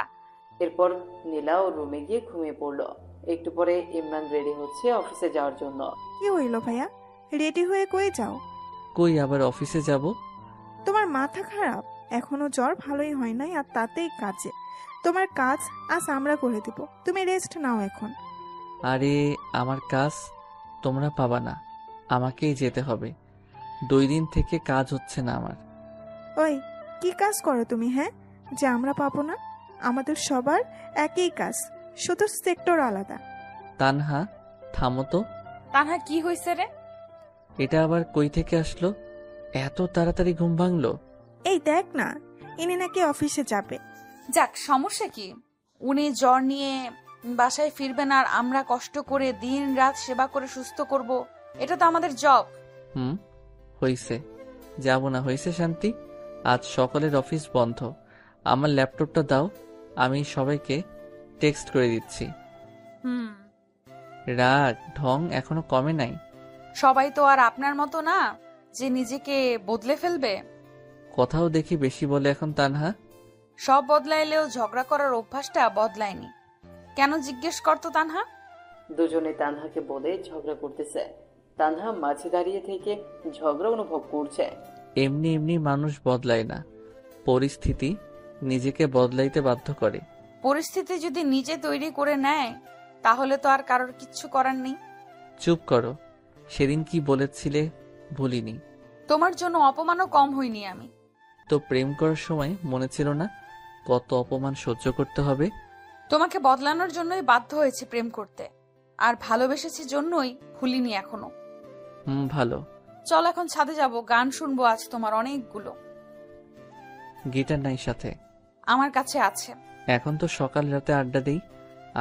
এরপর নীলা ও রুমে গিয়ে ঘুমিয়ে পড়লো। একটু পরে ইমরান রেডি হচ্ছে অফিসে যাওয়ার জন্য। কি হইল ভাইয়া, রেডি হয়ে কই যাও? কই আবার অফিসে যাব? তোমার মাথা খারাপ? এখনো জ্বর ভালোই হয় নাই, আর তাতেই কাজে। তোমার কাজ আজ আমরা করে দিব, তুমি রেস্ট নাও এখন। আরে আমার কাজ তোমরা পাবা না, আমাকেই যেতে হবে। 2 দিন থেকে কাজ হচ্ছে না আমার। ওই কি কাজ করো তুমি, হ্যাঁ, যে আমরা পাবো না? আমাদের সবার একই কাজ, শুধু সেক্টর আলাদা। তানহা, থামো তো। তানহা, কি হয়েছে রে? এটা আবার কই থেকে আসলো? এত তাড়াতাড়ি ঘুম ভাঙলো? এই দেখ না, ইনি নাকি অফিসে যাবে। যাক, সমস্যা কি? উনি জ্বর নিয়ে বাসায় ফিরবেন আর আমরা কষ্ট করে দিন রাত সেবা করে সুস্থ করব। এটা তো আমাদের জব। হইছে, যাব না। হইছে শান্তি, আজ সকালের অফিস বন্ধ। আমার ল্যাপটপটা দাও, আমি সবাইকে টেক্সট করে দিচ্ছি। রাগ ঢং এখনো কমে নাই। সবাই তো আর আপনার মতো না যে নিজেকে বদলে ফেলবে। কথাও দেখি বেশি বলে এখন তানহা। সব বদলাইলেও ঝগড়া করার অভ্যাসটা বদলায়নি। কেন জিজ্ঞেস করতো তানহা? দুজনে তানহাকে বলে ঝগড়া করতেছে। তানহা মাঝে দাঁড়িয়ে থেকে ঝগড়া অনুভব করছে। এমনি এমনি মানুষ বদলায় না, পরিস্থিতি নিজেকে বদলাইতে বাধ্য করে। পরিস্থিতি যদি নিজে তৈরি করে নেয় তাহলে তো আর কারোর কিচ্ছু করার নেই। চুপ করো, সেদিন কি বলেছিলে ভুলিনি। তোমার জন্য অপমানও কম হইনি আমি। তো প্রেম করার সময় মনে ছিল না কত অপমান সহ্য করতে হবে? তোমাকে বদলানোর জন্যই বাধ্য হয়েছে প্রেম করতে, আর ভালোবেসেছি জন্যই ভুলিনি এখনো। ভালো। চল এখন ছাদে যাব, গান শুনবো আজ তোমার অনেকগুলো। গিটার নাই সাথে? আমার কাছে আছে। এখন তো সকাল রাতে আড্ডা দেই,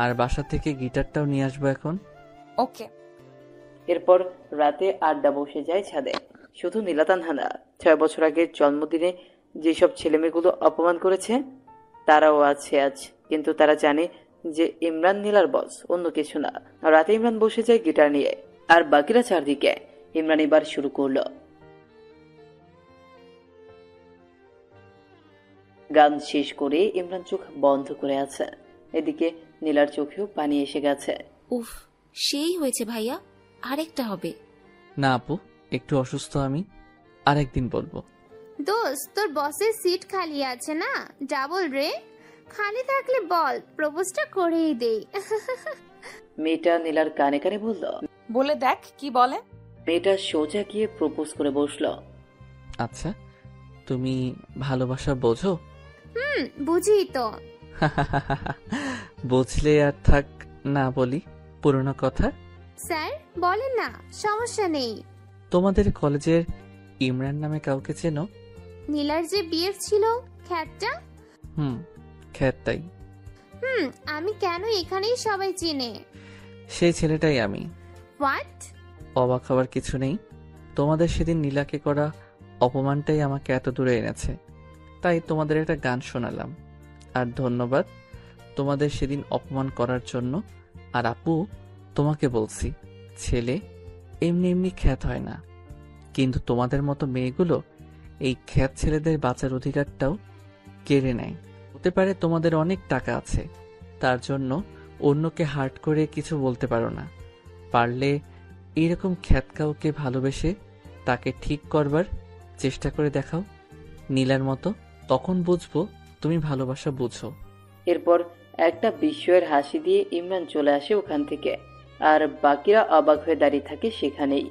আর বাসা থেকে গিটারটাও নিয়ে আসবো এখন। ওকে। এরপর রাতে আড্ডা বসে যায় ছাদে। শুধু নীলা তানহা না, 6 বছর আগের জন্মদিনে যেসব ছেলেমেয়েগুলো অপমান করেছে তারাও আছে আজ। কিন্তু তারা জানে যে ইমরান নীলার বস, অন্য কিছু না। রাতে ইমরান বসে যায় গিটার নিয়ে, আর বাকিরা চারদিকে। ইমরান এবার শুরু করলো। গান শেষ করে ইমরান চোখ বন্ধ করে আছে। এদিকে নীলার চোখেও পানি এসে গেছে। উফ, সেই হয়েছে ভাইয়া, আরেকটা হবে। না আপু, একটু অসুস্থ আমি, আরেকদিন বলবো। দোস্ত, তোর বসের সিট খালি আছে না, ডাবল রে। খালি থাকলে বল, প্রপোজটা করেই দেই। মেয়েটা নীলার কানে কানে বলল। বলে দেখ কি বলে। মেয়েটা সোজা গিয়ে প্রপোজ করে বসলো। আচ্ছা, তুমি ভালোবাসা বোঝো? বুঝি তো। বুঝলে আর থাক না বলি পুরনো কথা। স্যার বলেন না, সমস্যা নেই। তোমাদের কলেজের ইমরান নামে কাউকে চেনো? নীলার যে বিয়ে ছিল, খ্যাতটা। খ্যাতটাই। আমি কেন, এখানেই সবাই চিনে। সেই ছেলেটাই আমি। হোয়াট? অবাক হওয়ার কিছু নেই। তোমাদের সেদিন নীলাকে করা অপমানটাই আমাকে এত দূরে এনেছে, তাই তোমাদের একটা গান শোনালাম। আর ধন্যবাদ তোমাদের সেদিন অপমান করার জন্য। আর আপু, তোমাকে বলছি, ছেলে এমনি এমনি খ্যাত হয় না, কিন্তু তোমাদের মতো মেয়েগুলো এই খ্যাত ছেলেদের বাঁচার অধিকারটাও কেড়ে নেয়। হতে পারে তোমাদের অনেক টাকা আছে, তার জন্য অন্যকে হার্ট করে কিছু বলতে পারো না। পারলে এরকম খ্যাত কাউকে ভালোবেসে তাকে ঠিক করবার চেষ্টা করে দেখাও। নীলার মতো, তখন বুঝবো তুমি ভালোবাসা বুঝো। এরপর একটা বিস্ময়ের হাসি দিয়ে ইমরান চলে আসে ওখান থেকে, আর বাকিরা অবাক হয়ে দাঁড়িয়ে থাকে সেখানেই।